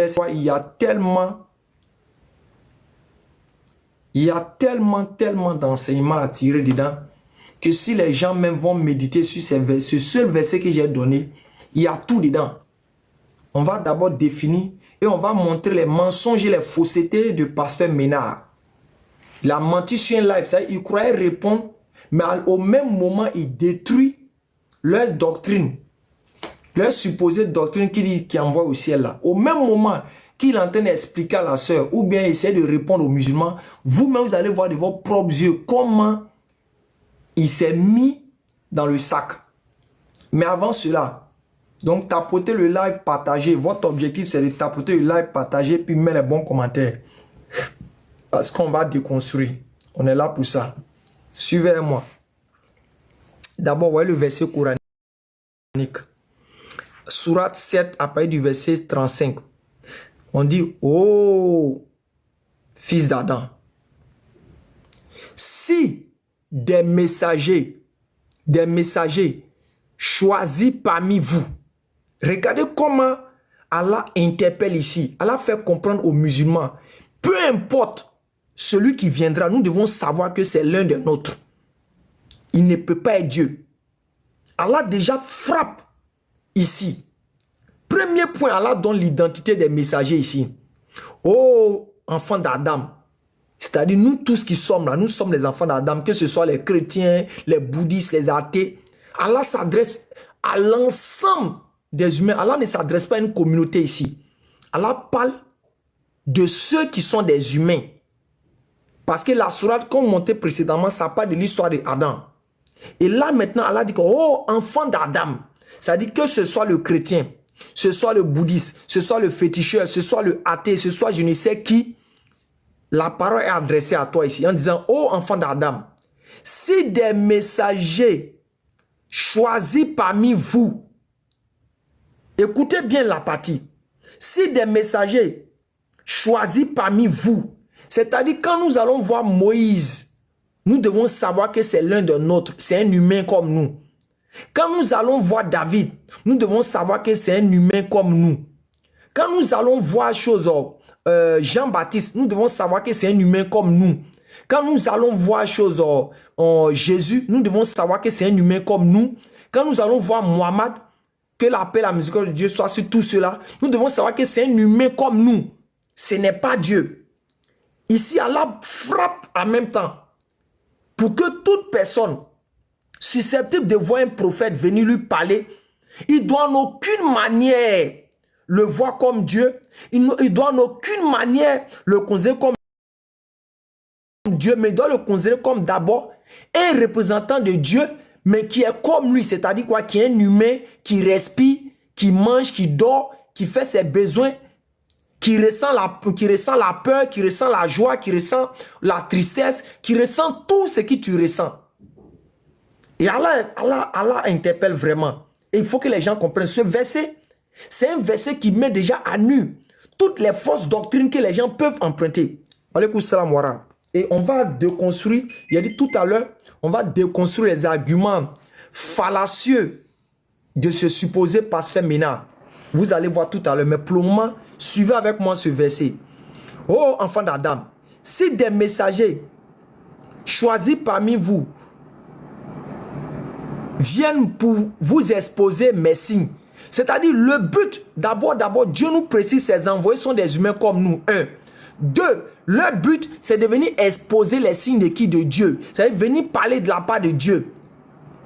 il y a tellement d'enseignements à tirer dedans que si les gens même vont méditer sur ce seul verset que j'ai donné, il y a tout dedans. On va d'abord définir et on va montrer les mensonges et les faussetés du pasteur Ménard. Il a menti sur un live, ça, il croyait répondre, mais au même moment, il détruit leur doctrine, leur supposée doctrine qui envoie au ciel là. Au même moment qu'il est en train d'expliquer à la sœur ou bien essayer de répondre aux musulmans, vous-même vous allez voir de vos propres yeux comment il s'est mis dans le sac. Mais avant cela, donc tapoter le live, partager. Votre objectif c'est de tapoter le live, partager, puis mettre les bons commentaires. Parce qu'on va déconstruire. On est là pour ça. Suivez-moi. D'abord, voyez le verset coranique. Sourate 7, à partir du verset 35. On dit, oh, fils d'Adam, si des messagers choisis parmi vous, regardez comment Allah interpelle ici. Allah fait comprendre aux musulmans, peu importe celui qui viendra, nous devons savoir que c'est l'un des nôtres. Il ne peut pas être Dieu. Allah déjà frappe ici. Premier point, Allah donne l'identité des messagers ici. Oh, enfants d'Adam. C'est-à-dire nous tous qui sommes là, nous sommes les enfants d'Adam, que ce soit les chrétiens, les bouddhistes, les athées. Allah s'adresse à l'ensemble des humains. Allah ne s'adresse pas à une communauté ici. Allah parle de ceux qui sont des humains. Parce que la sourate qu'on montait précédemment, ça parle de l'histoire d'Adam. Et là maintenant, Allah dit que, oh, enfant d'Adam. Ça dit que ce soit le chrétien, ce soit le bouddhiste, ce soit le féticheur, ce soit le athée, ce soit je ne sais qui, la parole est adressée à toi ici en disant, oh, enfant d'Adam, si des messagers choisis parmi vous, écoutez bien la partie, si des messagers choisis parmi vous, c'est-à-dire quand nous allons voir Moïse, nous devons savoir que c'est l'un de nôtres, c'est un humain comme nous. Quand nous allons voir David, nous devons savoir que c'est un humain comme nous. Quand nous allons voir Jean-Baptiste, nous devons savoir que c'est un humain comme nous. Quand nous allons voir Jésus, nous devons savoir que c'est un humain comme nous. Quand nous allons voir Mohammed, que la paix et la miséricorde de Dieu soit sur tout cela, nous devons savoir que c'est un humain comme nous. Ce n'est pas Dieu. Ici, Allah frappe en même temps pour que toute personne susceptible de voir un prophète venir lui parler, il doit en aucune manière le voir comme Dieu, il doit en aucune manière le considérer comme Dieu, mais il doit le considérer comme d'abord un représentant de Dieu, mais qui est comme lui, c'est-à-dire quoi, qui est un humain, qui respire, qui mange, qui dort, qui fait ses besoins, qui ressent la peur, qui ressent la joie, qui ressent la tristesse, qui ressent tout ce que tu ressens. Et Allah interpelle vraiment. Et il faut que les gens comprennent. Ce verset, c'est un verset qui met déjà à nu toutes les fausses doctrines que les gens peuvent emprunter. Alaykoum salam wa rahmatullahi. Et on va déconstruire, il a dit tout à l'heure, on va déconstruire les arguments fallacieux de ce supposé pasteur Ménard. Vous allez voir tout à l'heure, mais pour le moment, suivez avec moi ce verset. Oh, enfants d'Adam, si des messagers choisis parmi vous viennent pour vous exposer mes signes, c'est-à-dire le but, d'abord, Dieu nous précise, ses envoyés sont des humains comme nous, 1. 2, leur but, c'est de venir exposer les signes de qui? De Dieu. C'est-à-dire venir parler de la part de Dieu.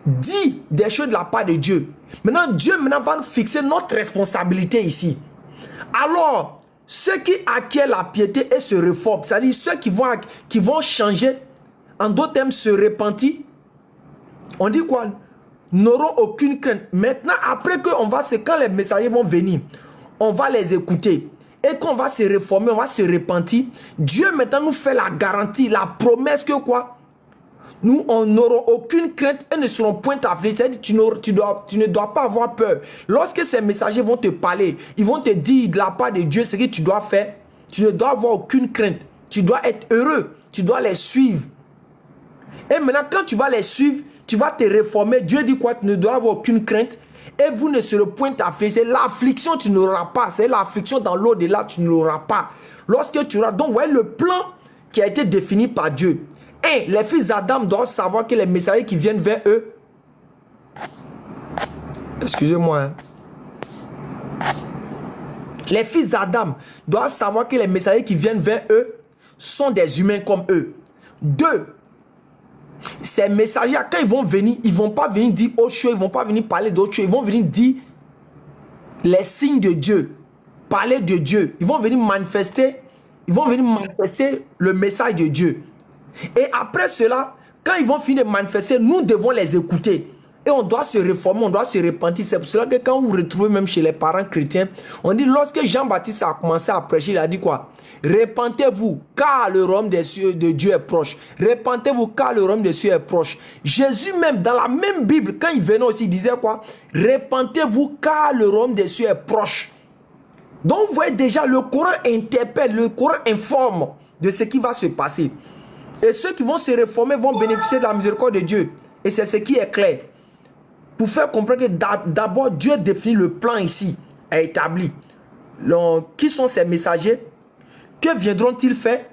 Dit des choses de la part de Dieu. Maintenant, Dieu va nous fixer notre responsabilité ici. Alors, ceux qui acquièrent la piété et se réforment, c'est-à-dire ceux qui vont changer, en d'autres termes, se repentir, on dit quoi? N'auront aucune crainte. Maintenant, après quand les messagers vont venir, on va les écouter. Et qu'on va se réformer, on va se repentir. Dieu maintenant nous fait la garantie, la promesse que quoi? Nous, on n'aurons aucune crainte et ne serons point affligés. C'est-à-dire tu ne dois pas avoir peur. Lorsque ces messagers vont te parler, ils vont te dire de la part de Dieu ce que tu dois faire. Tu ne dois avoir aucune crainte. Tu dois être heureux. Tu dois les suivre. Et maintenant, quand tu vas les suivre, tu vas te réformer. Dieu dit quoi? Tu ne dois avoir aucune crainte. Et vous ne serez point affligés. C'est l'affliction, tu n'auras pas. C'est l'affliction dans l'au-delà, tu ne l'auras pas. Lorsque tu auras... Donc, vous voyez le plan qui a été défini par Dieu. Et les fils d'Adam doivent savoir que les messagers qui viennent vers eux... Excusez-moi. Hein. Les fils d'Adam doivent savoir que les messagers qui viennent vers eux sont des humains comme eux. 2. Ces messagers, quand ils vont venir, ils ne vont pas venir dire autre chose, ils ne vont pas venir parler d'autre chose, ils vont venir dire les signes de Dieu, parler de Dieu. Ils vont venir manifester le message de Dieu. Et après cela, quand ils vont finir de manifester, nous devons les écouter. Et on doit se réformer, on doit se repentir. C'est pour cela que quand vous vous retrouvez même chez les parents chrétiens, on dit lorsque Jean-Baptiste a commencé à prêcher, il a dit quoi? Repentez-vous, car le royaume des cieux de Dieu est proche. Repentez-vous, car le royaume des cieux est proche. Jésus même, dans la même Bible, quand il venait aussi, il disait quoi? Repentez-vous, car le royaume des cieux est proche. Donc vous voyez déjà, le Coran interpelle, le Coran informe de ce qui va se passer. Et ceux qui vont se réformer vont bénéficier de la miséricorde de Dieu. Et c'est ce qui est clair. Pour faire comprendre que d'abord, Dieu définit le plan ici, est établi. Qui sont ces messagers? Que viendront-ils faire?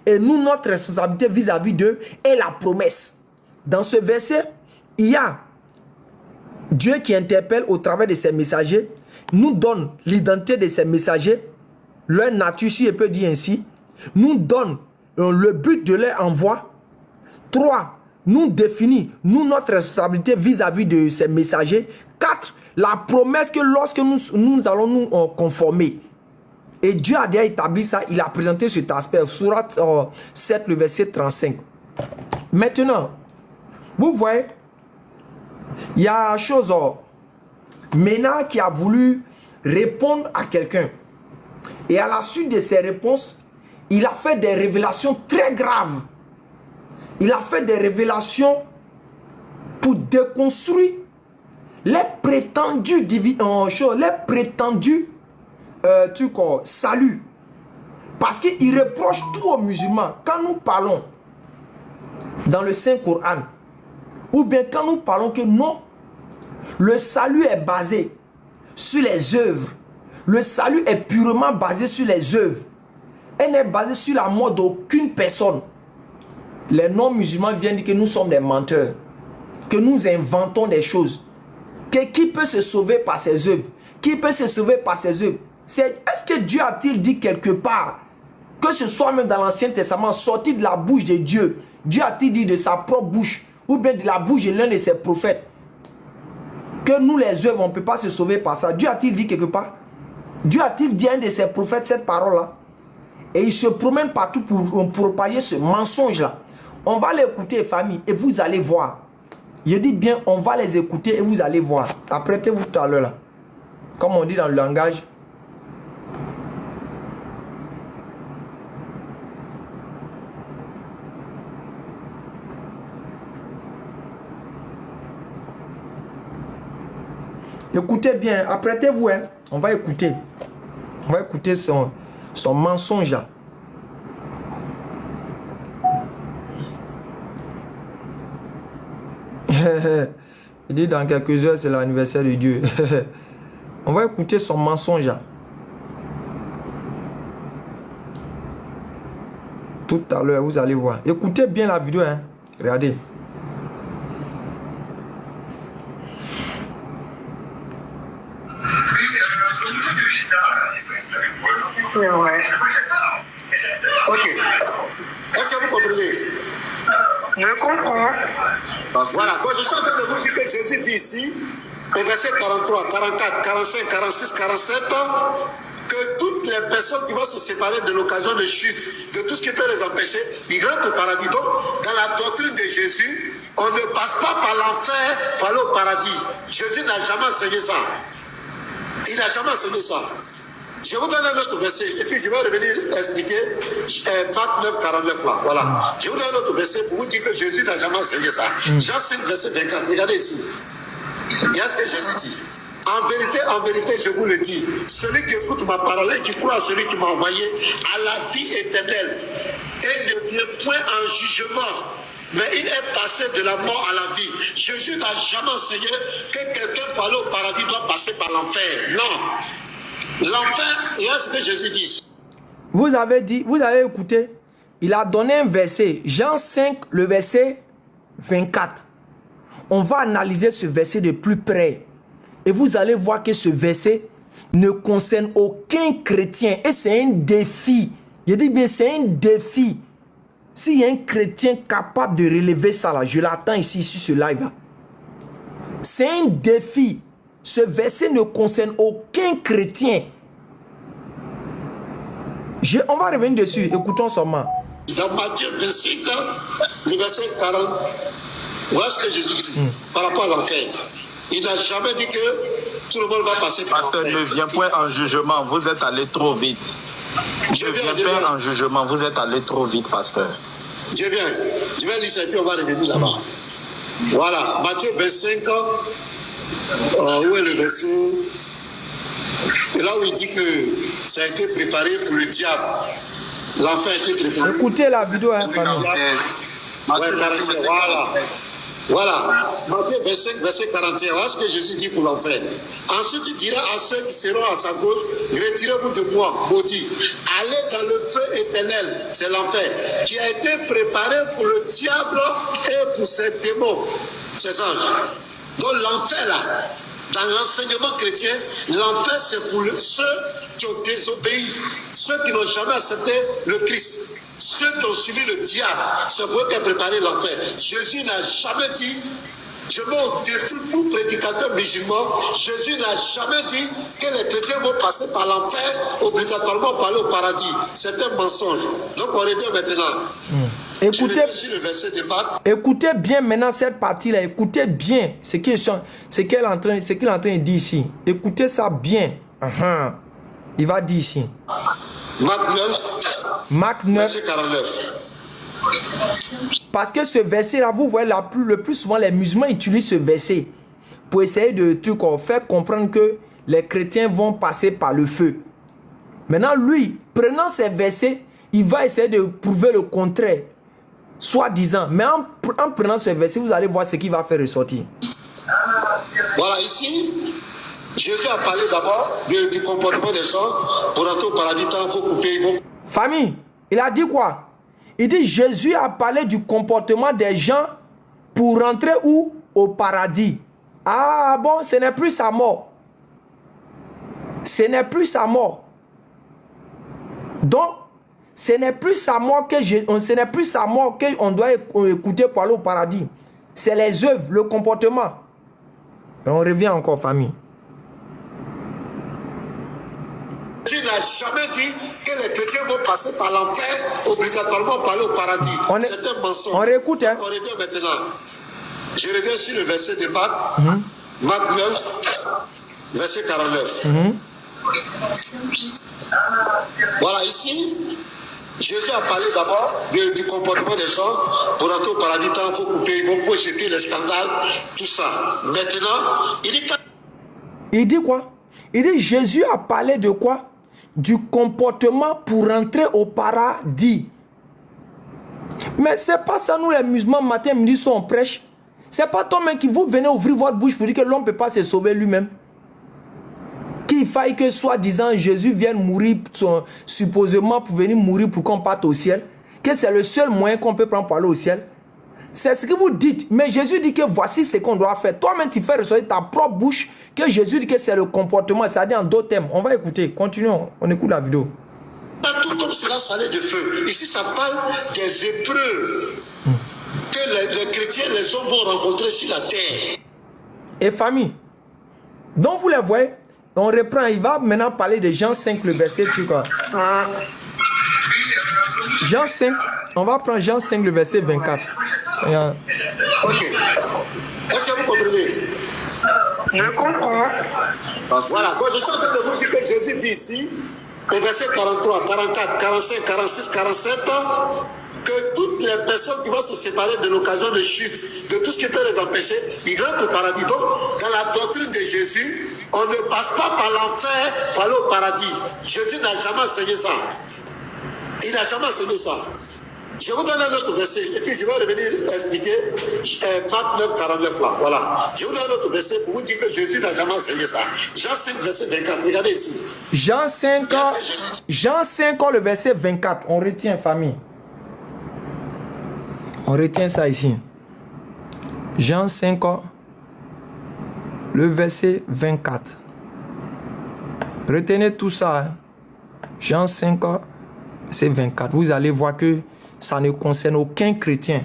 Et nous, notre responsabilité vis-à-vis d'eux est la promesse. Dans ce verset, il y a Dieu qui interpelle au travers de ces messagers, nous donne l'identité de ces messagers, leur nature, si je peux dire ainsi, nous donne le but de leur envoi. 3. Nous définit, nous, notre responsabilité vis-à-vis de ces messagers. 4. La promesse que lorsque nous allons nous conformer. Et Dieu a déjà établi ça, il a présenté cet aspect. Sourate 7, le verset 35. Maintenant, vous voyez, il y a une chose, Ména qui a voulu répondre à quelqu'un. Et à la suite de ses réponses, il a fait des révélations très graves. Il a fait des révélations pour déconstruire les prétendus salut. Parce qu'il reproche tout aux musulmans. Quand nous parlons dans le Saint-Coran, ou bien quand nous parlons que non, le salut est basé sur les œuvres. Le salut est purement basé sur les œuvres. Elle n'est basée sur la mort d'aucune personne. Les non-musulmans viennent dire que nous sommes des menteurs, que nous inventons des choses. Que qui peut se sauver par ses œuvres? Qui peut se sauver par ses œuvres? Est-ce que Dieu a-t-il dit quelque part, que ce soit même dans l'Ancien Testament, sorti de la bouche de Dieu, Dieu a-t-il dit de sa propre bouche, ou bien de la bouche de l'un de ses prophètes, que nous les œuvres, on ne peut pas se sauver par ça? Dieu a-t-il dit quelque part? Dieu a-t-il dit à un de ses prophètes cette parole-là? Et il se promène partout pour propager ce mensonge-là. On va l'écouter, famille, et vous allez voir. Je dis bien, on va les écouter et vous allez voir. Apprêtez-vous tout à l'heure là. Comme on dit dans le langage. Écoutez bien, apprêtez-vous, hein. On va écouter. On va écouter son mensonge là. Il dit dans quelques heures c'est l'anniversaire de Dieu. On va écouter son mensonge. Tout à l'heure, vous allez voir. Écoutez bien la vidéo. Hein. Regardez. Ouais. Ok. Est-ce que vous comprenez? Je comprends. Voilà. Donc je suis en train de vous dire que Jésus dit ici, au verset 43, 44, 45, 46, 47, que toutes les personnes qui vont se séparer de l'occasion de chute, de tout ce qui peut les empêcher, ils rentrent au paradis. Donc, dans la doctrine de Jésus, on ne passe pas par l'enfer pour aller au paradis. Jésus n'a jamais enseigné ça. Il n'a jamais enseigné ça. Je vous donne un autre verset, et puis je vais revenir expliquer Marc 9, 49 là. Voilà. Je vous donne un autre verset pour vous dire que Jésus n'a jamais enseigné ça. Jean 5, verset 24. Regardez ici. Il y a ce que Jésus dit. En vérité, je vous le dis, celui qui écoute ma parole et qui croit à celui qui m'a envoyé a la vie éternelle et ne vient point en jugement, mais il est passé de la mort à la vie. Jésus n'a jamais enseigné que quelqu'un pour aller au paradis doit passer par l'enfer. Non. L'enfer, et ce que Jésus dit. Vous avez écouté, il a donné un verset, Jean 5, le verset 24. On va analyser ce verset de plus près. Et vous allez voir que ce verset ne concerne aucun chrétien. Et c'est un défi. Je dis bien, c'est un défi. S'il y a un chrétien capable de relever ça, là, je l'attends ici sur ce live. C'est un défi. Ce verset ne concerne aucun chrétien. On va revenir dessus. Écoutons seulement. Dans Matthieu 25, le verset 40, voilà ce que Jésus dit par rapport à l'enfer. Il n'a jamais dit que tout le monde va passer par l'enfer. Pasteur, ne viens point en jugement, vous êtes allé trop vite. Ne viens pas en jugement, vous êtes allé trop vite, pasteur. Je viens lire ça et puis on va revenir là-bas. Voilà, Matthieu 25, où est le verset? Et là où il dit que ça a été préparé pour le diable. L'enfer a été préparé. Écoutez la vidéo, hein, famille. Voilà, Matthieu 25, verset 41, voilà ce que Jésus dit pour l'enfer. Ensuite, il dira à ceux qui seront à sa gauche, retirez-vous de moi, maudits. Allez dans le feu éternel, c'est l'enfer, qui a été préparé pour le diable et pour ses démons, ses anges. Donc l'enfer là, dans l'enseignement chrétien, l'enfer c'est pour ceux qui ont désobéi, ceux qui n'ont jamais accepté le Christ. Ceux qui ont suivi le diable, c'est pour eux qui a préparé l'enfer. Jésus n'a jamais dit, je veux dire tout prédicateur musulman, Jésus n'a jamais dit que les chrétiens vont passer par l'enfer obligatoirement pour aller au paradis. C'est un mensonge. Donc on revient maintenant. Écoutez bien maintenant cette partie-là. Écoutez bien ce qu'il est en train de dire ici. Écoutez ça bien. Il va dire ici. Marc 9, verset 49. Parce que ce verset-là, vous voyez, le plus souvent, les musulmans utilisent ce verset pour essayer de faire comprendre que les chrétiens vont passer par le feu. Maintenant, lui, prenant ces versets, il va essayer de prouver le contraire, soi-disant. Mais en prenant ce verset, vous allez voir ce qu'il va faire ressortir. Voilà, ici, Jésus a parlé d'abord du comportement des gens pour entrer au paradis. Il faut couper. Famille, il a dit quoi? Il dit Jésus a parlé du comportement des gens pour rentrer où? Au paradis. Ah bon, ce n'est plus sa mort. Ce n'est plus sa mort. Donc, ce n'est plus sa mort qu'on doit écouter pour aller au paradis. C'est les œuvres, le comportement. Et on revient encore, famille. Jésus n'a jamais dit que les chrétiens vont passer par l'enfer obligatoirement pour aller au paradis. C'est un mensonge. On réécoute, hein? On revient maintenant. Je reviens sur le verset de Marc. Marc 9, verset 49. Voilà, ici, Jésus a parlé d'abord du comportement des gens pour entrer au paradis. Il faut couper, il faut jeter les scandales, tout ça. Maintenant, il dit quoi? Il dit Jésus a parlé de quoi? Du comportement pour entrer au paradis. Mais c'est pas ça, nous les musulmans, matin, midi, soir, on prêche. C'est pas toi-même qui vous venez ouvrir votre bouche pour dire que l'homme ne peut pas se sauver lui-même. Qu'il faille que soi-disant Jésus vienne mourir supposément pour venir mourir pour qu'on parte au ciel. Que c'est le seul moyen qu'on peut prendre pour aller au ciel. C'est ce que vous dites. Mais Jésus dit que voici ce qu'on doit faire. Toi-même, tu fais ressortir ta propre bouche que Jésus dit que c'est le comportement. C'est-à-dire en d'autres termes. On va écouter. Continuons. On écoute la vidéo. Tout comme cela salé de feu. Ici, ça parle des épreuves que les chrétiens, les hommes vont rencontrer sur la terre. Et famille. Donc vous les voyez. On reprend. Il va maintenant parler de Jean 5, le verset. Jean 5. On va prendre Jean 5, le verset 24. Ok. Est-ce que vous comprenez? Je comprends. Voilà. Donc, je suis en train de vous dire que Jésus dit ici, au verset 43, 44, 45, 46, 47, que toutes les personnes qui vont se séparer de l'occasion de chute, de tout ce qui peut les empêcher, ils rentrent au paradis. Donc, dans la doctrine de Jésus, on ne passe pas par l'enfer pour aller au paradis. Jésus n'a jamais enseigné ça. Il n'a jamais enseigné ça. Je vous donne un autre verset, et puis je vais revenir expliquer Marc 9, 49 là. Voilà. Je vous donne un autre verset pour vous dire que Jésus n'a jamais enseigné ça. Jean 5, verset 24. Regardez ici. Jean 5, le verset 24. On retient, famille. On retient ça ici. Jean 5, le verset 24. Retenez tout ça. Hein. Jean 5, verset 24. Vous allez voir que ça ne concerne aucun chrétien.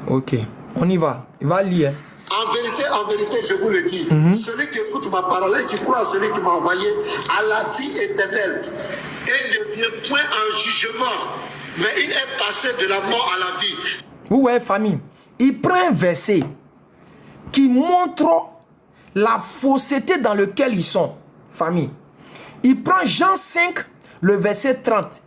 Ok, on y va. Il va lire. En vérité, je vous le dis, celui qui écoute ma parole et qui croit à celui qui m'a envoyé a la vie éternelle et ne vient point en jugement, mais il est passé de la mort à la vie. Vous voyez, famille, il prend un verset qui montre la fausseté dans laquelle ils sont, famille. Il prend Jean 5, le verset 30.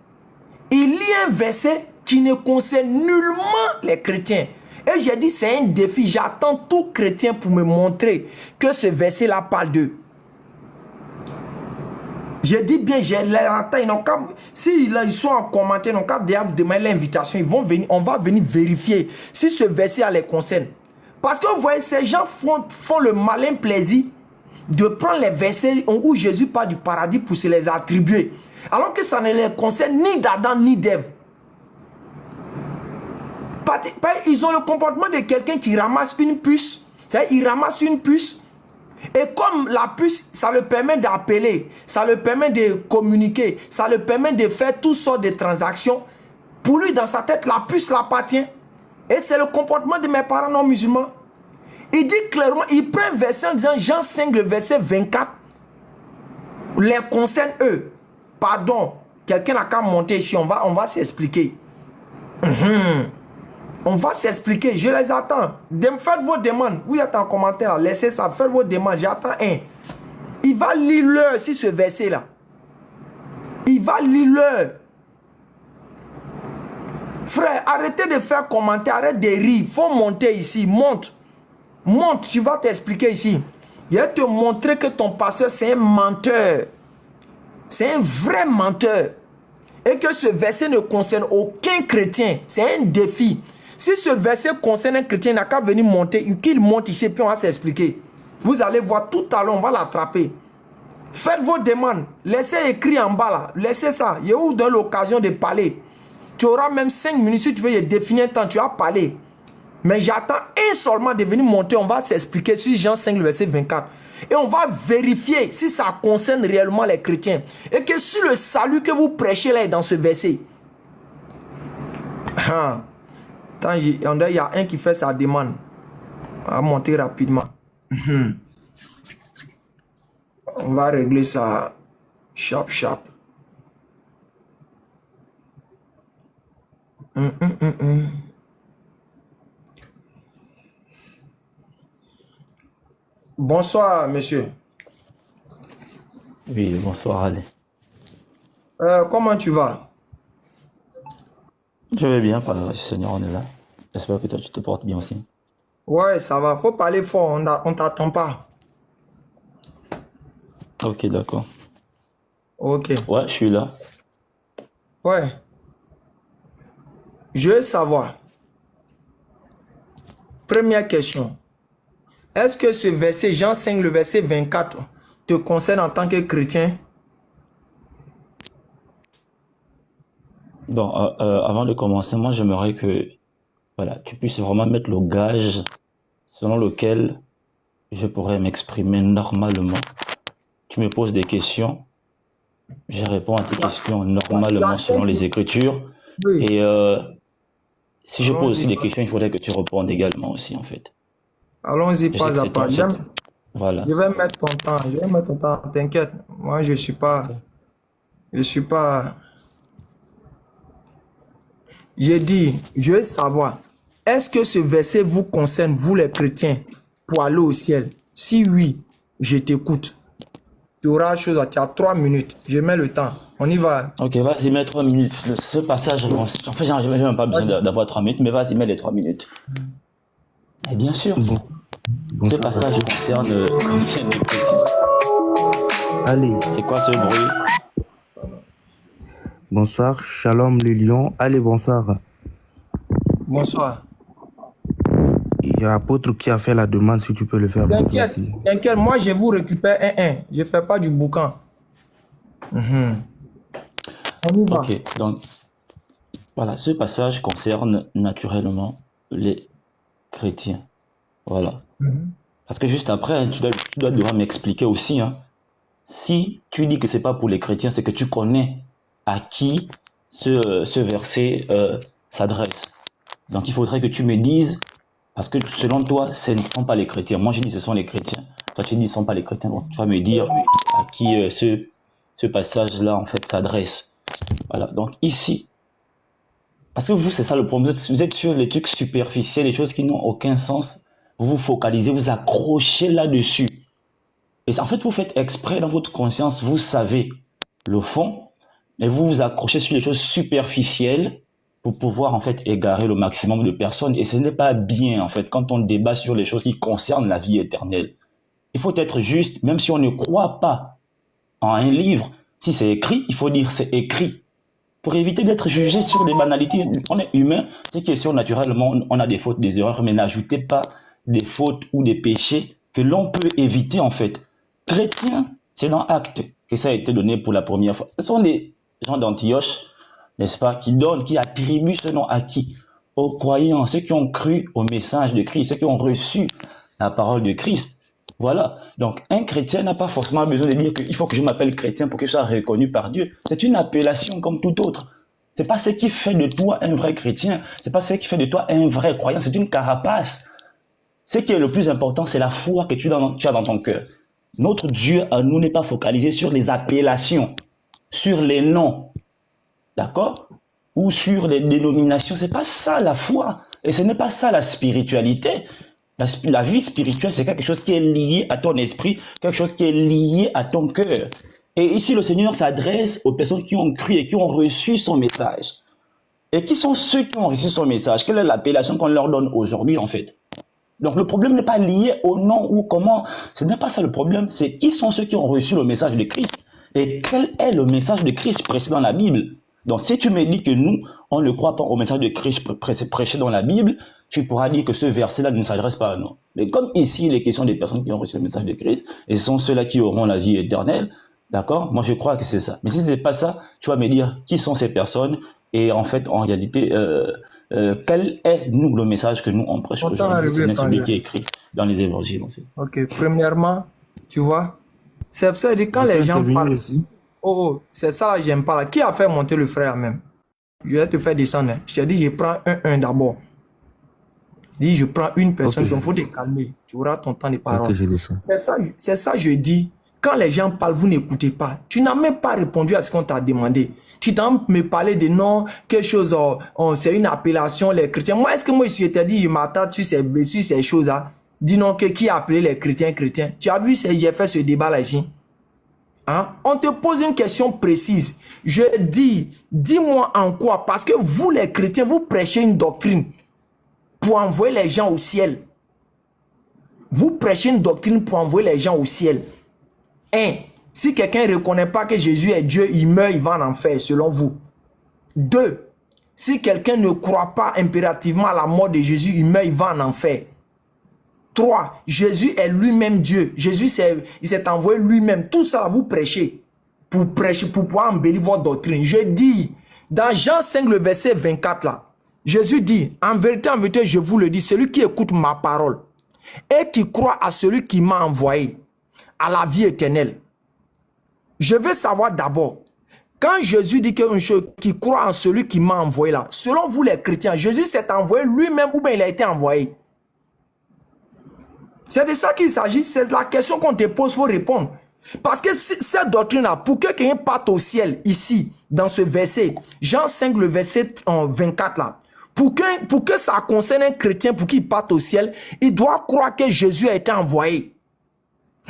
Il lit un verset qui ne concerne nullement les chrétiens. Et j'ai dit, c'est un défi. J'attends tout chrétien pour me montrer que ce verset-là parle d'eux. J'ai dit bien, j'ai l'attends. Si ils sont en commentaire, ils n'ont qu'à vous demander l'invitation. Ils vont venir, on va venir vérifier si ce verset les concerne. Parce que vous voyez, ces gens font le malin plaisir de prendre les versets où Jésus parle du paradis pour se les attribuer. Alors que ça ne les concerne ni d'Adam ni d'Ève. Ils ont le comportement de quelqu'un qui ramasse une puce. C'est-à-dire, il ramasse une puce. Et comme la puce, ça le permet d'appeler, ça le permet de communiquer, ça le permet de faire toutes sortes de transactions. Pour lui, dans sa tête, la puce l'appartient. Et c'est le comportement de mes parents non musulmans. Il dit clairement, il prend un verset en disant Jean 5, le verset 24, les concerne eux. Pardon, quelqu'un n'a qu'à monter ici, on va s'expliquer. On va s'expliquer, je les attends. Faites vos demandes. Vous êtes en commentaire, laissez ça, faites vos demandes, j'attends un. Il va lire leur si ce verset-là. Il va lire leur. Frère, arrêtez de faire commentaire, arrête de rire. Il faut monter ici, monte. Monte, tu vas t'expliquer ici. Il va te montrer que ton pasteur, c'est un menteur. C'est un vrai menteur. Et que ce verset ne concerne aucun chrétien. C'est un défi. Si ce verset concerne un chrétien, il n'a qu'à venir monter, qu'il monte ici, puis on va s'expliquer. Vous allez voir tout à l'heure, on va l'attraper. Faites vos demandes. Laissez écrire en bas là. Laissez ça. Il y a où donne l'occasion de parler. Tu auras même 5 minutes si tu veux définir un temps, tu vas parler. Mais j'attends un seulement de venir monter. On va s'expliquer sur Jean 5, le verset 24. Et on va vérifier si ça concerne réellement les chrétiens. Et que si le salut que vous prêchez là est dans ce verset. Il y a un qui fait sa demande. On va monter rapidement. On va régler ça. Chap. Bonsoir, monsieur. Oui, bonsoir, allez. Comment tu vas? Je vais bien, par le Seigneur, on est là. J'espère que toi, tu te portes bien aussi. Ouais, ça va. Faut parler fort, on t'attend pas. Ok, d'accord. Ok. Ouais, je suis là. Ouais. Je veux savoir. Première question. Est-ce que ce verset, Jean 5, le verset 24, te concerne en tant que chrétien? Bon, avant de commencer, moi, j'aimerais que voilà, tu puisses vraiment mettre le gage selon lequel je pourrais m'exprimer normalement. Tu me poses des questions, je réponds à tes questions normalement selon les Écritures. Oui. Et si je pose aussi des questions, il faudrait que tu répondes également aussi, en fait. Allons-y pas à pas. Voilà. Je vais mettre ton temps. T'inquiète. Moi, je suis pas. J'ai dit, je veux savoir, est-ce que ce verset vous concerne, vous les chrétiens, pour aller au ciel? Si oui, je t'écoute. Tu auras chose à dire. 3 minutes. Je mets le temps. On y va. Ok, vas-y, mets 3 minutes. Ce passage, en fait, j'ai même pas besoin d'avoir 3 minutes, mais vas-y, mets les 3 minutes. Et bien sûr, ce passage concerne les chrétiens. Allez, C'est quoi ce bruit? bonsoir. Shalom les lions. Allez, bonsoir. Bonsoir. Il y a apôtre qui a fait la demande, si tu peux le faire pour toi T'inquiète, aussi. t'inquiète, moi je vous récupère un. Je fais pas du boucan. Mhm. On y va. Ok, donc voilà, ce passage concerne naturellement les chrétiens. Voilà. Mhm. Parce que juste après, hein, tu dois devoir m'expliquer aussi. Hein. Si tu dis que c'est pas pour les chrétiens, c'est que tu connais à qui ce verset s'adresse. Donc il faudrait que tu me dises, parce que selon toi, ce ne sont pas les chrétiens. Moi, je dis ce sont les chrétiens. Toi, tu dis ce ne sont pas les chrétiens. Donc, tu vas me dire à qui ce passage-là, en fait, s'adresse. Voilà. Donc ici, parce que vous, c'est ça le problème. Vous êtes sur les trucs superficiels, les choses qui n'ont aucun sens. Vous vous focalisez, vous accrochez là-dessus. Et en fait, vous faites exprès dans votre conscience, vous savez le fond, mais vous vous accrochez sur les choses superficielles pour pouvoir en fait égarer le maximum de personnes. Et ce n'est pas bien en fait quand on débat sur les choses qui concernent la vie éternelle. Il faut être juste, même si on ne croit pas en un livre, si c'est écrit, il faut dire c'est écrit. Pour éviter d'être jugé sur des banalités, on est humain, c'est question naturellement, on a des fautes, des erreurs, mais n'ajoutez pas des fautes ou des péchés que l'on peut éviter en fait. Chrétien, c'est dans Actes que ça a été donné pour la première fois. Ce sont les gens d'Antioche, n'est-ce pas, qui attribuent ce nom à qui? Aux croyants, ceux qui ont cru au message de Christ, ceux qui ont reçu la parole de Christ. Voilà. Donc, un chrétien n'a pas forcément besoin de dire qu'il faut que je m'appelle chrétien pour que je sois reconnu par Dieu. C'est une appellation comme tout autre. C'est pas ce qui fait de toi un vrai chrétien. C'est pas ce qui fait de toi un vrai croyant. C'est une carapace. Ce qui est le plus important, c'est la foi que tu as dans ton cœur. Notre Dieu à nous n'est pas focalisé sur les appellations, sur les noms, d'accord? Ou sur les dénominations. C'est pas ça la foi. Et ce n'est pas ça la spiritualité. La vie spirituelle, c'est quelque chose qui est lié à ton esprit, quelque chose qui est lié à ton cœur. Et ici, le Seigneur s'adresse aux personnes qui ont cru et qui ont reçu son message. Et qui sont ceux qui ont reçu son message? Quelle est l'appellation qu'on leur donne aujourd'hui, en fait? Donc, le problème n'est pas lié au nom ou comment. Ce n'est pas ça le problème. C'est qui sont ceux qui ont reçu le message de Christ? Et quel est le message de Christ prêché dans la Bible? Donc, si tu me dis que nous, on ne croit pas au message de Christ prêché dans la Bible, tu pourras dire que ce verset-là ne s'adresse pas à nous. Mais comme ici, il est question des personnes qui ont reçu le message de Christ, et ce sont ceux-là qui auront la vie éternelle, d'accord? Moi, je crois que c'est ça. Mais si ce n'est pas ça, tu vas me dire qui sont ces personnes, et en fait, en réalité, quel est, nous, le message que nous, on prêche aujourd'hui? C'est celui qui est écrit dans les évangiles, en fait. Ok, premièrement, tu vois, c'est pour ça que quand les gens parlent... Oh, c'est ça, j'aime pas. Qui a fait monter le frère même? Je vais te faire descendre. Je t'ai dit, je prends un d'abord. Dis, je prends une personne, donc il faut te calmer. Tu auras ton temps de parole. C'est ça, je dis. Quand les gens parlent, vous n'écoutez pas. Tu n'as même pas répondu à ce qu'on t'a demandé. Tu t'as me parlé de non, quelque chose, c'est une appellation, les chrétiens. Moi, est-ce que moi, je t'ai dit, je m'attends sur ces choses-là? Dis non, qui a appelé les chrétiens chrétiens? Tu as vu, j'ai fait ce débat-là ici. Hein? On te pose une question précise. Je dis, dis-moi en quoi? Parce que vous, les chrétiens, vous prêchez une doctrine pour envoyer les gens au ciel. Vous prêchez une doctrine pour envoyer les gens au ciel. Si quelqu'un ne reconnaît pas que Jésus est Dieu, il meurt, il va en enfer, selon vous. 2. Si quelqu'un ne croit pas impérativement à la mort de Jésus, il meurt, il va en enfer. 3. Jésus est lui-même Dieu. Jésus, il s'est envoyé lui-même. Tout ça, vous prêchez. Pour pouvoir embellir votre doctrine. Je dis, dans Jean 5, le verset 24, là, Jésus dit, en vérité, je vous le dis, celui qui écoute ma parole et qui croit à celui qui m'a envoyé, à la vie éternelle. Je veux savoir d'abord, quand Jésus dit quelque chose, qui croit en celui qui m'a envoyé là, selon vous les chrétiens, Jésus s'est envoyé lui-même ou bien il a été envoyé? C'est de ça qu'il s'agit, c'est la question qu'on te pose, il faut répondre. Parce que cette doctrine-là, pour que quelqu'un parte au ciel, ici, dans ce verset, Jean 5, le verset 24 là, pour que ça concerne un chrétien, pour qu'il parte au ciel, il doit croire que Jésus a été envoyé.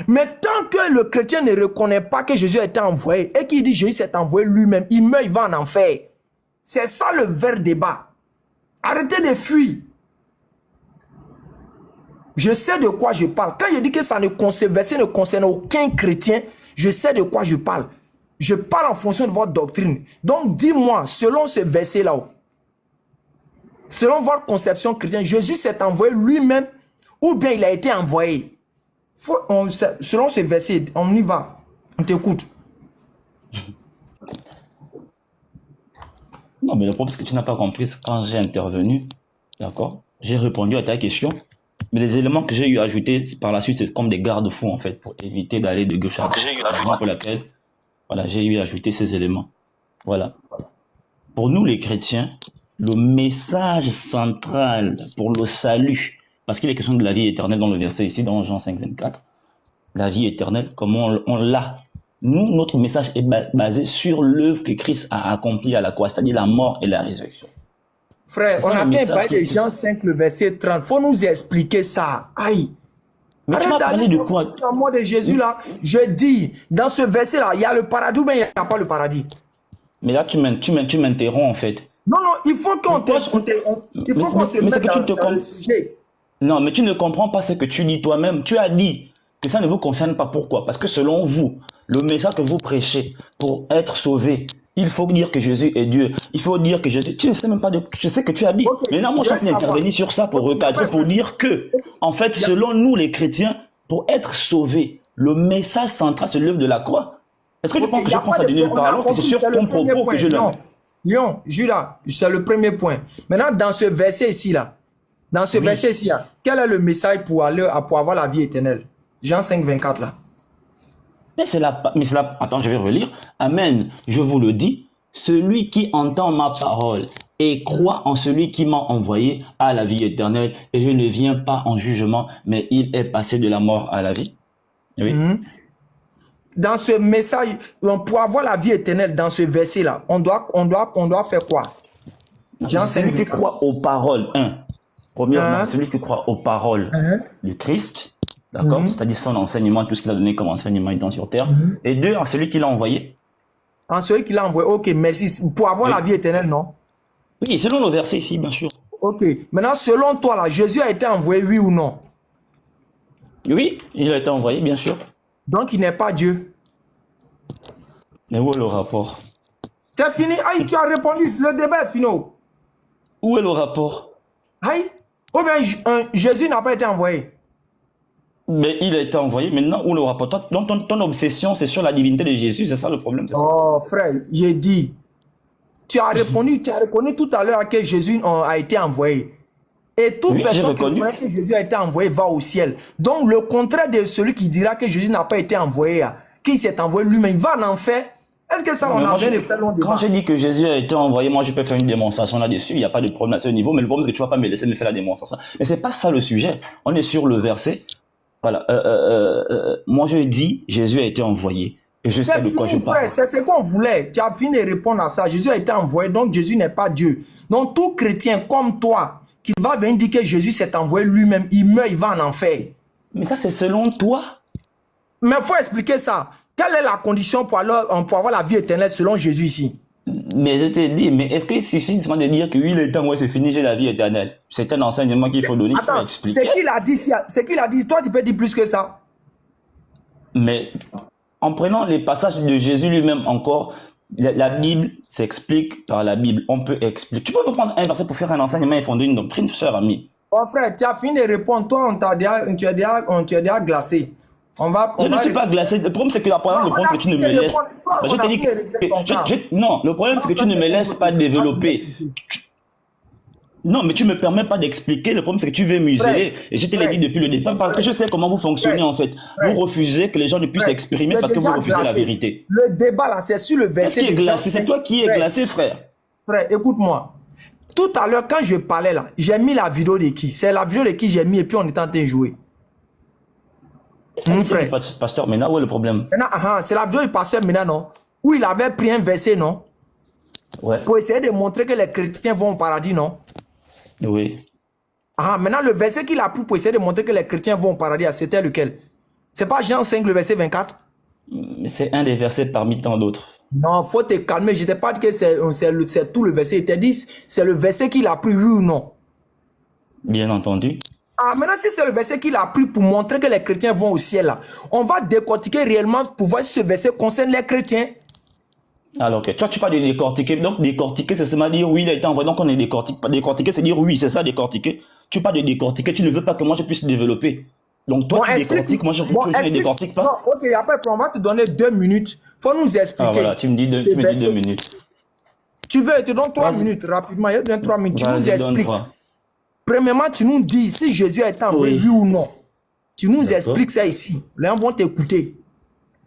Mais tant que le chrétien ne reconnaît pas que Jésus a été envoyé, et qu'il dit Jésus s'est envoyé lui-même, il meurt, il va en enfer. C'est ça le vrai débat. Arrêtez de fuir. Je sais de quoi je parle. Quand je dis que verset ne concerne aucun chrétien, je sais de quoi je parle. Je parle en fonction de votre doctrine. Donc, dis-moi, selon ce verset-là, selon votre conception chrétienne, Jésus s'est envoyé lui-même ou bien il a été envoyé? Selon ce verset, on y va. On t'écoute. Non, mais le problème, c'est que tu n'as pas compris quand j'ai intervenu. D'accord? J'ai répondu à ta question. Mais les éléments que j'ai eu à ajouter par la suite, c'est comme des garde-fous, en fait, pour éviter d'aller de gauche à droite. C'est la raison pour laquelle, voilà, j'ai eu à ajouter ces éléments. Voilà. Pour nous, les chrétiens, le message central pour le salut, parce qu'il est question de la vie éternelle dans le verset ici, dans Jean 5, 24, la vie éternelle, comment on l'a. Nous, notre message est basé sur l'œuvre que Christ a accomplie à la croix, c'est-à-dire la mort et la résurrection. Frère, on a bien parlé de Jean 5, le verset 30. Il faut nous expliquer ça. Aïe. Mais tu m'as parlé de quoi? La mort de Jésus, là, je dis, dans ce verset-là, il y a le paradis ou bien il n'y a pas le paradis? Mais là, tu m'interromps, en fait. Non, il faut qu'on se mette dans le sujet. Non, mais tu ne comprends pas ce que tu dis toi-même. Tu as dit que ça ne vous concerne pas. Pourquoi? Parce que selon vous, le message que vous prêchez pour être sauvé, il faut dire que Jésus est Dieu. Il faut dire que Jésus... Tu ne sais même pas de... Je sais que tu as dit. Okay, mais non, moi, je suis intervenu sur ça pour recadrer, pour dire que, en fait, selon nous, les chrétiens, pour être sauvés, le message central, c'est l'œuvre de la croix. Est-ce que tu penses que je pense à donner une parole que c'est sur ton propos que je le mets? Léon, Julas, c'est le premier point. Maintenant, dans ce verset ici, là, quel est le message pour avoir la vie éternelle? Jean 5, 24, là. Mais c'est la... Attends, je vais relire. Amen, je vous le dis, celui qui entend ma parole et croit en celui qui m'a envoyé a la vie éternelle, et je ne viens pas en jugement, mais il est passé de la mort à la vie. Oui. Dans ce message, pour avoir la vie éternelle, dans ce verset-là, on doit faire quoi? Jean 5, celui qui croit aux paroles, premièrement, celui qui croit aux paroles du Christ, d'accord, c'est-à-dire son enseignement, tout ce qu'il a donné comme enseignement étant sur terre, et deux, en celui qui l'a envoyé. En celui qui l'a envoyé, ok, merci. Pour avoir la vie éternelle, non? Oui, selon le verset ici, bien sûr. Ok, maintenant, selon toi, là, Jésus a été envoyé, oui ou non? Oui, il a été envoyé, bien sûr. Donc, il n'est pas Dieu. Mais où est le rapport? C'est fini. Aïe, tu as répondu. Le débat est fini. Où est le rapport? Aïe. Ou bien Jésus n'a pas été envoyé. Mais il a été envoyé. Maintenant, où le rapport? Donc, ton obsession, c'est sur la divinité de Jésus. C'est ça le problème. Oh, frère, j'ai dit. Tu as répondu tout à l'heure que Jésus a été envoyé. Et toute personne qui croit que Jésus a été envoyé va au ciel. Donc, le contraire de celui qui dira que Jésus n'a pas été envoyé, qui s'est envoyé lui-même, il va en enfer. Est-ce que ça, on a bien fait long débat? Quand j'ai dit que Jésus a été envoyé, moi, je peux faire une démonstration là-dessus. Il n'y a pas de problème à ce niveau. Mais le problème, c'est que tu ne vas pas me laisser me faire la démonstration. Mais ce n'est pas ça le sujet. On est sur le verset. Voilà. Moi, je dis, Jésus a été envoyé. Et je sais de quoi je parle. C'est ce qu'on voulait. Tu as fini de répondre à ça. Jésus a été envoyé, donc Jésus n'est pas Dieu. Donc, tout chrétien comme toi, qui va venir dire que Jésus s'est envoyé lui-même, il meurt, il va en enfer. Mais ça, c'est selon toi. Mais il faut expliquer ça. Quelle est la condition pour avoir la vie éternelle selon Jésus ici? Mais je te dis, mais est-ce qu'il suffit seulement de dire que oui, le temps, ouais, c'est fini, j'ai la vie éternelle? C'est un enseignement qu'il faut donner, il faut expliquer. C'est qu'il a dit, toi tu peux dire plus que ça. Mais en prenant les passages de Jésus lui-même encore, la Bible s'explique par la Bible. On peut expliquer. Tu peux pas prendre un verset pour faire un enseignement et fonder une doctrine, cher ami. Oh frère, tu as fini de répondre. Toi, tu es déjà glacé. Je ne suis pas glacé. Le problème, c'est que la première réponse, c'est que tu ne me laisses. Je te dis que. Non, le problème, c'est que tu ne me laisses pas développer. Non, mais tu ne me permets pas d'expliquer. Le problème, c'est que tu veux museler. Et je te l'ai dit depuis le départ parce que je sais comment vous fonctionnez en fait. Vous refusez que les gens ne puissent s'exprimer parce que vous refusez la vérité. Le débat là, c'est sur le verset. C'est toi qui es glacé, frère. Frère, écoute-moi. Tout à l'heure, quand je parlais là, j'ai mis la vidéo de qui? C'est la vidéo de qui j'ai mis et puis on est en train de jouer. Frère. Pasteur, maintenant, où est le problème? C'est la vidéo du pasteur Mena, non? Où il avait pris un verset, non? Ouais. Pour essayer de montrer que les chrétiens vont au paradis, non? Oui. Maintenant, le verset qu'il a pris pour essayer de montrer que les chrétiens vont au paradis, c'était lequel? C'est pas Jean 5, le verset 24? C'est un des versets parmi tant d'autres. Non, faut te calmer. Je ne t'ai pas dit que c'est tout le verset. Il t'a dit c'est le verset qu'il a pris, oui ou non? Bien entendu. Ah, maintenant, si c'est le verset qu'il a pris pour montrer que les chrétiens vont au ciel, là, on va décortiquer réellement pour voir si ce verset concerne les chrétiens. Alors, ok. Toi, tu parles de décortiquer. Donc, décortiquer, c'est seulement dire oui, il a été envoyé. Donc, on est décortiqué. Décortiquer, c'est dire oui, c'est ça, décortiquer. Tu parles de décortiquer, tu ne veux pas que moi je puisse développer. Donc, toi, tu décortiques, moi, je ne décortique pas. Non, ok, après, on va te donner 2 minutes. Il faut nous expliquer. Ah, voilà, tu me dis 2 minutes. Tu veux, je te donne 3 minutes rapidement. Je te donne 3 minutes. Tu nous expliques. Premièrement, tu nous dis si Jésus a été envoyé, oui ou non. Tu nous expliques ça ici. Les gens vont t'écouter.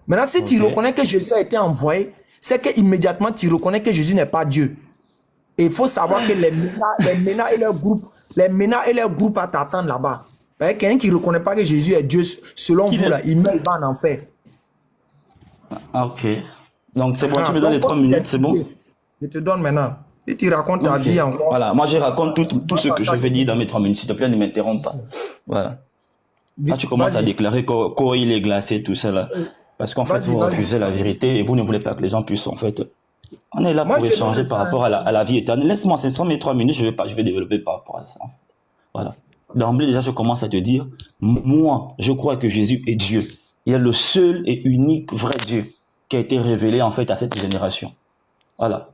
Maintenant, si tu reconnais que Jésus a été envoyé, c'est qu'immédiatement tu reconnais que Jésus n'est pas Dieu. Et il faut savoir que les MENA et leurs groupes à t'attendre là-bas. Quelqu'un qui ne reconnaît pas que Jésus est Dieu, selon vous, là, il meurt, il va en enfer. Ah, ok. Donc c'est bon, tu me donnes les 3 minutes, c'est bon? Je te donne maintenant. Et tu racontes ta vie encore. Voilà, moi je raconte tout ce que je vais dire dans mes 3 minutes. S'il te plaît, ne m'interromps pas. Voilà. Là, tu commences à déclarer qu'il est glacé, tout ça là. Parce qu'en fait, vous refusez la vérité et vous ne voulez pas que les gens puissent, en fait. On est là pour échanger par rapport à la vie éternelle. Laisse-moi, ce sont mes 3 minutes, je vais développer par rapport à ça. Voilà. D'emblée, déjà, je commence à te dire, moi, je crois que Jésus est Dieu. Il est le seul et unique vrai Dieu qui a été révélé, en fait, à cette génération. Voilà.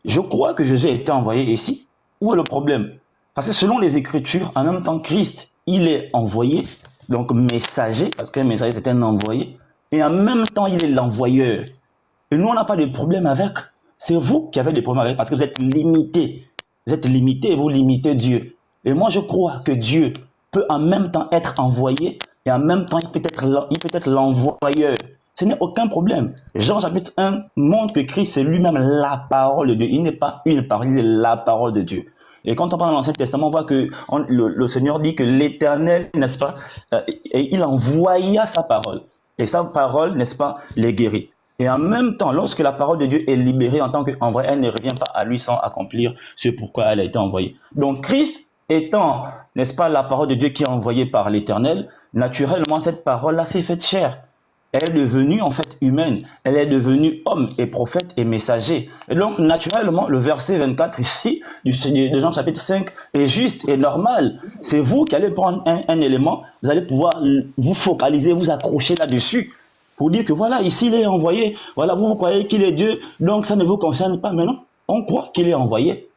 Je crois que Jésus a été envoyé ici. Où est le problème? Parce que selon les Écritures, en même temps, Christ, il est envoyé, donc messager, parce qu'un messager, c'est un envoyé, et en même temps, il est l'envoyeur. Et nous, on n'a pas de problème avec. C'est vous qui avez des problèmes avec, parce que vous êtes limité. Vous êtes limité et vous limitez Dieu. Et moi, je crois que Dieu peut en même temps être envoyé, et en même temps, il peut être l'envoyeur. Ce n'est aucun problème. Jean chapitre 1 montre que Christ est lui-même la parole de Dieu. Il n'est pas une parole, il est la parole de Dieu. Et quand on parle dans l'Ancien Testament, on voit que le Seigneur dit que l'Éternel, n'est-ce pas, et il envoya sa parole. Et sa parole, n'est-ce pas, les guérit. Et en même temps, lorsque la parole de Dieu est libérée en tant qu'envoyée, elle ne revient pas à lui sans accomplir ce pourquoi elle a été envoyée. Donc Christ étant, n'est-ce pas, la parole de Dieu qui est envoyée par l'Éternel, naturellement, cette parole-là s'est faite chair. Elle est devenue en fait humaine, elle est devenue homme et prophète et messager. Et donc naturellement, le verset 24 ici, de Jean chapitre 5, est juste et normal. C'est vous qui allez prendre un élément, vous allez pouvoir vous focaliser, vous accrocher là-dessus, pour dire que voilà, ici il est envoyé, voilà, vous croyez qu'il est Dieu, donc ça ne vous concerne pas. Mais non, on croit qu'il est envoyé.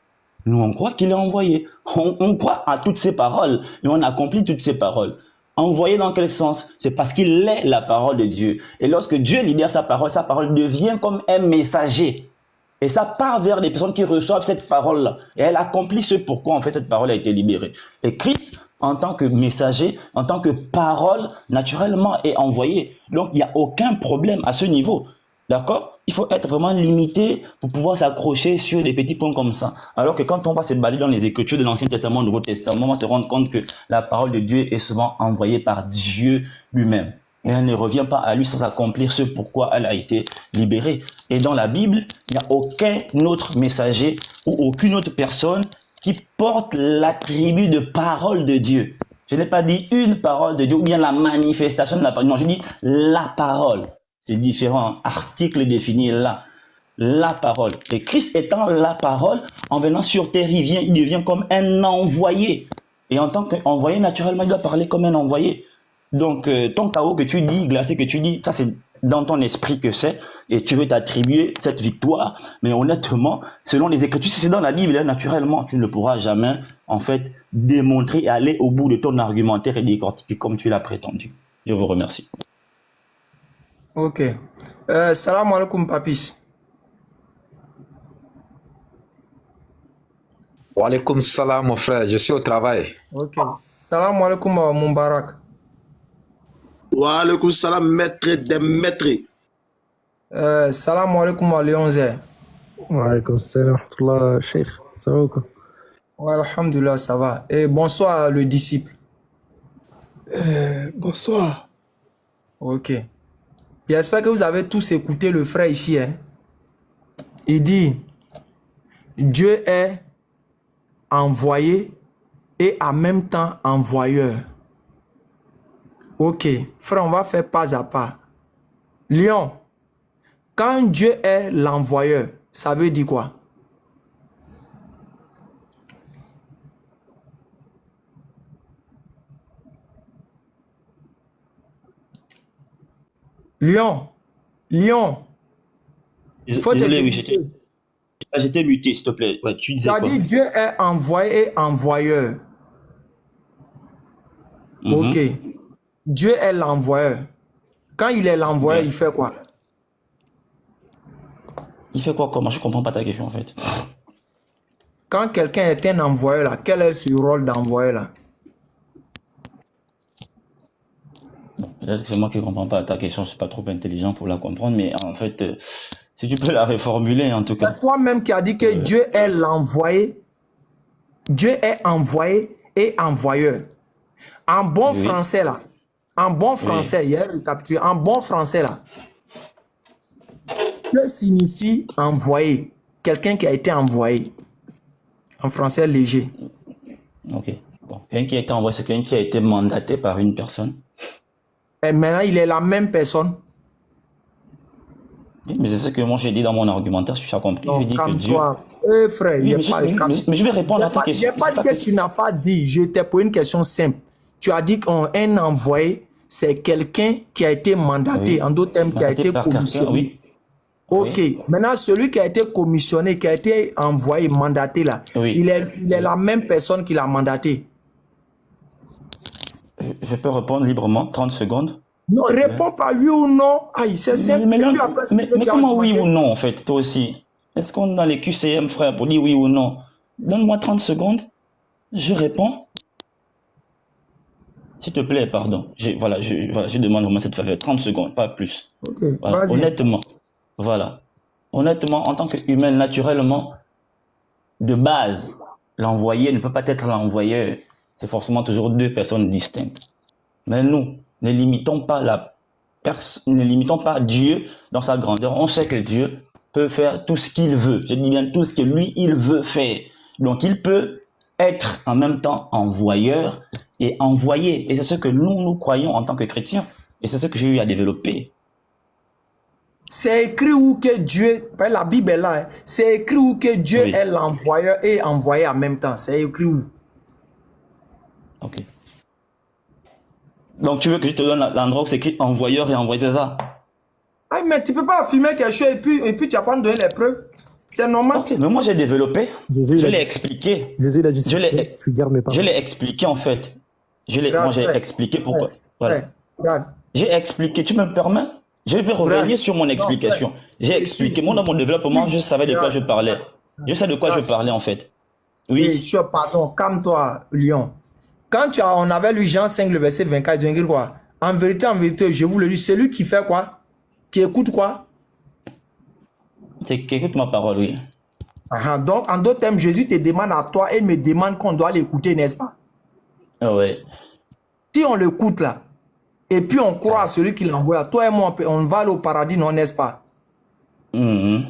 Nous, on croit qu'il est envoyé. On croit à toutes ces paroles et on accomplit toutes ces paroles. Envoyé dans quel sens? C'est parce qu'il est la parole de Dieu. Et lorsque Dieu libère sa parole devient comme un messager. Et ça part vers des personnes qui reçoivent cette parole-là. Et elle accomplit ce pourquoi en fait cette parole a été libérée. Et Christ, en tant que messager, en tant que parole, naturellement est envoyé. Donc il n'y a aucun problème à ce niveau. D'accord? Il faut être vraiment limité pour pouvoir s'accrocher sur des petits points comme ça. Alors que quand on va se balader dans les Écritures de l'Ancien Testament, au Nouveau Testament, on va se rendre compte que la parole de Dieu est souvent envoyée par Dieu lui-même. Et elle ne revient pas à lui sans accomplir ce pourquoi elle a été libérée. Et dans la Bible, il n'y a aucun autre messager ou aucune autre personne qui porte l'attribut de parole de Dieu. Je n'ai pas dit une parole de Dieu ou bien la manifestation de la parole. Non, je dis la parole. C'est différent. Article défini là. La parole. Et Christ étant la parole, en venant sur terre, il devient comme un envoyé. Et en tant qu'envoyé, naturellement, il doit parler comme un envoyé. Donc, ton chaos que tu dis, glacé que tu dis, ça c'est dans ton esprit que c'est. Et tu veux t'attribuer cette victoire. Mais honnêtement, selon les Écritures, si c'est dans la Bible, là, naturellement, tu ne pourras jamais, en fait, démontrer et aller au bout de ton argumentaire et décortiquer comme tu l'as prétendu. Je vous remercie. Ok. Salam alaikum, papis. Wa alaikum salam, mon frère. Je suis au travail. Ok. Salam alaikum, Moubarak. Wa alaikum salam, maître des maîtres. Salam alaikum, Léonzé. Wa alaikum salam, Cheikh. Ça va ou quoi? Ouais, alhamdoulilah, ça va. Et bonsoir, le disciple. Bonsoir. Ok. J'espère que vous avez tous écouté le frère ici. Hein. Il dit, Dieu est envoyé et en même temps envoyeur. Ok, frère, on va faire pas à pas. Lion, quand Dieu est l'envoyeur, ça veut dire quoi? Lion. Il faut te Désolé, oui, limiter. j'étais muté, s'il te plaît. Ouais, tu disais Ça quoi? dit Dieu est envoyé et envoyeur. Mhm. Ok. Dieu est l'envoyeur. Quand il est l'envoyeur, Ouais. il fait quoi? Il fait quoi comment? Je comprends pas ta question en fait. Quand quelqu'un est un envoyeur, là, quel est ce rôle d'envoyeur là? Peut-être que c'est moi qui comprends pas ta question, je suis pas trop intelligent pour la comprendre, mais en fait, si tu peux la reformuler en tout cas. C'est toi-même qui as dit que Dieu est l'envoyé. Dieu est envoyé et envoyeur. En bon Oui. français là, en bon français, hier récapitulé, en bon français là, que signifie envoyer? Quelqu'un qui a été envoyé. En français léger. Ok. Bon. Quelqu'un qui a été envoyé, c'est quelqu'un qui a été mandaté par une personne. Et maintenant, il est la même personne. Oui, mais c'est ce que moi j'ai dit dans mon argumentaire, si tu as compris. Je Donc, dis que Dieu. calme-toi. Frère, Oui, il mais, n'y a pas de mais je vais répondre à ta Je question. n'ai pas C'est dit que tu n'as pas dit. Je t'ai posé une question simple. Tu as dit qu'un envoyé, c'est quelqu'un qui a été mandaté, Oui. en d'autres termes, qui a Mandaté été par quelqu'un, commissionné. oui. Ok. Oui. Maintenant, celui qui a été commissionné, qui a été envoyé, mandaté là, Oui. il est la même personne qui l'a mandaté. Je peux répondre librement, 30 secondes. Non, réponds pas oui ou non. Aïe, c'est simple. Mais, Et puis après, si tu veux, tu as comment oui demandé. ou non en fait, toi aussi? Est-ce qu'on est dans les QCM, frère, pour dire oui ou non? Donne-moi 30 secondes, je réponds. S'il te plaît, pardon. Je demande vraiment cette faveur. 30 secondes, pas plus. Ok, Voilà. vas-y. Honnêtement, voilà. Honnêtement, en tant qu'humain, naturellement, de base, l'envoyé ne peut pas être l'envoyeur. C'est forcément toujours deux personnes distinctes. Mais nous, ne limitons pas Dieu dans sa grandeur. On sait que Dieu peut faire tout ce qu'il veut. Je dis bien tout ce que lui, il veut faire. Donc, il peut être en même temps envoyeur et envoyé. Et c'est ce que nous croyons en tant que chrétiens. Et c'est ce que j'ai eu à développer. C'est écrit où que Dieu, la Bible est là, hein. C'est écrit où que Dieu Oui. est l'envoyeur et envoyé en même temps. C'est écrit où? Ok. Donc, tu veux que je te donne l'endroit où c'est écrit envoyeur et envoyé, c'est ça? Ah, mais tu peux pas affirmer quelque chose et puis tu vas pas nous donner les preuves. C'est normal. Ok, mais moi j'ai développé. Jésus, Je il a l'ai dit- expliqué. Jésus, il a dit, Je l'ai- tu gardes mes Je paroles. l'ai expliqué en fait. Regarde, Moi j'ai frère. expliqué pourquoi. Frère, Voilà. frère, regarde. J'ai expliqué. Tu me permets? Je vais revenir sur mon explication. frère. J'ai expliqué. Moi dans mon développement, je savais de quoi je parlais. Je sais de quoi je parlais en fait. Oui, Oui. sûr, pardon, calme-toi, Lion. Quand on avait lu Jean 5, le verset 24, tu dis quoi? En vérité, je vous le dis, celui qui fait quoi? Qui écoute quoi? C'est qu'écoute ma parole, oui. Ah, donc, en d'autres termes, Jésus te demande à toi et me demande qu'on doit l'écouter, n'est-ce pas? Ah ouais. Si on l'écoute là, et puis on croit à celui qui l'envoie, toi et moi, on va aller au paradis, non, n'est-ce pas? Mhm.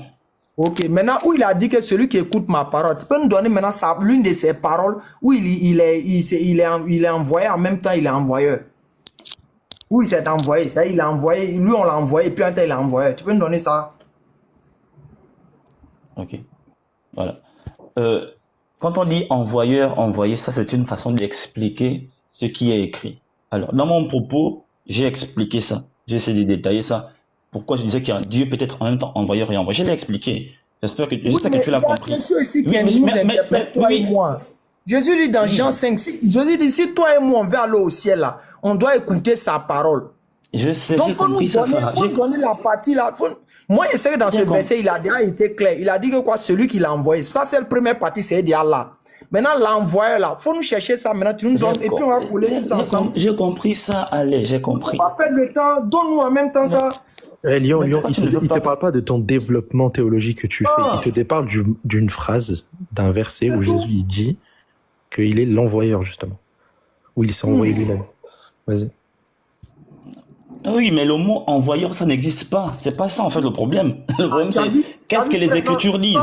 Ok, maintenant où il a dit que celui qui écoute ma parole, tu peux nous donner maintenant l'une de ses paroles où il est envoyé en même temps, il est envoyeur. Où il s'est envoyé, c'est il a envoyé, lui on l'a envoyé, et puis un temps il est envoyé. Tu peux nous donner ça? Ok. Voilà. Quand on dit envoyeur, envoyé, ça c'est une façon d'expliquer ce qui est écrit. Alors, dans mon propos, j'ai expliqué ça. J'ai essayé de détailler ça. Pourquoi je disais qu'il y a Dieu peut être en même temps envoyeur et envoyé. Je l'ai expliqué. J'espère que tu l'as compris. Il y a quelque chose ici qui Oui, nous mais- interpelle, toi et moi. Jésus dit dans Jean 5, Jésus dit, si toi et moi on veut aller au ciel là, on doit écouter sa parole. Je sais, Donc, j'ai il faut nous compris ça, frère. donner la partie là. Moi, je sais que dans ce J'ai compris. verset, il a déjà été clair. Il a dit que quoi, celui qui l'a envoyé. Ça, c'est la première partie, c'est déjà là. Maintenant, l'envoyeur là, il faut nous chercher ça. Maintenant, tu nous donnes et puis on va couler tout ça ensemble. J'ai compris ça, allez, j'ai Il ne compris. faut pas perdre le temps. Donne-nous en même temps ça. Lyon, Mais Lyon, pourquoi il tu ne veux te pas- parle pas de ton développement théologique que tu fais. Ah. Il te parle d'une phrase, d'un verset où Jésus il dit qu'il est l'envoyeur, justement. Où il s'est envoyé lui-même. Vas-y. Oui, mais le mot envoyeur, ça n'existe pas. C'est pas ça, en fait, le problème. Le problème, Tu as c'est vu- qu'est-ce que les frère, Écritures non, disent.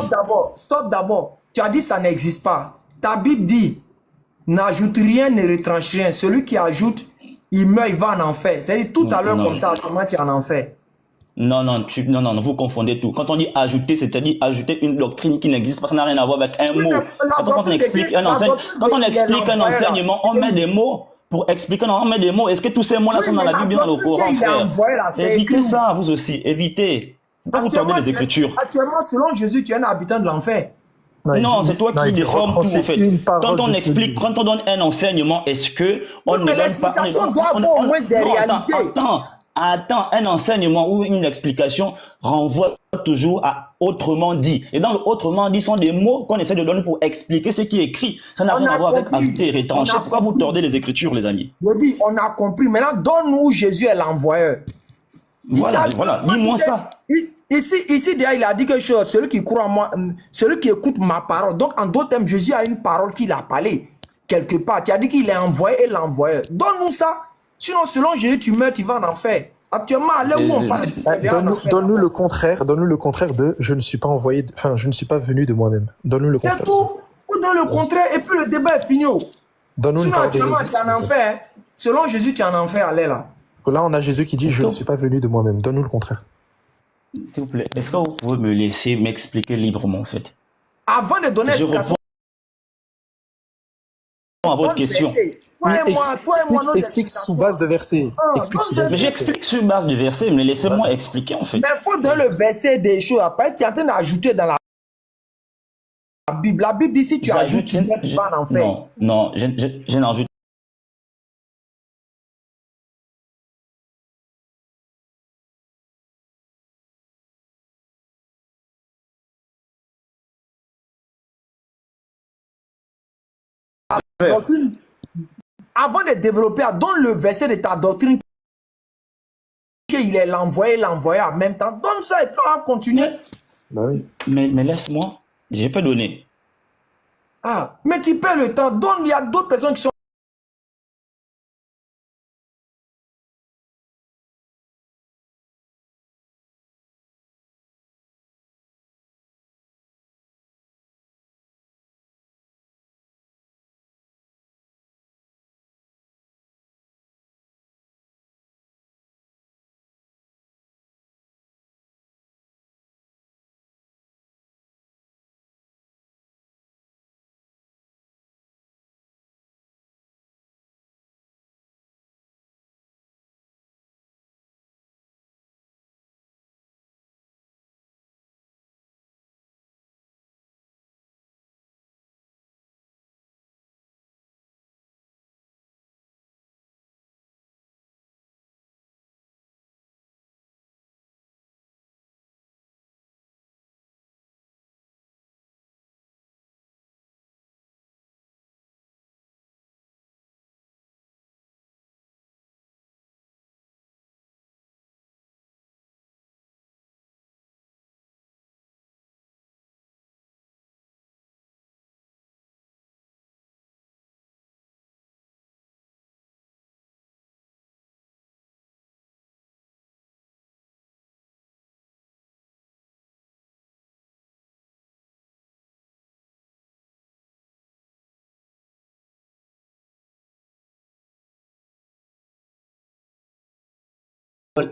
Stop d'abord. Tu as dit ça n'existe pas. Ta Bible dit, n'ajoute rien, ne retranche rien. Celui qui ajoute, il meurt, il va en enfer. C'est-à-dire tout à l'heure Non. comme ça, comment tu es en enfer? Non, vous confondez tout. Quand on dit ajouter, c'est-à-dire ajouter une doctrine qui n'existe pas, ça n'a rien à voir avec un Oui, mot. mais la Quand on doctrine explique de- un la enseignement, doctrine quand on de- explique un l'envoyeur, là, enseignement, on met des mots. pour expliquer normalement des mots. Est-ce que tous ces mots-là sont dans la Bible, dans le Coran, frère? Évitez ça, vous aussi. Évitez. Quand vous tordez les Écritures. Actuellement, selon Jésus, tu es un habitant de l'enfer. Non, c'est toi qui déformes tout, en fait. Quand on explique, quand on donne un enseignement, est-ce que on ne donne pas... l'explication doit avoir au moins des réalités. Attends, un enseignement ou une explication renvoie toujours à autrement dit. Et dans le autrement dit sont des mots qu'on essaie de donner pour expliquer ce qui est écrit. Ça n'a rien à voir avec ajouter et rétrancher. Pourquoi vous tordez les Écritures, les amis? Je dis, on a compris. Maintenant, donne-nous Jésus est l'envoyeur. Voilà, dis-moi ça. Ici, d'ailleurs, il a dit quelque chose. Celui qui croit en moi, celui qui écoute ma parole. Donc, en d'autres termes, Jésus a une parole qu'il a parlé quelque part. Tu as dit qu'il est envoyé et l'envoyeur. Donne-nous ça. Sinon, selon Jésus, tu meurs, tu vas en enfer. Actuellement, à l'heure où on parle, donne-nous le contraire. Donne-nous le contraire de je ne suis pas envoyé. Enfin, je ne suis pas venu de moi-même. Donne-nous le contraire. C'est tout. Ou donne le contraire et puis le débat est fini. Donne-nous sinon, actuellement, tu es en enfer. Selon Jésus, tu es en enfer. Allez là. Là, on a Jésus qui dit je ne suis pas venu de moi-même. Donne-nous le contraire. S'il vous plaît, est-ce que vous pouvez me laisser m'expliquer librement, en fait? Avant de donner explication à votre question. Explique sous base de verset. Mais j'explique sur base du verset, mais laissez-moi expliquer, en fait. Mais il faut donner le verset des choses. Après, tu es en train d'ajouter dans la Bible. La Bible dit si tu ajoutes, tu vas en enfer. Non, je n'ajoute. Doctrine, avant de développer, donne le verset de ta doctrine qu'il est l'envoyé en même temps. Donne ça et puis on va continuer. Bah oui. Mais laisse-moi, je peux donner. Ah, mais tu perds le temps. Donne, il y a d'autres personnes qui sont.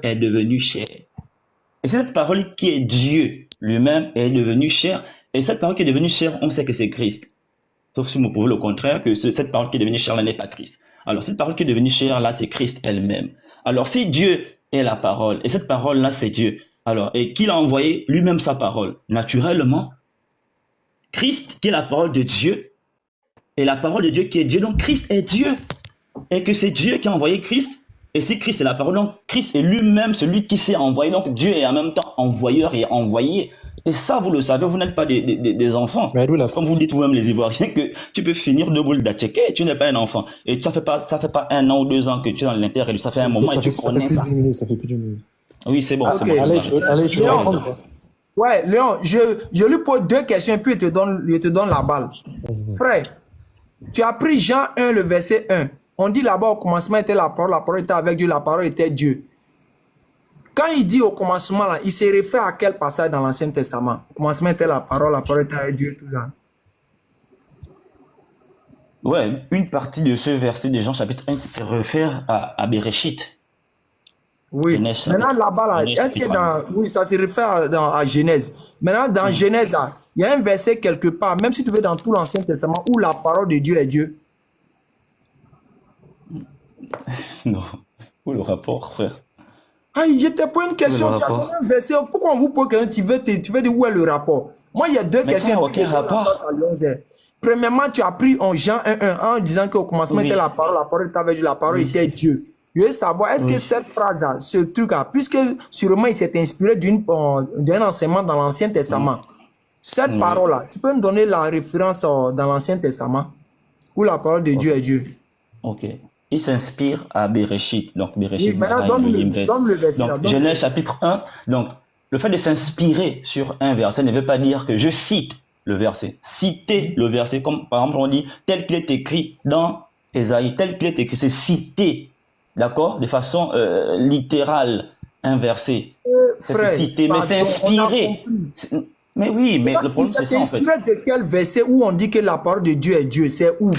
Est devenu chair. Et cette parole qui est Dieu lui-même est devenue chair. Et cette parole qui est devenue chair, on sait que c'est Christ. Sauf si vous prouvez le contraire, que cette parole qui est devenue chair là n'est pas Christ. Alors cette parole qui est devenue chair là, c'est Christ elle-même. Alors si Dieu est la parole, et cette parole là c'est Dieu, alors, et qu'il a envoyé lui-même sa parole, naturellement, Christ qui est la parole de Dieu, et la parole de Dieu qui est Dieu, donc Christ est Dieu. Et que c'est Dieu qui a envoyé Christ. Et si Christ est la parole, donc Christ est lui-même celui qui s'est envoyé. Donc Dieu est en même temps envoyeur et envoyé. Et ça, vous le savez, vous n'êtes pas des enfants. Comme vous dites vous-même les Ivoiriens, que tu peux finir 2 boules d'atchéké et tu n'es pas un enfant. Et ça fait pas 1 an ou 2 ans que tu es dans l'intérieur, ça fait un moment et tu connais ça. Ça fait plus d'une minute. Oui, c'est bon. Okay. Bon, allez, je vais répondre. Ouais, Léon, je lui pose 2 questions et puis je te donne la balle. Frère, tu as pris Jean 1, le verset 1. On dit là-bas au commencement était la parole était avec Dieu, la parole était Dieu. Quand il dit au commencement, là, il se réfère à quel passage dans l'Ancien Testament? Au commencement était la parole était avec Dieu, tout ça. Ouais, une partie de ce verset de Jean chapitre 1 se réfère à Bereshit. Oui. Genèse, maintenant là-bas, là, est-ce que dans... Oui, ça se réfère à Genèse. Maintenant, dans Genèse, il y a un verset quelque part, même si tu veux dans tout l'Ancien Testament, où la parole de Dieu est Dieu. Non. Où le rapport, frère? Aïe, je te pose une question, tu as rapport? donné un verset. Pourquoi on vous pose question, tu veux dire où est le rapport? Moi, il y a deux Mais questions. frère, aucun rapport. Premièrement, tu as pris en Jean 1:1 en disant qu'au commencement Oui. était la parole était avec Dieu, la parole Oui. était Dieu. Je veux savoir, est-ce que Oui. cette phrase-là, ce truc-là, puisque sûrement il s'est inspiré d'un enseignement dans l'Ancien Testament, cette Oui. parole-là, tu peux me donner la référence dans l'Ancien Testament où la parole de Dieu est Dieu? Ok. Il s'inspire à Bereshit. Donc, Bereshit, Oui, maintenant, Bara, donne Elohim, le verset. là, Donc, donne le Genèse verset. chapitre 1. Donc, le fait de s'inspirer sur un verset ne veut pas dire que je cite le verset. Citer le verset, comme par exemple on dit tel qu'il est écrit dans Ésaïe, tel qu'il est écrit, c'est citer, d'accord, de façon littérale, un verset. Frère, C'est citer, mais pardon, c'est on a inspiré. compris. Mais oui, mais le Il problème c'est s'est ça en fait. inspiré de quel verset où on dit que la parole de Dieu est Dieu? C'est où?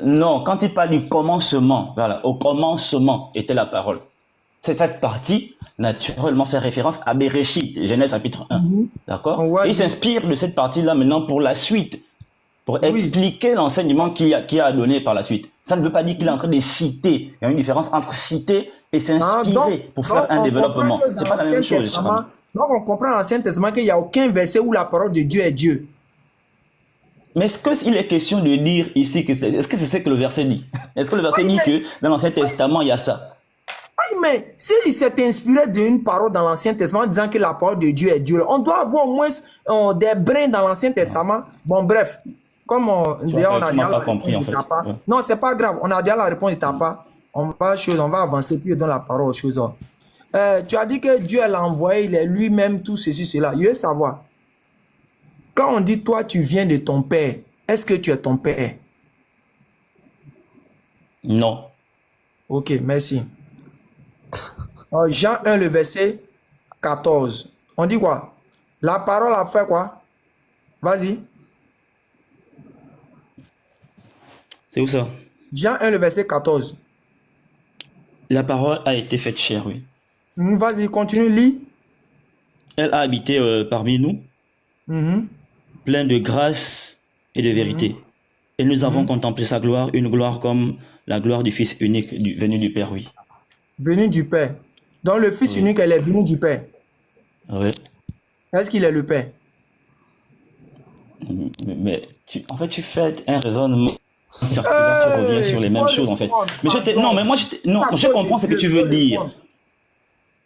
Non, quand il parle du commencement, voilà, au commencement était la parole. C'est cette partie, naturellement, fait référence à Bereshit, Genèse chapitre 1. D'accord? Ouais, Et il c'est- s'inspire de cette partie-là maintenant pour la suite, pour expliquer l'enseignement qu'il a donné par la suite. Ça ne veut pas dire qu'il est en train de citer. Il y a une différence entre citer et s'inspirer pour faire un on développement. comprend que C'est dans pas la même l'Ancien chose. Testament- Donc on comprend dans l'Ancien Testament qu'il n'y a aucun verset où la parole de Dieu est Dieu. Mais est-ce qu'il est question de dire ici que est-ce que c'est ce que le verset dit? Est-ce que le verset dit que dans l'Ancien Testament il y a ça? Oui, mais s'il s'est inspiré d'une parole dans l'Ancien Testament disant que la parole de Dieu est Dieu, on doit avoir au moins des brins dans l'Ancien Testament. Bon, bref, comme déjà on a tu déjà m'as la pas compris, réponse en de fait. ta part. Ouais. Non, c'est pas grave, on a déjà la réponse de ta part. On va avancer puis donner la parole aux choses. Tu as dit que Dieu l'a envoyé, il est lui-même tout ceci, cela. Je veux savoir, quand on dit toi tu viens de ton père, est-ce que tu es ton père? Non. Ok, merci. Jean 1, le verset 14. On dit quoi? La parole a fait quoi? Vas-y. C'est où ça? Jean 1, le verset 14. La parole a été faite chair, oui. Vas-y, continue, lis. Elle a habité parmi nous, Mhm. plein de grâce et de vérité. Et nous avons contemplé sa gloire, une gloire comme la gloire du Fils unique venu du Père, oui. Venu du Père. Donc le Fils unique, elle est venu du Père. Oui. Est-ce qu'il est le Père? Mais en fait, tu fais un raisonnement circulaire, tu reviens sur les mêmes choses, en fait. Mais non, mais moi, je comprends ce que tu veux dire.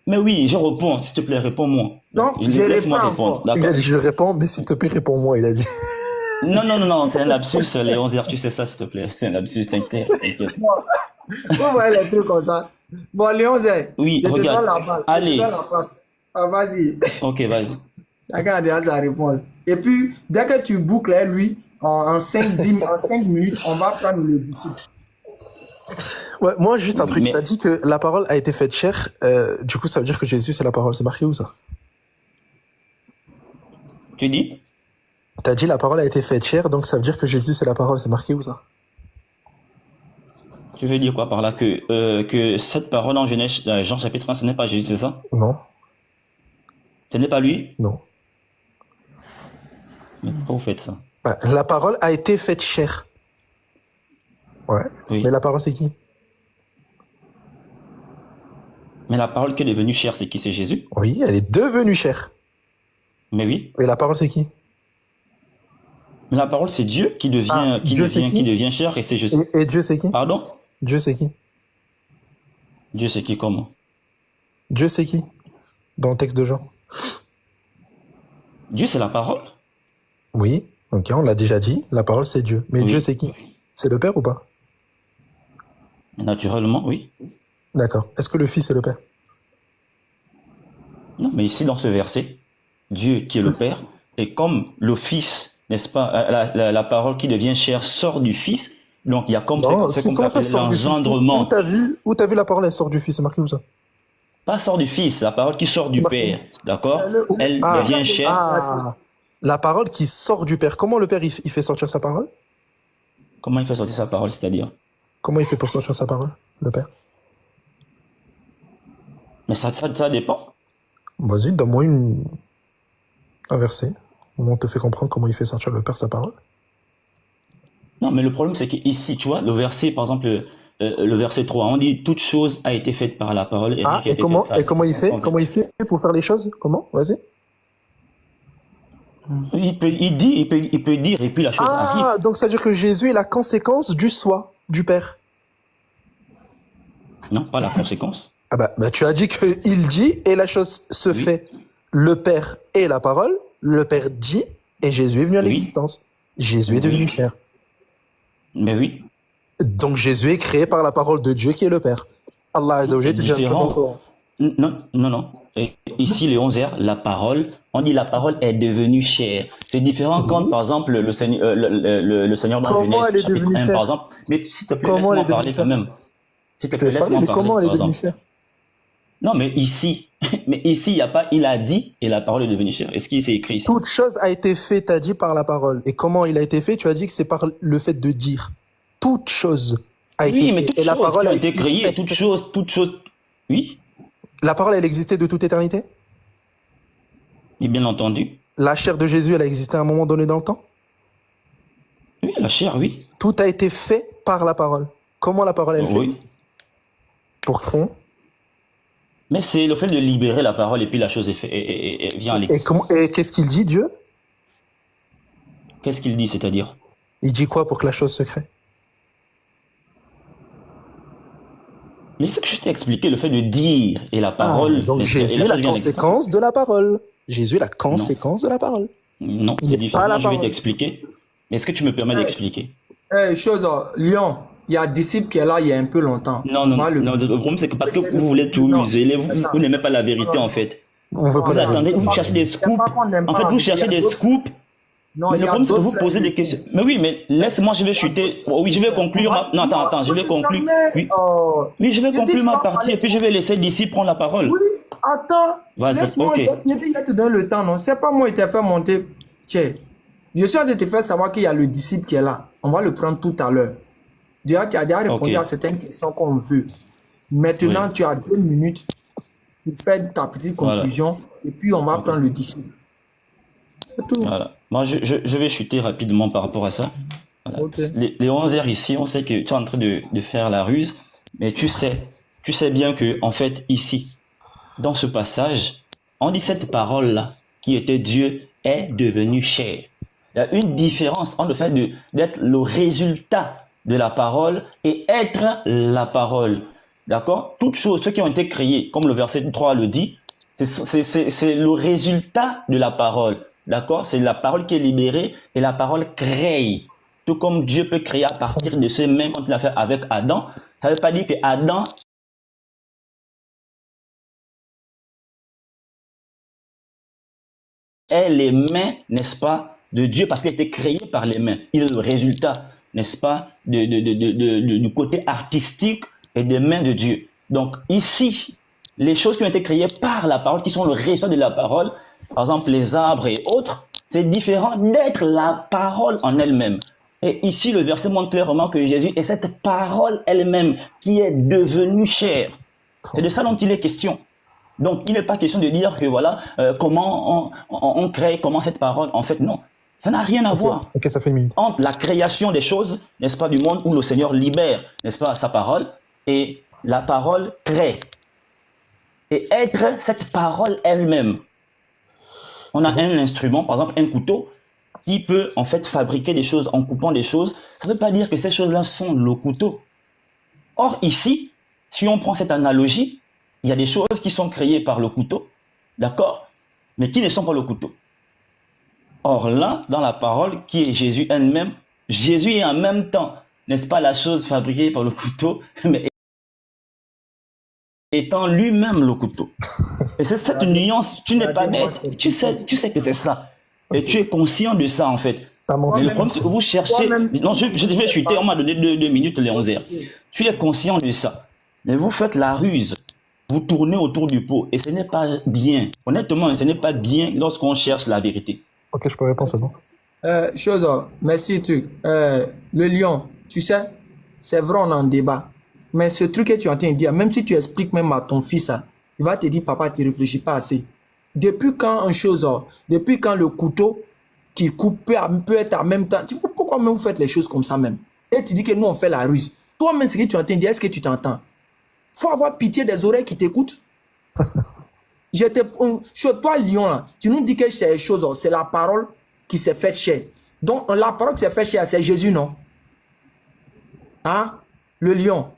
Mais oui, je réponds, s'il te plaît, réponds-moi. Donc, je Laisse-moi réponds répondre, encore. Il a d'accord? dit je réponds, mais s'il te plaît, réponds-moi, il a dit. Non, c'est un lapsus, les 11 heures, tu sais ça, s'il te plaît. C'est un lapsus, t'inquiète. Vous voyez les trucs comme ça. Bon, Léon, Oui, je te regarde. donne la balle. Allez. Je te donne la passe. Ah, vas-y. Ok, vas-y. Chacun a déjà sa réponse. Et puis, dès que tu boucles lui, en 5 minutes, on va prendre le disciple. Ouais, moi, juste un truc. Mais- T'as dit que la parole a été faite chair. Du coup, ça veut dire que Jésus, c'est la parole. C'est marqué où ça? Tu dis? T'as dit la parole a été faite chair, donc ça veut dire que Jésus, c'est la parole. C'est marqué où ça? Tu veux dire quoi par là? Que cette parole en Genèse, Jean chapitre 1, ce n'est pas Jésus, c'est ça? Non, Ce n'est pas lui? non. Mais pourquoi vous faites ça? Bah, la parole a été faite chair. Ouais. Oui. Mais la parole, c'est qui? Mais la parole qui est devenue chair, c'est qui? C'est Jésus? Oui, elle est devenue chair. Mais oui. Et la parole, c'est qui? Mais la parole, c'est Dieu qui devient, Ah, Dieu, c'est qui? qui devient chair et c'est Jésus. Et Dieu, c'est qui? Pardon? Dieu, c'est qui? Dieu, c'est qui? Comment? Dieu, c'est qui? Dans le texte de Jean. Dieu, c'est la parole? Oui, ok, on l'a déjà dit. La parole, c'est Dieu. Mais Oui. Dieu, c'est qui? C'est le Père ou pas? Naturellement, oui. D'accord. Est-ce que le Fils est le Père? Non, mais ici, dans ce verset, Dieu qui est le Père, et comme le Fils, n'est-ce pas, la parole qui devient chair sort du Fils, donc il y a comme Non, ce qu'on comment ça appelle sort du Fils? l'engendrement. Où t'as vu la parole, elle sort du Fils? C'est marqué où ça? Pas sort du Fils, la parole qui sort du Marqué. Père, d'accord? Elle Ah. devient chair. Ah, la parole qui sort du Père. Comment le Père, il fait sortir sa parole? Comment il fait sortir sa parole, c'est-à-dire? Comment il fait pour sortir sa parole, le Père? Mais ça dépend. Vas-y, donne-moi un verset où on te fait comprendre comment il fait sortir le Père sa parole. Non, mais le problème, c'est qu'ici, tu vois, le verset, par exemple, le verset 3, on dit toute chose a été faite par la parole. Ah, et comment il fait? Comment il fait pour faire les choses? Comment? Vas-y. Il peut dire et puis la chose arrive. Ah, donc ça veut dire que Jésus est la conséquence du soi, du Père. Non, pas la conséquence. Ah bah tu as dit qu'il dit et la chose se fait. Le Père est la parole, le Père dit et Jésus est venu à l'existence. Jésus est devenu chair. Mais oui. Donc Jésus est créé par la parole de Dieu qui est le Père. Allah Azza wa Jalla te dit différent. Non. Et ici, les 11 heures, la parole, on dit la parole est devenue chair. C'est différent quand, par exemple, le Seigneur dans Comment elle est chapitre devenue 1, chair? par exemple. Mais s'il te plaît, Comment elle laisse-moi est devenue parler chair? quand même. S'il te plaît, laisse-moi Mais parler, comment elle est par devenue exemple. chair? Non, mais ici, il n'y a pas, il a dit et la parole est devenue chair. Est-ce qu'il s'est écrit ici? Toute chose a été faite, t'as dit, par la parole. Et comment il a été fait? Tu as dit que c'est par le fait de dire. Toute chose a été Oui, mais faite. toute Et la chose parole qui a a été été créée, faite. toute chose. Oui, La parole, elle existait de toute éternité? et bien entendu. La chair de Jésus, elle a existé à un moment donné dans le temps? Oui, la chair, oui. Tout a été fait par la parole. Comment la parole, elle fait? Oui. Pour créer. Mais c'est le fait de libérer la parole et puis la chose est fait, et vient à l'existence. Et qu'est-ce qu'il dit, Dieu? Qu'est-ce qu'il dit, c'est-à-dire? Il dit quoi pour que la chose se crée? Mais ce que je t'ai expliqué, le fait de dire et la parole. Donc et Jésus la est la chose vient à l'existence. conséquence de la parole. Jésus est la conséquence de la parole. Non, Il c'est n'est différent. pas la Moi, je vais parole. t'expliquer. Mais est-ce que tu me permets d'expliquer? Lyon, il y a un disciple qui est là il y a un peu longtemps. Non, le problème c'est que parce que C'est vous voulez tout non. museler, vous n'aimez pas la vérité en fait. On veut pas Vous la attendez, vérité. vous cherchez des scoops. pas qu'on n'aime En fait, pas, vous il y a cherchez des d'autres- scoops. Non, Mais il y le a problème, c'est que d'autres vous posez des frères questions. Mais oui, mais laisse-moi, je vais chuter. Oh, oui, je vais conclure. Non, attends, je vais conclure. Oui, oui, je vais Je conclure dis, ma tu vas partie parler. et puis je vais laisser d'ici prendre la parole. Oui, attends. Vas-y, Laisse-moi, ok. je te donne le temps, non? C'est pas moi qui t'ai fait monter. Tiens, je suis en train de te faire savoir qu'il y a le disciple qui est là. On va le prendre tout à l'heure. Déjà, tu as déjà répondu Ok. à certaines questions qu'on veut. Maintenant, Oui. tu as 2 minutes pour faire ta petite Voilà. conclusion et puis on va Ok. prendre le disciple. C'est tout. Voilà. Moi, je vais chuter rapidement par rapport à ça. Voilà. Ok. Les 11 heures ici, on sait que tu es en train de faire la ruse, mais tu sais bien que, en fait, ici, dans ce passage, on dit cette parole-là, qui était Dieu, est devenue chair. Il y a une différence entre le fait d'être le résultat de la parole et être la parole. D'accord? Toutes choses, ceux qui ont été créés, comme le verset 3 le dit, c'est le résultat de la parole. D'accord? C'est la parole qui est libérée et la parole crée. Tout comme Dieu peut créer à partir de ses mains quand il a fait avec Adam. Ça ne veut pas dire que Adam est les mains, n'est-ce pas, de Dieu parce qu'il a été créé par les mains. Il est le résultat, n'est-ce pas, du côté artistique et des mains de Dieu. Donc ici, les choses qui ont été créées par la parole, qui sont le résultat de la parole, par exemple les arbres et autres, c'est différent d'être la parole en elle-même. Et ici, le verset montre clairement que Jésus est cette parole elle-même qui est devenue chair. C'est de ça dont il est question. Donc, il n'est pas question de dire que voilà, comment on crée, comment cette parole, en fait, non. Ça n'a rien à voir. Ok, ça fait une minute. Entre la création des choses, n'est-ce pas, du monde où le Seigneur libère, n'est-ce pas, sa parole, et la parole crée. Et être cette parole elle-même. On a un instrument, par exemple un couteau, qui peut en fait fabriquer des choses en coupant des choses. Ça ne veut pas dire que ces choses-là sont le couteau. Or ici, si on prend cette analogie, il y a des choses qui sont créées par le couteau, d'accord, mais qui ne sont pas le couteau. Or là, dans la parole, qui est Jésus elle-même, Jésus est en même temps, n'est-ce pas, la chose fabriquée par le couteau, mais étant lui-même le couteau. Et c'est cette nuance, tu n'es pas bête, tu sais que c'est ça. Et tu es conscient de ça en fait. T'as Mais menti. le problème, c'est que vous cherchez. Non, je vais chuter, on m'a donné 2 minutes, les 11 heures. Tu es conscient de ça. Mais vous faites la ruse. Vous tournez autour du pot. Et ce n'est pas bien. Honnêtement, ce n'est pas bien lorsqu'on cherche la vérité. Ok, je peux répondre, c'est bon. Merci, truc. Le lion, tu sais, c'est vrai, on est en débat. Mais ce truc que tu es en train de dire, même si tu expliques même à ton fils, il va te dire, papa, tu ne réfléchis pas assez. Depuis quand depuis quand le couteau qui coupe peut être en même temps, pourquoi même vous faites les choses comme ça même? Et tu dis que nous, on fait la ruse. Toi-même, ce que tu entends dire, est-ce que tu t'entends? Faut avoir pitié des oreilles qui t'écoutent. Sur toi, Lion, là, tu nous dis que c'est les choses, c'est la parole qui s'est faite chair. Donc, la parole qui s'est faite chair, c'est Jésus, non? Hein? Le lion.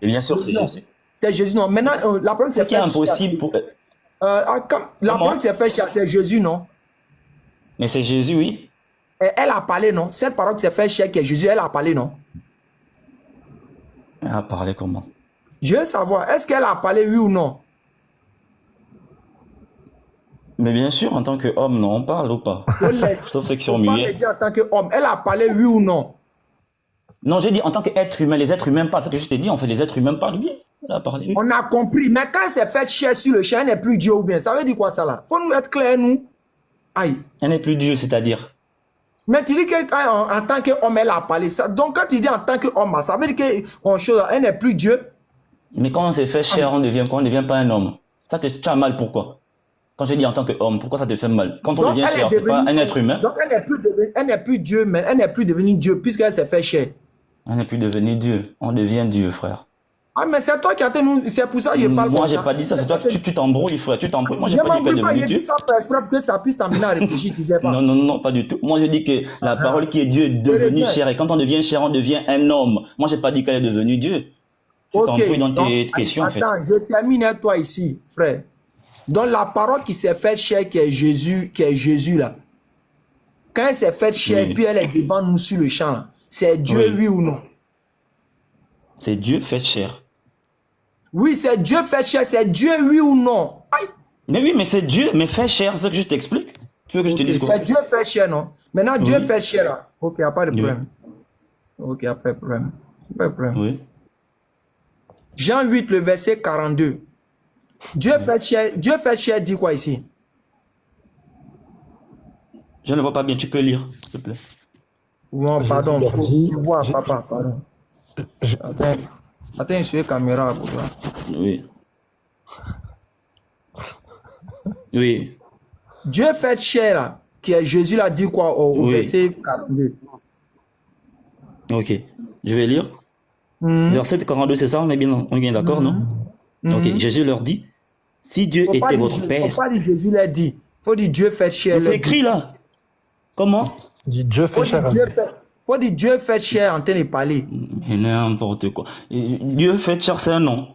Et bien sûr, c'est Jésus. C'est Jésus, non? Maintenant, la parole qui s'est faite chair. C'est impossible pour... La parole qui s'est faite chair, c'est Jésus, non? Mais c'est Jésus, oui. Et elle a parlé, non? Cette parole qui s'est faite chair, qui est Jésus, elle a parlé, non? Elle a parlé comment? Je veux savoir, est-ce qu'elle a parlé, oui ou non? Mais bien sûr, en tant qu'homme, non, on parle ou pas? Sauf ceux qui sont muets. En tant qu'homme, elle a parlé, oui ou non? Non, j'ai dit en tant qu'être humain, les êtres humains parlent. C'est ce que je t'ai dit, en fait, les êtres humains parlent. Oui, elle a parlé. Oui. On a compris, mais quand elle s'est faite chair sur le chien, elle n'est plus Dieu ou bien? Ça veut dire quoi ça là? Faut nous être clairs, nous. Aïe. Elle n'est plus Dieu, c'est-à-dire? Mais tu dis qu'en tant qu'homme, elle a parlé ça. Donc quand tu dis en tant qu'homme, ça veut dire qu'elle n'est plus Dieu. Mais quand on s'est fait chair, on ne devient pas un homme. Ça te fait mal, pourquoi? Quand je dis en tant qu'homme, pourquoi ça te fait mal? Quand on donc, devient chair, c'est pas un être humain. Donc elle n'est plus Dieu, mais elle n'est plus devenue Dieu puisqu'elle s'est fait chair. On n'est plus devenu Dieu. On devient Dieu, frère. Ah, mais c'est toi qui as nous. C'est pour ça que je parle. Moi, j'ai pas dit ça. C'est toi que tu t'embrouilles, frère. Tu t'embrouilles. Moi, j'ai pas dit qu'elle est devenue Dieu. Je dis ça pour exprès pour que ça puisse t'amener à réfléchir, tu sais pas. Non, non, non, pas du tout. Moi, je dis que la parole qui est Dieu est devenue chair. Et quand on devient chair, on devient un homme. Moi, j'ai pas dit qu'elle est devenue Dieu. Tu t'embrouilles dans tes questions, en fait. Attends, je termine avec toi ici, frère. Donc, la parole qui s'est faite chair, qui est Jésus, là. Quand elle s'est faite chair, puis elle est devant nous sur le champ, là. C'est Dieu, oui ou non? C'est Dieu fait chair. Oui, c'est Dieu fait chair, c'est Dieu, oui ou non? Aïe. Mais oui, mais c'est Dieu, mais fait chair, c'est ce que je t'explique. Tu veux que je te dise quoi? C'est Dieu fait chair, non? Maintenant, Dieu fait chair, là. Ok, il n'y a pas de problème. Ok, il n'y a pas de problème. Pas de problème. Oui. Jean 8, le verset 42. Dieu fait chair dit quoi ici? Je ne vois pas bien, tu peux lire, s'il te plaît. Non, pardon, tu vois, papa, pardon. Attends, je suis caméra pour toi. Oui. Oui. Dieu fait chair, là, qui est Jésus l'a dit quoi au verset 42. Ok, je vais lire. Verset 42, c'est ça, on est bien d'accord, non? Ok, Jésus leur dit, si Dieu était votre Père... Il ne faut pas dire Jésus l'a dit, il faut dire Dieu fait chair. C'est écrit là. Comment? Dit Dieu fait chair. Faut dire Dieu fait chair en train de parler. N'importe quoi. Dieu fait chair, c'est un nom.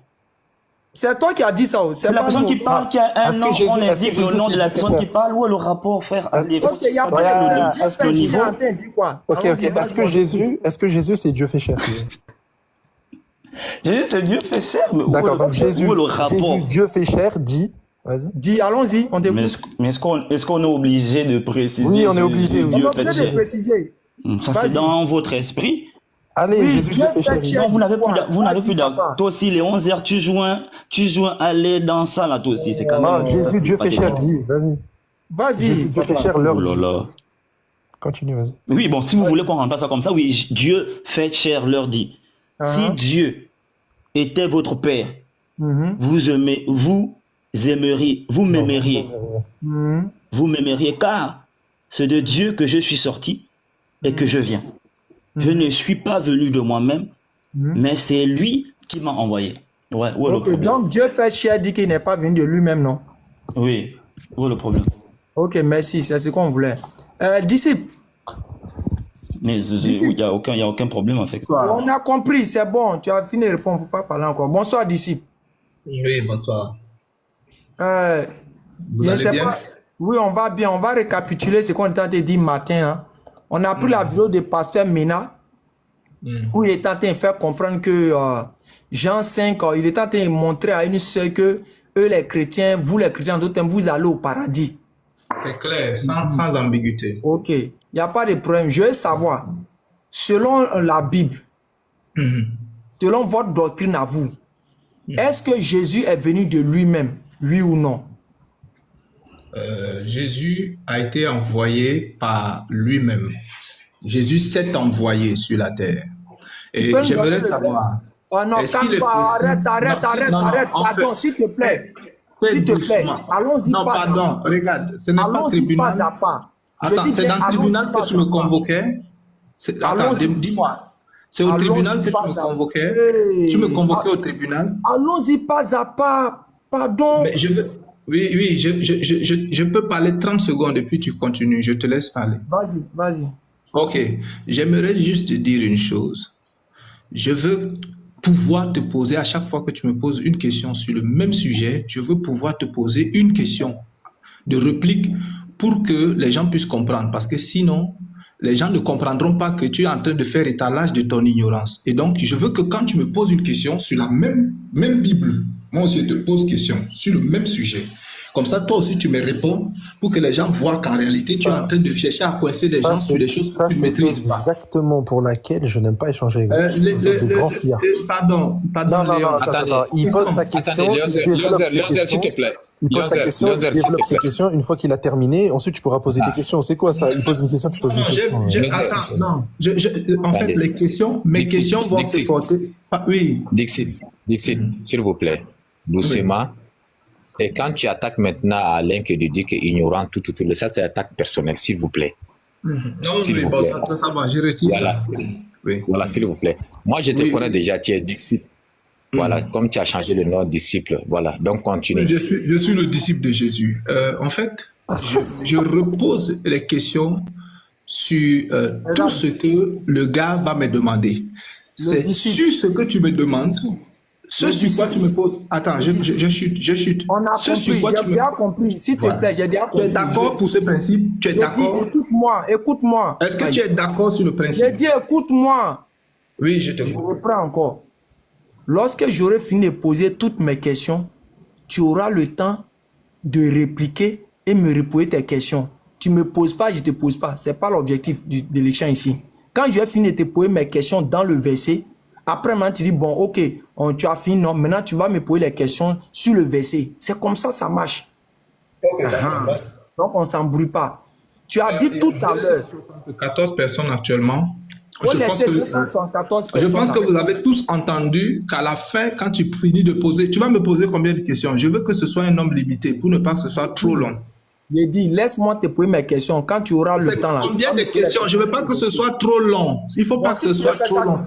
C'est toi qui as dit ça. C'est la personne qui parle qui a un nom. On indique le nom de la personne qui parle. Où est le rapport, frère? Parce qu'il n'y a pas de niveau. Ok. Est-ce que Jésus c'est Dieu fait chair? Jésus c'est Dieu fait chair. D'accord, donc Jésus, où est le rapport? Jésus Dieu fait chair dit. Vas-y. Dis, allons-y, on t'écoute. Mais est-ce qu'on est obligé de préciser? Oui, on est obligé. Dieu fait chair. De préciser. Ça c'est dans votre esprit. Allez, oui, Jésus Dieu fait chair. Non, vous n'avez plus d'accord. Toi aussi, les 11h, tu joins aller dans ça là, toi aussi. C'est quand même. Jésus Dieu fait chair, dis, vas-y. Vas-y. Jésus Dieu fait chair, leur dit. Continue, vas-y. Oui, bon, si vous voulez qu'on remplace ça comme ça, oui, Dieu fait chair, leur dit. Si Dieu était votre Père, vous m'aimeriez, car c'est de Dieu que je suis sorti et que je viens. Je ne suis pas venu de moi-même, mais c'est lui qui m'a envoyé. Ouais, où est le problème? Donc Dieu fait chair dit qu'il n'est pas venu de lui-même, non? Oui, où est le problème? Ok, merci, c'est ce qu'on voulait. Disciple. Mais il n'y a aucun problème avec ça. On a compris, c'est bon, tu as fini de répondre, il ne faut pas parler encore. Bonsoir, disciple. Oui, bonsoir. Vous allez bien? Oui, on va bien. On va récapituler ce qu'on est en train de dire matin. Hein. On a pris la vidéo de pasteur Mena, où il est en train de faire comprendre que Jean 5, il est en train de montrer à une sœur que eux, les chrétiens, vous les chrétiens, d'autres, vous allez au paradis. C'est clair, sans ambiguïté. Ok, il n'y a pas de problème. Je veux savoir, selon la Bible, selon votre doctrine à vous, est-ce que Jésus est venu de lui-même, lui ou non? Jésus a été envoyé par lui-même. Jésus s'est envoyé sur la terre. Et j'aimerais savoir... Oh non, arrête, pardon, s'il te plaît. S'il te plaît, allons-y pas. Non, pardon, regarde, ce n'est pas tribunal. Pas à pas. Attends, c'est dans le tribunal que tu me convoquais. Attends, dis-moi. C'est au Allons-y tribunal que tu pas me à- convoquais. Hey. Tu me convoquais au tribunal. Allons-y pas à pas. Pardon. Mais je veux... Oui, je peux parler 30 secondes et puis tu continues. Je te laisse parler. Vas-y. Ok. J'aimerais juste te dire une chose. Je veux pouvoir te poser, à chaque fois que tu me poses une question sur le même sujet, je veux pouvoir te poser une question de réplique pour que les gens puissent comprendre. Parce que sinon, les gens ne comprendront pas que tu es en train de faire étalage de ton ignorance. Et donc, je veux que quand tu me poses une question sur la même Bible, moi aussi, je te pose question sur le même sujet. Comme ça, toi aussi, tu me réponds pour que les gens voient qu'en réalité, tu es en train de chercher à coincer les gens sur les choses que tu ne c'est maîtrises pas. exactement pour laquelle je n'aime pas échanger avec vous. Parce que vous êtes des grands fiers. Pardon, Non, attends. Il pose sa question, il développe ses questions. s'il te plaît. Il pose sa question, il Léander, s'il te développe ses plaît. questions. Une fois qu'il a terminé, ensuite tu pourras poser tes questions. C'est quoi ça? Il pose une question, tu poses une question. Attends, non. En fait, les questions, mes questions vont se porter. Oui. Dixit, s'il vous plaît, doucement. Et quand tu attaques maintenant à Alain que tu dis qu'il est ignorant, tout, ça c'est attaque personnelle, s'il vous plaît. Non, S'il mais vous bon, plaît. ça va, je retire Voilà. ça. Oui. Voilà, s'il vous plaît. Moi, je te Oui. connais déjà, tu es Dixit. Voilà, comme tu as changé le nom disciple. Voilà, donc continue. Je suis le disciple de Jésus. En fait, je repose les questions sur tout ce que le gars va me demander. C'est sur ce que tu me demandes. Ce sur quoi tu me poses. Attends, je chute. On a Ce sur compris, quoi j'ai tu me... bien compris. S'il te Voilà. plaît, j'ai bien Tu es compris. d'accord pour ce principe? Tu es J'ai dit, d'accord? écoute-moi. Est-ce que tu es d'accord sur le principe? J'ai dit, écoute-moi. Oui, je te Je comprends. reprends encore. Lorsque j'aurai fini de poser toutes mes questions, tu auras le temps de répliquer et me reposer tes questions. Tu ne me poses pas, je ne te pose pas. Ce n'est pas l'objectif de l'échange ici. Quand je vais finir de te poser mes questions dans le verset, après, maintenant, tu dis, bon, ok, tu as fini, non. Maintenant, tu vas me poser les questions sur le verset. C'est comme ça marche. Donc, on ne s'embrouille pas. Tu as dit tout à l'heure. 14 personnes actuellement. On Je pense laisse que- 274 Je personnes. pense que vous avez tous entendu qu'à la fin, quand tu finis de poser, tu vas me poser combien de questions? Je veux que ce soit un nombre limité pour ne pas que ce soit trop long. J'ai dit, laisse-moi te poser mes questions quand tu auras le C'est temps là. combien de questions? Je ne veux pas que ce soit trop long. Il ne faut pas que ce soit trop long.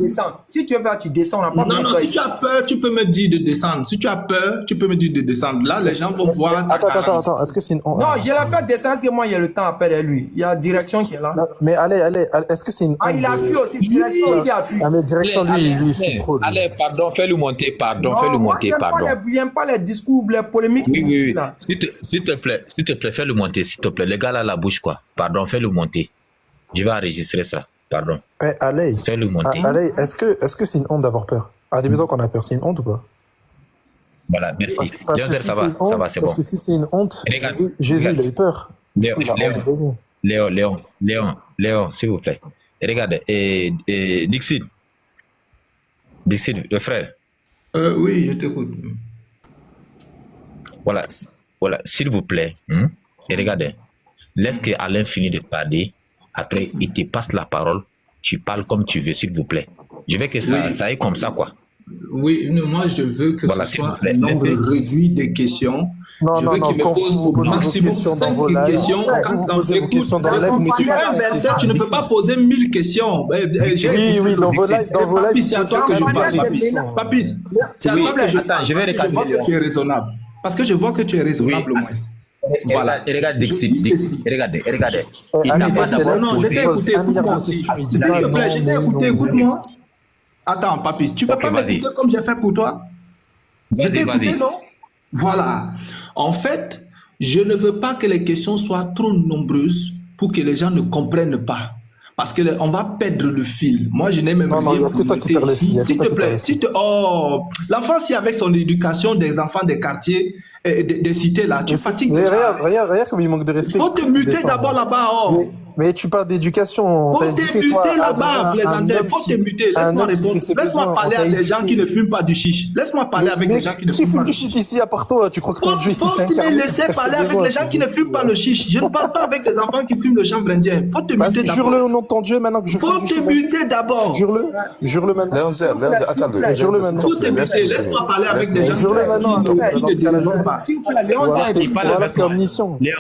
Si tu veux faire, tu descends. On n'a pas Non, besoin de non, toi si ici. tu as peur, tu peux me dire de descendre. Si tu as peur, tu peux me dire de descendre. Là, les gens vont voir. ta carence. Attends. Est-ce que c'est une... Non, je l'ai fait descendre parce que moi, j'ai le temps après lui. Il y a direction qui est là. Non, mais allez, est-ce que c'est une... Ah, il a fui aussi. Direction aussi a fui. Ah, mais direction, lui, il fuit trop. lui. Allez, pardon, fais-le monter, pardon, fais-le monter, pardon. J'aime pas les discours, les polémiques. Oui. Là. S'il te plaît, fais-le monter, s'il te plaît. Les gars là, la bouche, quoi. Pardon, fais-le monter. Je vais enregistrer ça, pardon. Allez, Fais-le monter. allez, est-ce que c'est une honte d'avoir peur? Admettons qu'on a peur, c'est une honte ou pas? Voilà, merci. Parce que Léander, si ça c'est une honte- va, c'est bon. Parce que si c'est une honte, Regarde, Jésus, il a eu peur. Léon, Il a honte de Jésus. Léon, s'il vous plaît. Regarde, Dixit, le frère. Oui, je t'écoute. Voilà, s'il vous plaît. Et regardez, laisse que Alain finisse de parler. Après, il te passe la parole. Tu parles comme tu veux, s'il vous plaît. Je veux que ça aille comme ça, quoi. Oui, non, moi, je veux que Voilà, ce s'il vous soit plaît. un nombre réduit de questions. Non, Je veux qu'il me quand pose vous au posez vos maximum questions dans 5 vos lives, questions. quand vous posez vos questions dans le live, vous mettez Tu pas as un 5 verset, questions. tu ne peux pas poser 1000 questions. Oui, dans vos lives, Papis, c'est à toi que je parle. Papis. Papis, c'est à toi que je Attends, parle. je vais Parce que recadrer, vois que tu es raisonnable. Parce que je vois que tu es raisonnable au moins. Voilà, regarde Dixit, regardez. Il n'a Allez, pas c'est d'abord là Non, je posé. t'ai pose écouté, un milliard écoute-moi de aussi. questions, il dit S'il pas te plaît, je t'ai non, écouté, non, écoute-moi. Attends, Papis, tu peux Ok, pas vas-y. m'écouter comme j'ai fait pour toi? Je t'ai écouté, Vas-y. non? Voilà. En fait, je ne veux pas que les questions soient trop nombreuses pour que les gens ne comprennent pas. Parce qu'on va perdre le fil. Moi, je n'ai même Non, rien il y a que toi qui perds le fil, il y a que S'il toi te qui perds plaît, le s'il te... Oh, l'enfant, si avec son éducation des enfants des quartiers, des cités, là, tu fatigues. Mais déjà. regarde comme il manque de Il respect. faut te muter d'abord là-bas. Oh. Mais tu parles d'éducation. Faut T'as te éduqué, toi, muter là-bas, un plaisantais. homme Faut te muter. Laisse-moi répondre. Laisse-moi parler à des gens qui ne fument pas du chiche. Laisse-moi parler avec des gens qui ne fument pas fume du du chiche. shit ici à part toi? Tu crois que ton Dieu il Faut s'incarne? me laisser parler avec les gens qui ne fument pas le chiche. Je ne parle pas avec des enfants qui fument le chanvre indien. Faut te muter Jure-le d'abord. au nom de ton Dieu maintenant que je Faut fume du te shit. muter d'abord. Jure-le maintenant. Léander, attendez. Jure-le maintenant. Faut te muter. Laisse-moi parler avec des gens Jure-le maintenant. qui ne dérangent pas. S'il vous plaît, Léon Voilà, Zé, pas la voilà, même c'est omniscient. Léon,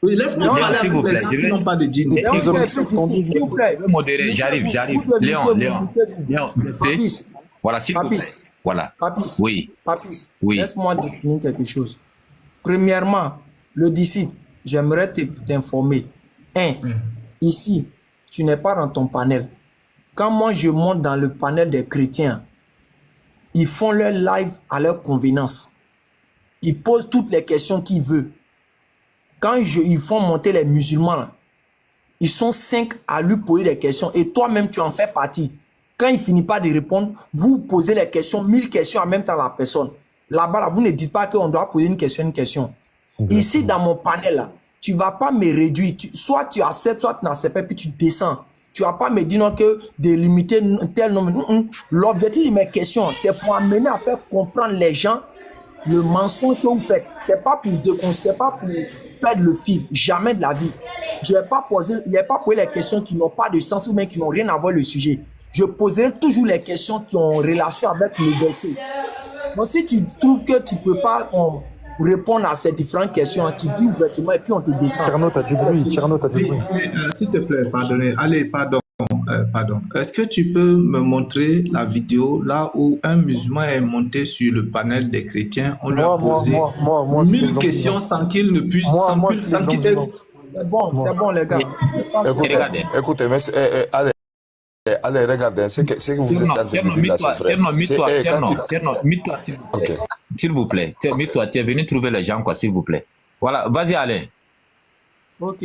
Oui, laisse-moi Non, parler s'il avec vous plaît, les gens je qui vais- n'ont pas de djinn. Léon, plus c'est objectifs ici, qu'on dit. s'il vous plaît. Je vais modérer, j'arrive. Léon, Papis, merci. Voilà, s'il vous plaît. Papis, Voilà. Papis, Oui, Papis, Oui. laisse-moi définir quelque chose. Premièrement, le disciple, j'aimerais t'informer. Ici, tu n'es pas dans ton panel. Quand moi je monte dans le panel des chrétiens, ils font leur live à leur convenance. Ils posent toutes les questions qu'ils veulent. Quand ils font monter les musulmans, là, ils sont 5 à lui poser des questions et toi-même tu en fais partie. Quand il finit pas de répondre, vous posez les questions, 1000 questions en même temps à la personne. Là-bas, là, vous ne dites pas qu'on doit poser une question. Ici, dans mon panel, là, tu ne vas pas me réduire. Soit tu acceptes, soit tu n'acceptes pas, puis tu descends. Tu ne vas pas me dire non, que de limiter tel nombre. L'objectif de mes questions, c'est pour amener à faire comprendre les gens le mensonge que vous faites. Ce n'est pas pour perdre le fil. Jamais de la vie. Je n'ai pas posé les questions qui n'ont pas de sens ou même qui n'ont rien à voir avec le sujet. Je poserai toujours les questions qui ont relation avec le verset. Donc, si tu trouves que tu ne peux pas répondre à ces différentes questions, tu dis ouvertement et puis on te descend. Tierno, t'as du bruit. Tierno, t'as du bruit. S'il te plaît, pardonnez. Allez, pardon. Est-ce que tu peux me montrer la vidéo là où un musulman est monté sur le panel des chrétiens? On lui a posé moi, 1000 questions sans qu'il ne puisse. Sans qu'il ait- C'est bon, les gars. Écoutez, mais allez, regardez, c'est que vous êtes en train de dire là, c'est vrai. Ok. S'il vous plaît. Mets-toi, tu es venu trouver les gens, quoi, s'il vous plaît. Voilà, vas-y, Alain. Ok.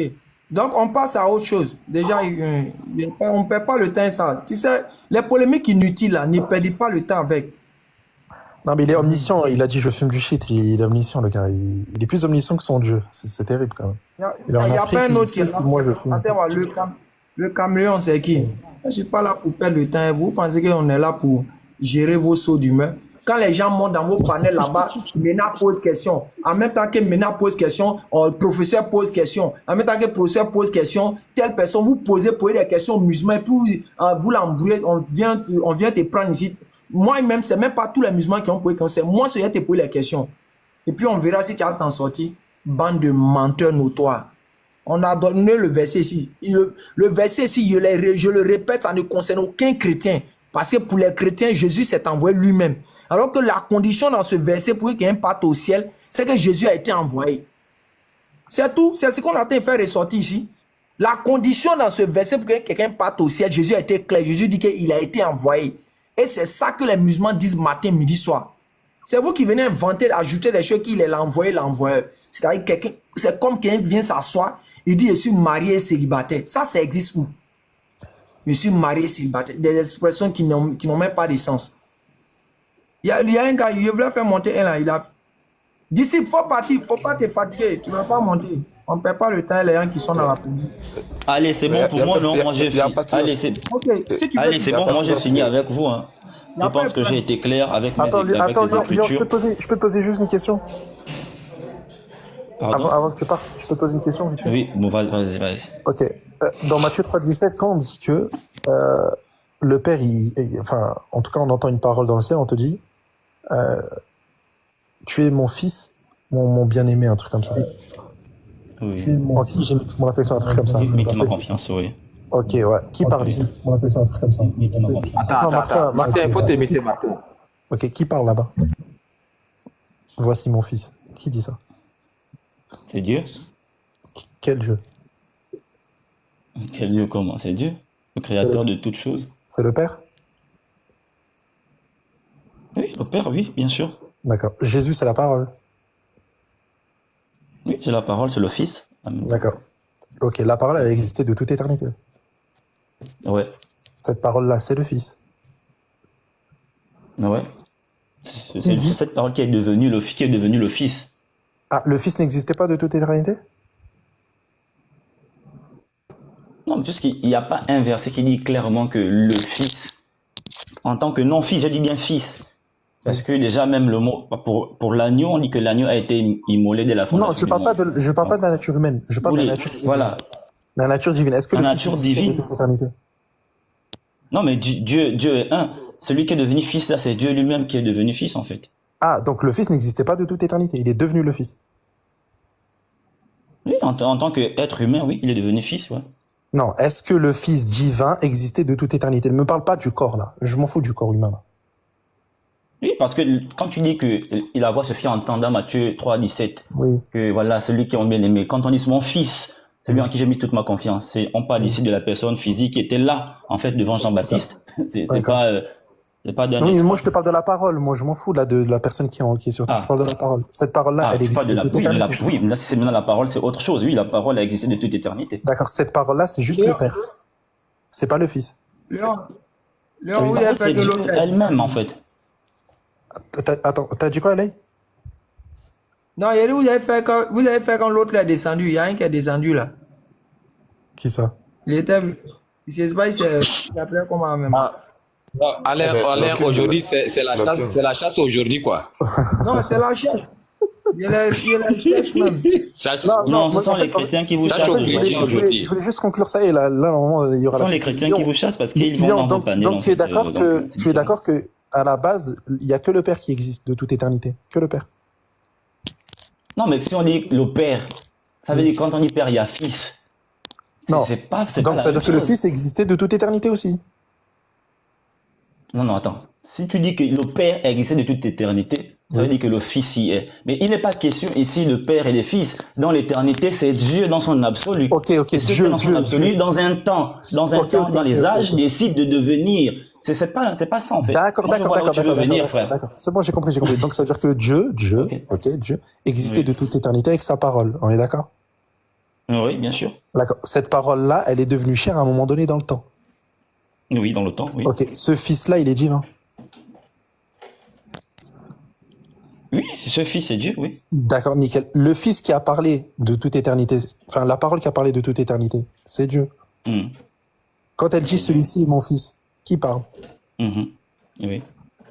Donc, on passe à autre chose. Déjà, on ne perd pas le temps ça. Tu sais, les polémiques inutiles, là, ne perdez pas le temps avec. Non, mais il est omniscient. Il a dit je fume du shit. Il est omniscient, le gars. Il est plus omniscient que son Dieu. C'est terrible, quand même. Il n'y a pas un autre qui est là. Moi, je fume. Attends, le caméléon, c'est qui? Je ne suis pas là pour perdre le temps. Vous pensez qu'on est là pour gérer vos sauts d'humeur? Quand les gens montent dans vos panels là-bas, Mena pose question. En même temps que Mena pose question, le professeur pose question. En même temps que le professeur pose question, telle personne, vous posez des questions aux musulmans, et puis vous l'embrouillez, on vient te prendre ici. Moi-même, ce n'est même pas tous les musulmans qui ont posé des questions, c'est moi qui ai te poser les questions. Et puis on verra si tu as t'en sortir. Bande de menteurs notoires. On a donné le verset ici. Le verset ici, je le répète, ça ne concerne aucun chrétien. Parce que pour les chrétiens, Jésus s'est envoyé lui-même. Alors que la condition dans ce verset pour qu'il y ait un parte au ciel, c'est que Jésus a été envoyé. C'est tout. C'est ce qu'on a fait ressortir ici. La condition dans ce verset pour que quelqu'un parte au ciel, Jésus a été clair. Jésus dit qu'il a été envoyé. Et c'est ça que les musulmans disent matin, midi, soir. C'est vous qui venez inventer, ajouter des choses qu'il est l'envoyé, l'envoyeur. C'est-à-dire quelqu'un, c'est comme quelqu'un vient s'asseoir, il dit je suis marié et célibataire. Ça existe où? Je suis marié et célibataire. Des expressions qui n'ont même pas de sens. Il y a un gars, il voulait faire monter un là, il a... Disciple, il faut partir, il ne faut pas te fatiguer, tu ne vas pas monter. On ne perd pas le temps, les gens qui sont dans la police. Allez, c'est bon pour moi, non? Moi, j'ai fini. Allez, c'est bon, moi, j'ai fini avec vous. Hein. Je pense que j'ai été clair avec mes Attends, Léon, je peux te poser juste une question? Avant que tu partes, je peux te poser une question vite fait? Oui, bon, vas-y. Ok. Dans Matthieu 3,17, quand on dit que le Père, enfin, en tout cas, on entend une parole dans le ciel, on te dit tu es mon fils, mon bien-aimé, un truc comme ça. Oui. Tu es mon fils, j'ai mis mon affection, un truc comme ça. Mais tu m'as confiance, oui. Ok, ouais. Qui parle ici? Mon affection, un truc comme ça. Attends. Martin, il faut t'imiter, Martin. Ok, qui parle là-bas? Voici mon fils. Qui dit ça? C'est Dieu. Quel Dieu? Quel Dieu comment? C'est Dieu, le créateur de toutes choses. C'est le Père? Oui, le Père, oui, bien sûr. D'accord. Jésus, c'est la parole? Oui, c'est la parole, c'est le Fils. D'accord. Ok, la parole, elle a existé de toute éternité. Ouais. Cette parole-là, c'est le Fils. Ouais. C'est cette parole qui est devenue le Fils. Ah, le Fils n'existait pas de toute éternité? Non, puisqu'il n'y a pas un verset qui dit clairement que le Fils, en tant que non-fils, je dis bien Fils. Parce que déjà, même le mot, pour l'agneau, on dit que l'agneau a été immolé dès la fondation. Non, je parle pas de la nature humaine. Je parle de la nature divine. Voilà. La nature divine. Est-ce que La le nature Fils existait divine. de toute éternité? Non, mais Dieu est un. Celui qui est devenu Fils, là, c'est Dieu lui-même qui est devenu Fils, en fait. Ah, donc le Fils n'existait pas de toute éternité. Il est devenu le Fils. Oui, en tant qu'être humain, oui, il est devenu fils, ouais. Non, est-ce que le Fils divin existait de toute éternité? Ne me parle pas du corps, là. Je m'en fous du corps humain, là. Oui, parce que quand tu dis qu'il a voix se fit entendre dans Matthieu 3,17, Oui. que voilà, celui qui ont bien aimé, quand on dit mon fils, celui en qui j'ai mis toute ma confiance, on parle ici de la personne physique qui était là, en fait, devant Jean-Baptiste. C'est pas d'un... Oui, mais moi je te parle de la parole. Moi je m'en fous là de la personne qui est sur toi. Je parle de la parole. Cette parole-là, elle existe de toute éternité. Oui, là, si c'est maintenant la parole, c'est autre chose. Oui, la parole a existé de toute éternité. D'accord, cette parole-là, c'est juste le Père. C'est pas le Fils. Léon, vous avez fait que l'autre elle-même, en fait. Attends, t'as dit quoi, Lay? Non, il y a dit, vous avez fait quand l'autre est descendu. Il y a un qui est descendu là. Qui ça? Il était. Il sait pas, il s'appelait comment même. Alain, aujourd'hui, c'est la chasse aujourd'hui, quoi. Non, c'est la chasse. Il y a la chasse même. Non, ce sont les chrétiens qui vous chassent. Je voulais juste conclure ça et là, normalement, il y aura. Ce sont les chrétiens qui vous chassent parce qu'ils vont dans vos paniers. Donc tu es d'accord que à la base, il n'y a que le Père qui existe de toute éternité. Que le Père. Non, mais si on dit le Père, ça veut dire quand on dit Père, il y a Fils. Non. Donc ça veut dire que le Fils existait de toute éternité aussi. Non, attends. Si tu dis que le Père existait de toute éternité, ça veut dire que le Fils y est. Mais il n'est pas question ici de Père et de Fils. Dans l'éternité, c'est Dieu dans son absolu. Ok, Dieu dans son absolu, dans un temps, dans les âges, décide de devenir. C'est pas ça en fait. D'accord. C'est bon, j'ai compris. Donc ça veut dire que Dieu existait de toute éternité avec sa parole. On est d'accord? Oui, bien sûr. D'accord. Cette parole-là, elle est devenue chair à un moment donné dans le temps. Oui, dans le temps, oui. Ok, ce Fils-là, il est divin. Oui, ce Fils est Dieu, oui. D'accord, nickel. Le Fils qui a parlé de toute éternité, enfin la parole qui a parlé de toute éternité, c'est Dieu. Quand elle dit celui-ci est mon Fils, qui parle? Oui.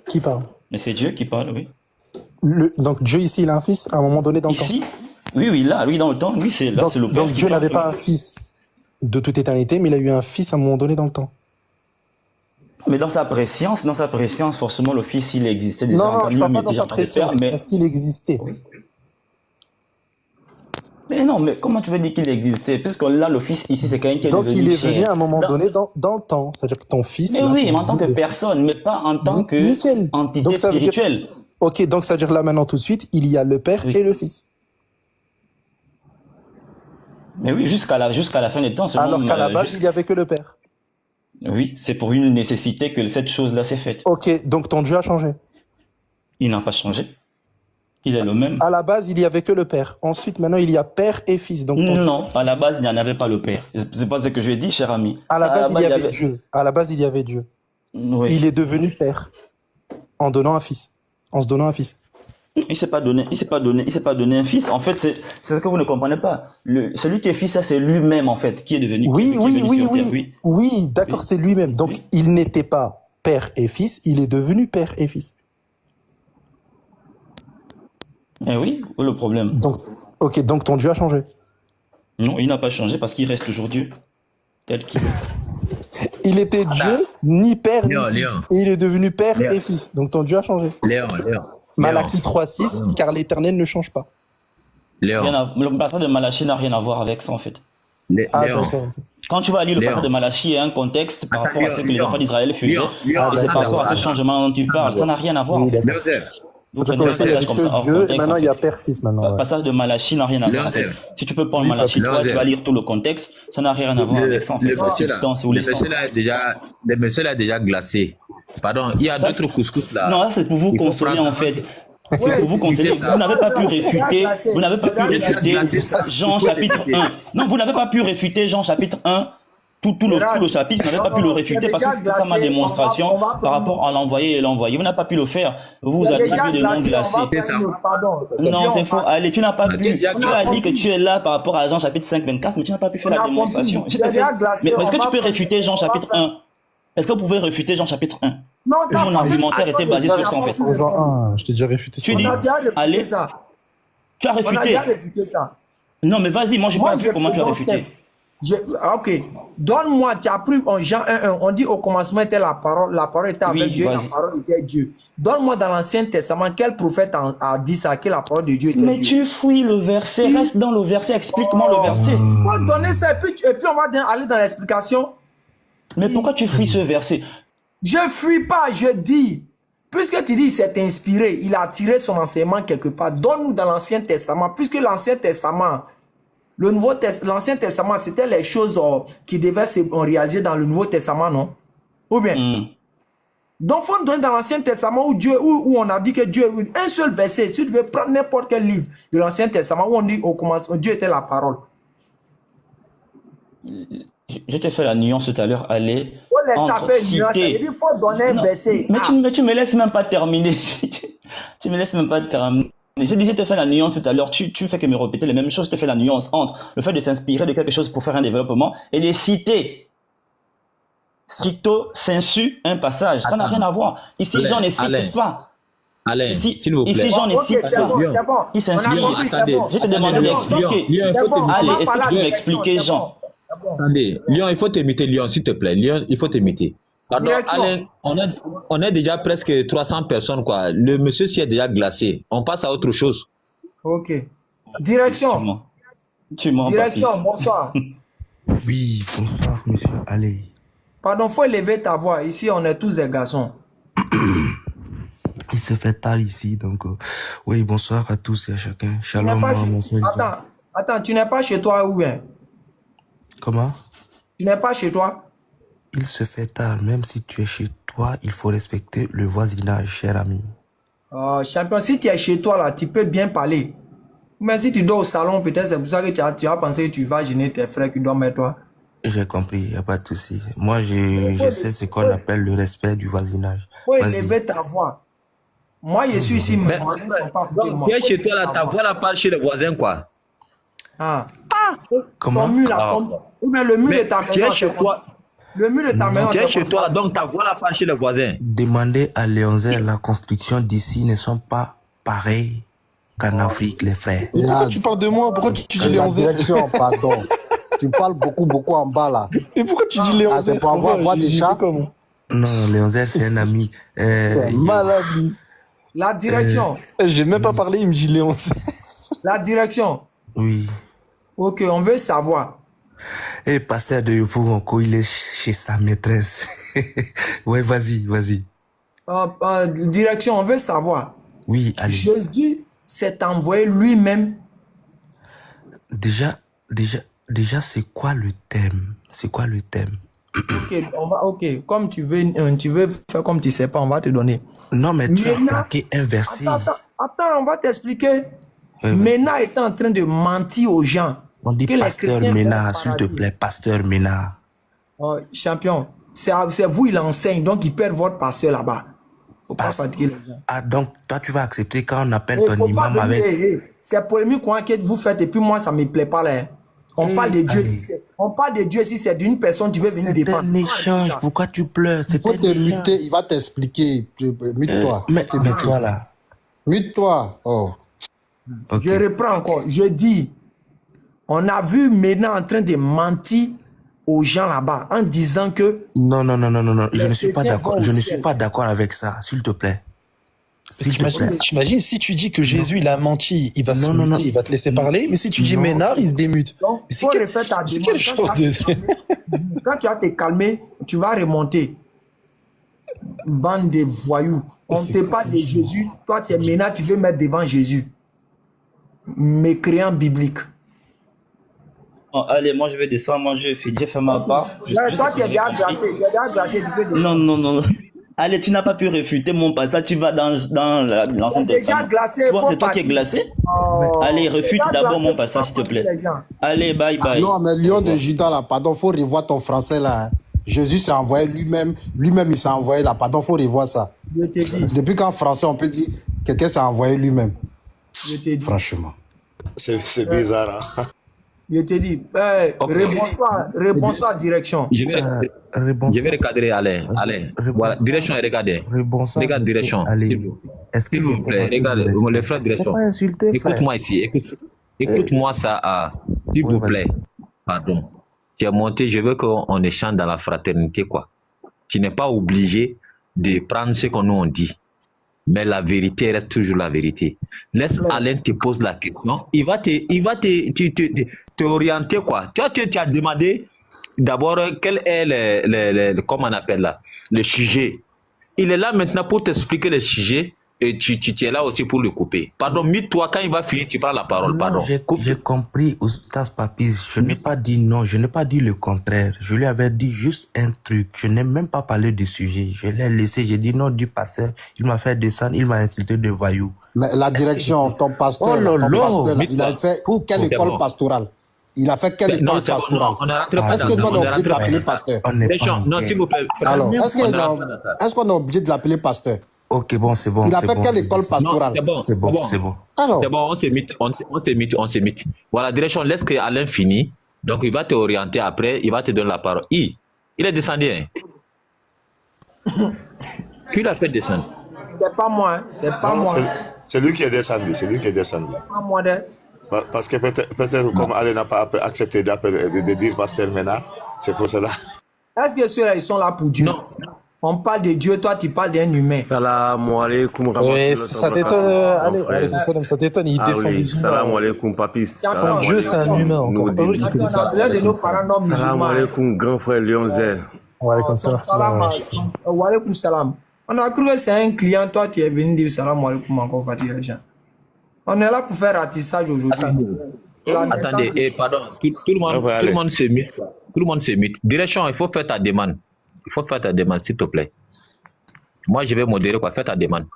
Qui parle? Mais c'est Dieu qui parle, oui. Donc Dieu ici, il a un Fils à un moment donné dans le temps. Ici? Oui, là, dans le temps, oui, c'est là, c'est le Père. Donc Dieu n'avait pas un Fils de toute éternité, mais il a eu un Fils à un moment donné dans le temps. Mais dans sa préscience, forcément, le Fils, il existait déjà. Non, je ne parle pas dans sa préscience. Est-ce qu'il existait? Mais non, mais comment tu veux dire qu'il existait? Puisque là, le Fils, ici, c'est quelqu'un qui est devenu Donc il est venu à un moment donné dans le temps. C'est-à-dire que ton Fils... Mais oui, mais en tant que personne, mais pas en tant que entité spirituelle. Ok, donc ça veut dire là, maintenant, tout de suite, il y a le Père et le Fils. Mais oui, jusqu'à la fin des temps. Alors qu'à la base, il n'y avait que le Père. Oui, c'est pour une nécessité que cette chose-là s'est faite. Ok, donc ton Dieu a changé. Il n'a pas changé. Il est le même. À la base, il n'y avait que le Père. Ensuite, maintenant, il y a Père et Fils. Donc non, à la base, il n'y en avait pas le Père. C'est pas ce que je ai dit, cher ami. À la base, il y avait Dieu. À la base, il y avait Dieu. Oui. Il est devenu Père en donnant un Fils. En se donnant un Fils. Il s'est pas donné un fils. En fait, c'est ce que vous ne comprenez pas. Celui qui est fils, ça c'est lui-même en fait, qui est devenu. Oui, d'accord, c'est lui-même. Donc il n'était pas père et fils, il est devenu père et fils. Eh oui, où est le problème? Donc ton Dieu a changé. Non, il n'a pas changé parce qu'il reste toujours Dieu, tel qu'il est. Il était Dieu, ni père ni fils, et il est devenu père et fils. Donc ton Dieu a changé. Léon. Malachie 3.6, car l'Éternel ne change pas. Le passage de Malachie n'a rien à voir avec ça, en fait. Quand tu vas lire le passage de Malachie, il y a un contexte par rapport à ce que les enfants d'Israël faisaient. C'est par rapport à ce changement dont tu parles. Ça n'a rien à voir. En fait. Vous prenez le passage comme ça hors contexte. Maintenant, il y a père-fils maintenant. Le passage de Malachie n'a rien à voir. En fait. Si tu peux prendre Malachie 3, tu vas lire tout le contexte. Ça n'a rien à voir avec ça, en fait. Le monsieur là est déjà glacé. Pardon, il y a d'autres couscous là. Non, c'est pour vous consoler en fait. C'est pour vous consoler. Vous n'avez pas pu réfuter. Jean chapitre 1. Non, vous n'avez pas pu réfuter Jean chapitre 1. Tout le chapitre, vous n'avez pas pu le réfuter parce que c'est ça ma démonstration par rapport à l'envoyé et l'envoyé. Vous n'avez pas pu le faire. Vous vous attribuez des noms glacés. Non, c'est faux. Allez, tu n'as pas pu. Tu as dit que tu es là par rapport à Jean chapitre 5, 24, mais tu n'as pas pu faire la démonstration. Mais est-ce que tu peux réfuter Jean chapitre 1? Est-ce que vous pouvez réfuter Jean chapitre 1? Mon argumentaire était basé sur ça en fait. Jean 1, je t'ai déjà réfuté ça. Tu dis, allez, tu as réfuté. Non, mais vas-y, moi je n'ai pas vu comment tu as réfuté. Ok, donne-moi, tu as pris en Jean 1.1, on dit au commencement était la parole était avec Dieu, la parole était Dieu. Donne-moi dans l'Ancien Testament quel prophète a dit ça, que la parole de Dieu était Mais Dieu. tu fouilles le verset, reste dans le verset, explique-moi le verset. On va donner ça et puis on va aller dans l'explication. Mais pourquoi tu fuis ce verset? Je ne fuis pas, je dis. Puisque tu dis qu'il s'est inspiré, il a tiré son enseignement quelque part. Donne-nous dans l'Ancien Testament, puisque l'Ancien Testament, l'Ancien Testament, c'était les choses qui devaient se réaliser dans le Nouveau Testament, non? Ou bien? Donc, il faut nous donner dans l'Ancien Testament où on a dit que Dieu, un seul verset, si tu veux prendre n'importe quel livre de l'Ancien Testament où on dit au commencement, Dieu était la parole. Je t'ai fait la nuance tout à l'heure, allez. Il faut donner un verset. Mais tu me laisses même pas terminer. Tu me laisses même pas terminer. J'ai dit, je te fais la nuance tout à l'heure. Tu fais que me répéter les mêmes choses. Je te fais la nuance entre le fait de s'inspirer de quelque chose pour faire un développement et de citer stricto sensu un passage. Ça n'a rien à voir. Ici, j'en ne cite pas. Alain, s'il vous plaît. Ici, j'en ne cite pas. C'est bon. Il s'inspire. Je te demande de l'expliquer. Allez, est-ce que tu peux m'expliquer, Jean? Attendez, Lyon, il faut t'imiter, Lyon, s'il te plaît. Lyon, il faut t'imiter. Pardon, Alain, on est déjà presque 300 personnes, quoi. Le monsieur s'y est déjà glacé. On passe à autre chose. Ok. Direction. Direction, bonsoir. Oui, bonsoir, monsieur. Allez. Pardon, faut élever ta voix. Ici, on est tous des garçons. Il se fait tard ici, donc... Oui, bonsoir à tous et à chacun. Shalom, mon frère. Attends, tu n'es pas chez toi ou bien? Comment? Tu n'es pas chez toi? Il se fait tard. Même si tu es chez toi, il faut respecter le voisinage, cher ami. Champion, si tu es chez toi, là, tu peux bien parler. Mais si tu dors au salon, peut-être c'est pour ça que tu as pensé que tu vas gêner tes frères qui dorment avec toi. J'ai compris, il n'y a pas de souci. Moi, je sais ce qu'on appelle le respect du voisinage. Oui, élever ta voix. Moi, je suis ici, mes voisins ne sont pas pour moi. Tu es chez toi, là, ta voix, là, parle chez les voisins, quoi. Comment? Ou bien le mur de ta maison. Tu es chez toi. Le mur de ta maison. Tu es chez toi, donc ta voix, là, parle chez les voisins. Demandez à Léonzel, la construction d'ici ne sont pas pareilles qu'en Afrique, les frères. Pourquoi tu parles de moi? Pourquoi tu dis Léonzel? Pardon. Tu parles beaucoup en bas, là. Et pourquoi tu dis Léonzel? C'est pour avoir des chats? Non, Léonzel, c'est un ami. Maladie. La direction. J'ai même pas parlé, il me dit Léonzel. La direction. Oui. Ok, on veut savoir. Et pasteur de Yopougonko, il est chez sa maîtresse. Ouais, vas-y. Direction, on veut savoir. Oui, allez. Jésus s'est envoyé lui-même. Déjà, c'est quoi le thème? Ok, comme tu veux faire comme tu sais pas, on va te donner. Non, mais tu as plaqué un verset. Attends, on va t'expliquer. Ménard est en train de mentir aux gens. On dit pasteur Ménard, s'il te plaît, pasteur Ménard. Champion, c'est vous, il enseigne, donc il perd votre pasteur là-bas. Faut pas fatiguer les gens. Ah, donc toi, tu vas accepter quand on appelle ton imam avec... C'est polémique que vous faites et puis moi, ça ne me plaît pas là. On parle de Dieu. On parle de Dieu si c'est d'une personne, tu veux venir défendre. C'est un échange. Pourquoi tu pleures? Il faut te muter. Il va t'expliquer. Mute-toi. Mets-toi là. Mute-toi. Oh. Okay. Je reprends encore. Je dis, on a vu Ménard en train de mentir aux gens là-bas en disant que... Non. Je ne suis pas d'accord. Je ne suis pas d'accord avec ça. S'il te plaît. T'imagines, si tu dis que Jésus il a menti, il va se muter, il va te laisser parler, mais si tu dis Ménard, il se démute. C'est quelle chose de... Quand tu vas te calmer, tu vas remonter. Bande de voyous. On ne te parle de Jésus. Toi, tu es Ménard, tu veux mettre devant Jésus. Mécréant biblique. Oh, allez, moi je vais descendre, moi j'ai fait ma part. Toi, tu es déjà glacé. Tu peux descendre. Non. Allez, tu n'as pas pu réfuter mon passage, tu vas dans l'ancien testament. C'est toi qui es glacé. Allez, réfute d'abord mon passage, s'il te plaît. Allez, bye. Non, mais Lion de Judas, là, pardon, faut revoir ton français, là. Jésus s'est envoyé lui-même, il s'est envoyé, là, pardon, faut revoir ça. Depuis qu'en français, on peut dire, quelqu'un s'est envoyé lui-même. Franchement. C'est bizarre, hein? Je te dis, rebonsoir direction. Je vais recadrer, Alain. Voilà, direction et regardez. Regarde direction. S'il vous plaît, regardez, les frères direction. Écoute-moi ici, écoute-moi ça, s'il vous plaît. Pardon. Tu es monté, je veux qu'on échange dans la fraternité, quoi. Tu n'es pas obligé de prendre ce qu'on nous dit. Mais la vérité reste toujours la vérité. Laisse Alain te pose la question. Il va te orienter quoi. Toi, tu as demandé d'abord quel est comment on appelle là, le sujet. Il est là maintenant pour t'expliquer le sujet et tu es là aussi pour le couper. Pardon, toi quand il va finir, tu prends la parole. Pardon. J'ai compris, Oustaz Papis. Je n'ai pas dit non, je n'ai pas dit le contraire. Je lui avais dit juste un truc. Je n'ai même pas parlé du sujet. Je l'ai laissé, j'ai dit non du pasteur. Il m'a fait descendre, il m'a insulté de voyou. Mais la direction, ton pasteur, il a fait quelle école pastorale? Il a fait quelle école pastorale? Est-ce que nous on est obligé de l'appeler pasteur? Non, s'il vous plaît. Alors, est-ce qu'on est obligé de l'appeler pasteur? Ok, bon, c'est bon. Il a fait quelle école pastorale? C'est bon. Alors. C'est bon, on se mythe. Voilà, direction, laisse que Alain finisse. Donc, il va te orienter après, il va te donner la parole. Il est descendu. Hein? Qui l'a fait descendre? C'est pas moi, c'est pas moi. C'est lui qui est descendu, c'est pas moi. Parce que peut-être comme Alain n'a pas accepté de dire pasteur maintenant, c'est pour cela. Est-ce que ceux-là, ils sont là pour Dieu? Non. On parle de Dieu, toi tu parles d'un humain. Salam alaikum. Oui, ça t'étonne, allez, ça t'étonne, il défend les humains. Salam alaikum, papis. Dieu, c'est un humain encore. L'un de nos parents non musulmans. Salam alaikum, grand frère Lionzel. Wa alaikum salam. Wa alaikum salam. On a cru que c'est un client, toi tu es venu dire salam alaikum encore, Fatih les gens. On est là pour faire ratissage aujourd'hui. Attendez, et pardon, tout le monde se mythe. Tout le monde se mythe. Direction, il faut faire ta demande. Il faut faire ta demande, s'il te plaît. Moi, je vais modérer quoi. Fais ta demande.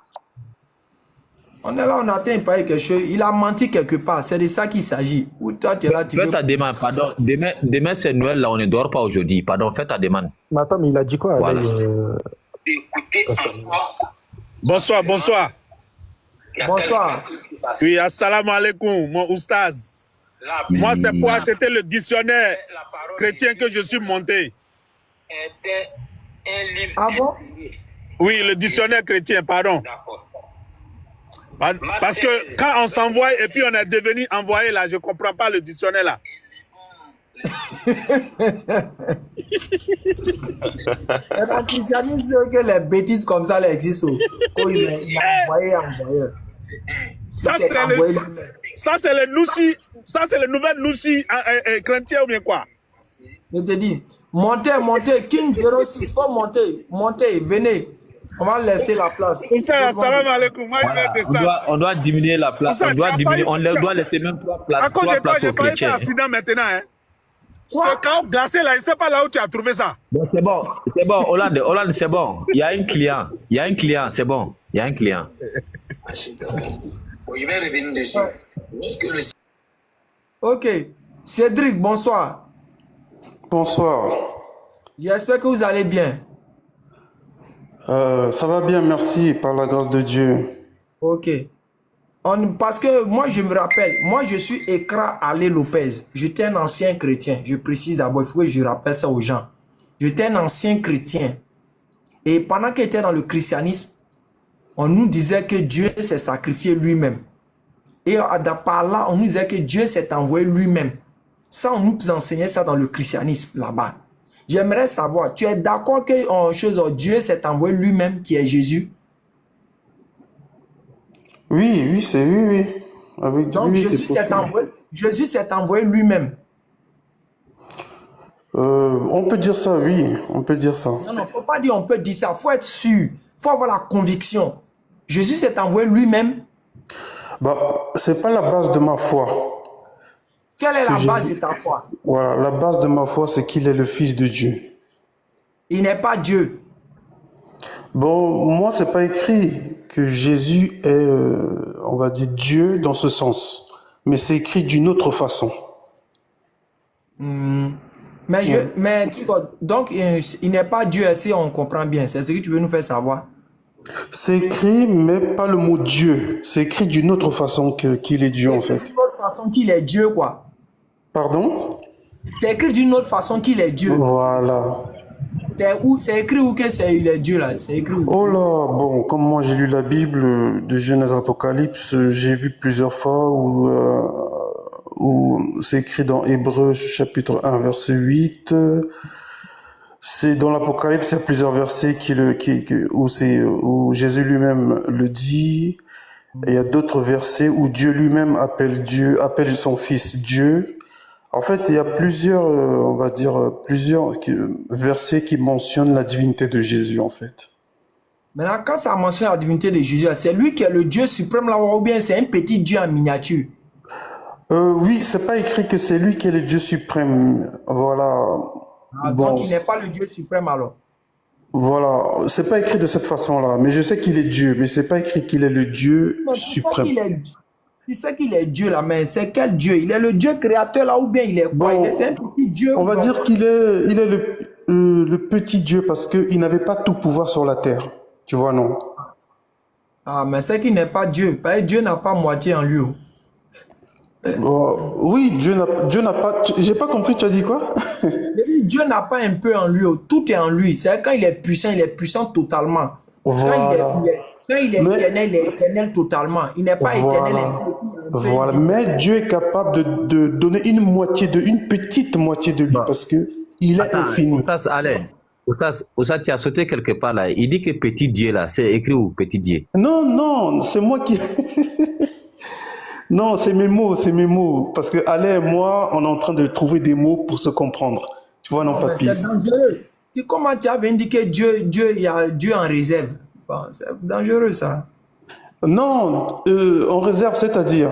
On est là, on attend pas quelque chose. Il a menti quelque part. C'est de ça qu'il s'agit. Ou toi, tu es là, tu fais ta demande. Pardon. Demain c'est Noël, là, on ne dort pas aujourd'hui. Pardon, fais ta demande. Mais attends, mais il a dit quoi? Voilà. Bonsoir. Bonsoir. Oui, assalamu alaikum, mon oustaz. Moi, c'est pour acheter le dictionnaire chrétien que je suis monté. Ah bon? Oui, le dictionnaire chrétien, pardon. Parce que quand on s'envoie et puis on est devenu envoyé là, je ne comprends pas le dictionnaire là. Et dans le christianisme, que les bêtises comme ça existent. Il est envoyé. Ça, c'est le noussi. Ça, c'est le nouvel noussi chrétien ou bien quoi? Je te dis, montez, King 06, faut monter, venez. On va laisser la place. Salam alaikum. On doit diminuer la place. On doit laisser même 3 places aux chrétiens. J'ai pas accident maintenant. Hein. Ce chaos glacé là, je ne sais pas là où tu as trouvé ça. Bon, c'est bon. Hollande, c'est bon. Il y a un client. C'est bon. Il y a un client. Il va revenir dessus. Ok. Cédric, bonsoir. Bonsoir. J'espère que vous allez bien. Ça va bien, merci, par la grâce de Dieu. Ok. Parce que moi, je me rappelle, moi, je suis Ekra Ale Lopez. J'étais un ancien chrétien. Je précise d'abord, il faut que je rappelle ça aux gens. J'étais un ancien chrétien. Et pendant qu'il était dans le christianisme, on nous disait que Dieu s'est sacrifié lui-même. Et par là, on nous disait que Dieu s'est envoyé lui-même. Ça, on nous enseignait ça dans le christianisme, là-bas. J'aimerais savoir, tu es d'accord que Dieu s'est envoyé lui-même, qui est Jésus? Oui. Avec donc, lui, Jésus s'est envoyé lui-même. On peut dire ça, oui. On peut dire ça. Non, il ne faut pas dire on peut dire ça. Il faut être sûr. Il faut avoir la conviction. Jésus s'est envoyé lui-même. C'est pas la base de ma foi. Quelle est la base de ta foi? Voilà, la base de ma foi, c'est qu'il est le Fils de Dieu. Il n'est pas Dieu. Bon, moi, c'est pas écrit que Jésus est, on va dire, Dieu dans ce sens. Mais c'est écrit d'une autre façon. Donc, il n'est pas Dieu, si on comprend bien. C'est ce que tu veux nous faire savoir. C'est écrit, mais pas le mot Dieu. C'est écrit d'une autre façon qu'il est Dieu, en fait. D'une autre façon qu'il est Dieu, quoi. Pardon? C'est écrit d'une autre façon qu'il est Dieu. Voilà. C'est écrit où que il est Dieu, là? C'est écrit où? Oh là, bon, comme moi j'ai lu la Bible de Genèse Apocalypse, j'ai vu plusieurs fois où c'est écrit dans Hébreux chapitre 1 verset 8, C'est dans l'Apocalypse, il y a plusieurs versets où Jésus lui-même le dit. Et il y a d'autres versets où Dieu lui-même appelle son Fils Dieu. En fait, il y a plusieurs, on va dire, versets qui mentionnent la divinité de Jésus, en fait. Maintenant, quand ça mentionne la divinité de Jésus, c'est lui qui est le Dieu suprême là, ou bien c'est un petit Dieu en miniature? Oui, c'est pas écrit que c'est lui qui est le Dieu suprême. Voilà. Ah, bon, donc il n'est pas le Dieu suprême alors? Voilà, c'est pas écrit de cette façon-là, mais je sais qu'il est Dieu, mais c'est pas écrit qu'il est le Dieu suprême. Tu sais qu'il est Dieu là, mais c'est quel Dieu? Il est le Dieu créateur là, ou bien il est quoi? Bon, C'est un petit Dieu. on va dire qu'il est, le petit Dieu parce qu'il n'avait pas tout pouvoir sur la terre. Tu vois, non? Ah, mais c'est qu'il n'est pas Dieu. Parce que Dieu n'a pas moitié en lui. Oui, Dieu n'a pas... J'ai pas compris, tu as dit quoi? Dieu n'a pas un peu en lui. Tout est en lui. C'est quand il est puissant totalement. Voilà. Quand il est éternel, il est éternel totalement. Il n'est pas éternel. Voilà. Mais Dieu est capable de donner une petite moitié de lui parce que il est infini. Oussas, tu as sauté quelque part là. Il dit que petit Dieu là, c'est écrit où petit Dieu? Non, c'est moi qui... Non, c'est mes mots. Parce que Alain et moi, on est en train de trouver des mots pour se comprendre. Tu vois, non, papy? C'est dangereux. Comment tu avais indiqué Dieu, il y a Dieu en réserve? Bon, c'est dangereux, ça. Non, en réserve, c'est-à-dire?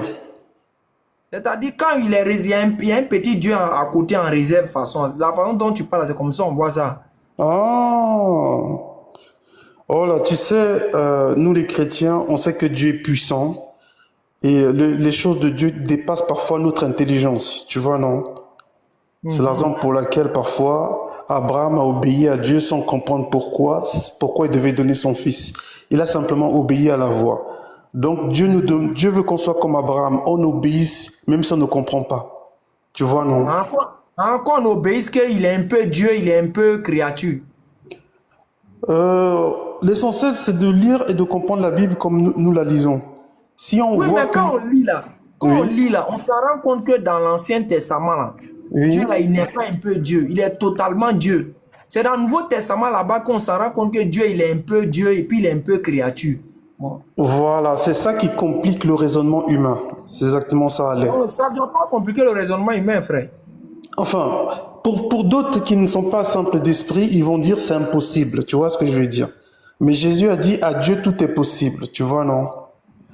C'est-à-dire, quand il y a un petit Dieu à côté en réserve, la façon dont tu parles, c'est comme ça, on voit ça. Ah! Oh là, tu sais, nous les chrétiens, on sait que Dieu est puissant. Et les choses de Dieu dépassent parfois notre intelligence, tu vois, non? C'est la raison pour laquelle parfois Abraham a obéi à Dieu sans comprendre pourquoi il devait donner son fils. Il a simplement obéi à la voix. Donc Dieu veut qu'on soit comme Abraham, on obéisse même si on ne comprend pas. Tu vois, non? Encore on obéisse qu'il est un peu Dieu, il est un peu créature. L'essentiel, c'est de lire et de comprendre la Bible comme nous la lisons. Si on voit mais quand on lit là, on s'en rend compte que dans l'Ancien Testament, là, Dieu là, il n'est pas un peu Dieu, il est totalement Dieu. C'est dans le Nouveau Testament là-bas qu'on s'en rend compte que Dieu, il est un peu Dieu et puis il est un peu créature. Bon. Voilà, c'est ça qui complique le raisonnement humain. C'est exactement ça, Alain. Non, ça ne doit pas compliquer le raisonnement humain, frère. Enfin, pour d'autres qui ne sont pas simples d'esprit, ils vont dire c'est impossible. Tu vois ce que je veux dire? Mais Jésus a dit à Dieu tout est possible. Tu vois, non?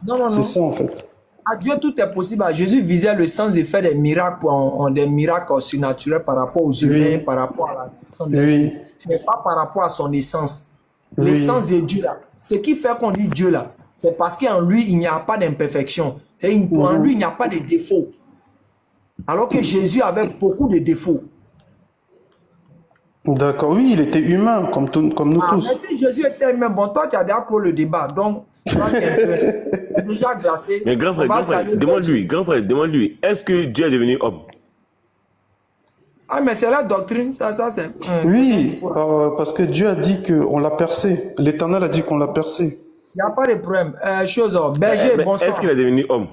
Non. C'est ça en fait. À Dieu tout est possible. Jésus visait le sens de faire des miracles, des miracles surnaturels par rapport aux humains, par rapport à la personne de Dieu. Ce n'est pas par rapport à son essence. L'essence de Dieu là, ce qui fait qu'on dit Dieu là, c'est parce qu'en lui il n'y a pas d'imperfection. En lui il n'y a pas de défaut. Alors que Jésus avait beaucoup de défauts. D'accord, oui, il était humain comme nous tous. Mais si Jésus était humain, bon, toi tu as déjà pour le débat, donc toi tu es déjà glacé. Mais grand frère, demande-lui, est-ce que Dieu est devenu homme? Ah, mais c'est la doctrine, ça c'est... Oui, parce que Dieu a dit qu'on l'a percé. L'Éternel a dit qu'on l'a percé. Il n'y a pas de problème. Berger, bonsoir. Est-ce qu'il est devenu homme?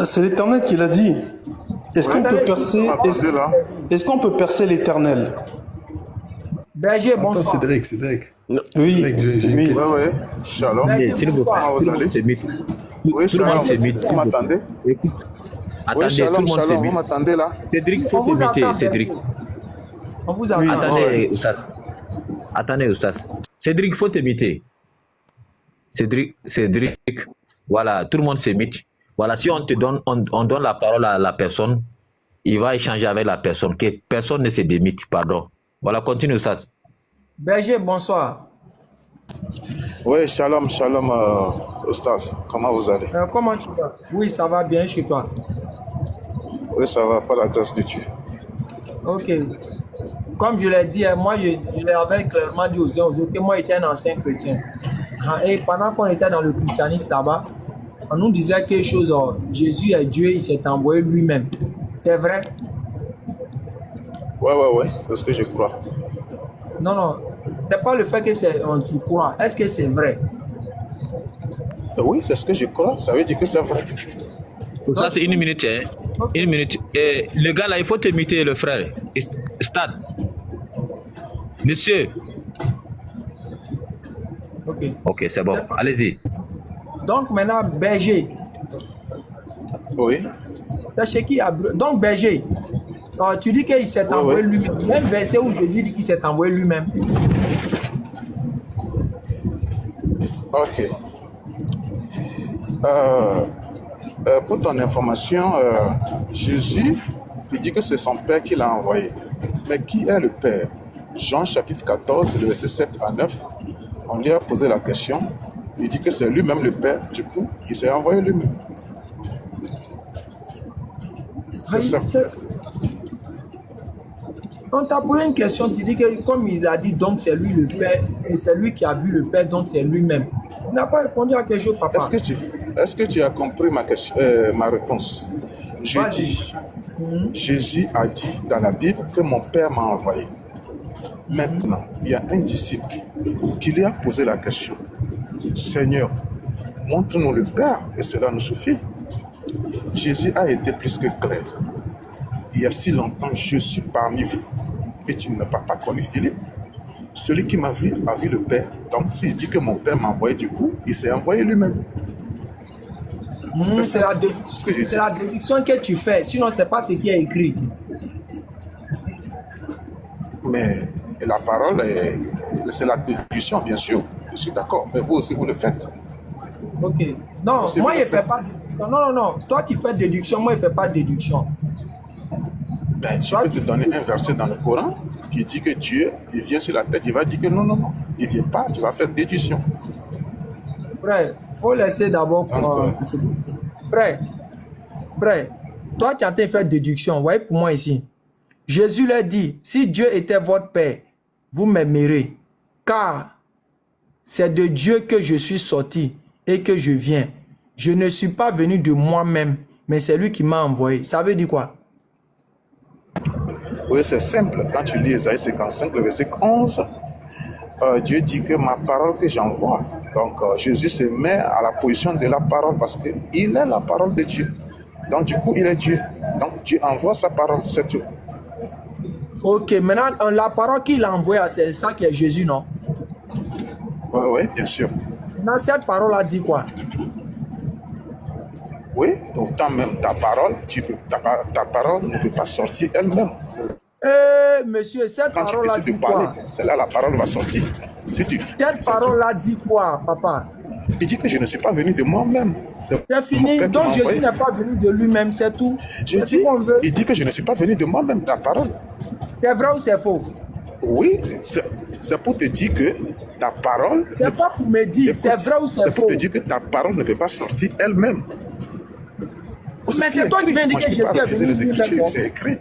C'est l'Éternel qui l'a dit. Est-ce qu'on peut percer l'Éternel? Berger, bonsoir. Cédric. Oui, Cédric, ouais. Shalom. S'il vous plaît. Comment vous allez? Oui, shalom. Vous m'entendez? Attendez, oui, shalom, tout le monde shalom. Vous m'entendez là? Cédric, faut t'imiter, Cédric. On vous attend. Attendez, Oustas. Cédric, faut t'imiter. Cédric, voilà, tout le monde s'imite. Voilà, si on donne la parole à la personne, il va échanger avec la personne, que personne ne se démite, pardon. Voilà, continue, Oustas. Berger, bonsoir. Oui, shalom, Oustas. Comment vous allez? Comment tu vas? Oui, ça va bien chez toi. Oui, ça va, pas la grâce de Dieu. Ok. Comme je l'ai dit, moi, je l'avais clairement dit aux gens que moi, j'étais un ancien chrétien. Et pendant qu'on était dans le christianisme là-bas, on nous disait quelque chose, Jésus est Dieu, il s'est envoyé lui-même. C'est vrai? Ouais, c'est ce que je crois. Non, c'est pas le fait que tu crois. Est-ce que c'est vrai? Oui, c'est ce que je crois. Ça veut dire que c'est vrai. Ça, c'est une minute. Hein? Une minute. Le gars là, il faut t'imiter, le frère. Stade. Monsieur. Ok. Ok, c'est bon. Allez-y. Donc maintenant, berger. Oui. C'est chez qui donc berger. Tu dis qu'il s'est envoyé lui-même. Même verset où Jésus dit qu'il s'est envoyé lui-même. Ok. Pour ton information, Jésus il dit que c'est son Père qui l'a envoyé. Mais qui est le Père? Jean chapitre 14, le verset 7 à 9, on lui a posé la question. Il dit que c'est lui-même le Père, du coup, il s'est envoyé lui-même. C'est ça. On t'a posé une question, tu dis que comme il a dit, donc c'est lui le Père, et c'est lui qui a vu le Père, donc c'est lui-même. Il n'a pas répondu à quelque chose, papa. Est-ce que tu as compris ma question, ma réponse? Je dis, Jésus a dit dans la Bible que mon Père m'a envoyé. Maintenant, il y a un disciple qui lui a posé la question. Seigneur, montre-nous le Père et cela nous suffit. Jésus a été plus que clair. Il y a si longtemps, je suis parmi vous et tu ne m'as pas connu, Philippe. Celui qui m'a vu a vu le Père. Donc, s'il dit que mon Père m'a envoyé du coup, il s'est envoyé lui-même. C'est la déduction que tu fais, sinon ce n'est pas ce qui est écrit. Mais la parole, c'est la déduction, bien sûr. Je suis d'accord, mais vous aussi, vous le faites. Ok. Non, moi, je ne fais pas déduction. Non. Toi, tu fais déduction, moi, je ne fais pas déduction. Ben, je peux te donner un verset dans le Coran qui dit que Dieu, il vient sur la tête, il va dire que non, il ne vient pas, tu vas faire déduction. Frère, il faut laisser d'abord... Frère, toi, tu as fait déduction. Vous voyez pour moi ici. Jésus leur dit, si Dieu était votre Père, vous m'aimerez, car c'est de Dieu que je suis sorti et que je viens. Je ne suis pas venu de moi-même, mais c'est lui qui m'a envoyé. Ça veut dire quoi? Oui, c'est simple. Quand tu lis Isaïe 55, le verset 11, Dieu dit que ma parole que j'envoie. Donc, Jésus se met à la position de la parole parce qu'il est la parole de Dieu. Donc, du coup, il est Dieu. Donc, Dieu envoie sa parole, c'est tout. Ok, maintenant, la parole qu'il a envoyée, c'est ça qui est Jésus, non? Oui, bien sûr. Dans cette parole a dit quoi? Oui, autant même ta parole, ta parole ne peut pas sortir elle-même. Monsieur, cette parole-là dit quoi? C'est là la parole va sortir. Cette parole-là dit quoi, papa? Il dit que je ne suis pas venu de moi-même. C'est fini. Donc Jésus n'est pas venu de lui-même, c'est tout. Il dit que je ne suis pas venu de moi-même, ta parole. C'est vrai ou c'est faux? Oui, c'est pour te dire que ta parole... C'est pas pour me dire, c'est vrai ou c'est faux? C'est pour te dire que ta parole ne peut pas sortir elle-même. Mais c'est toi qui viens dire que Jésus est venu de lui-même. C'est écrit.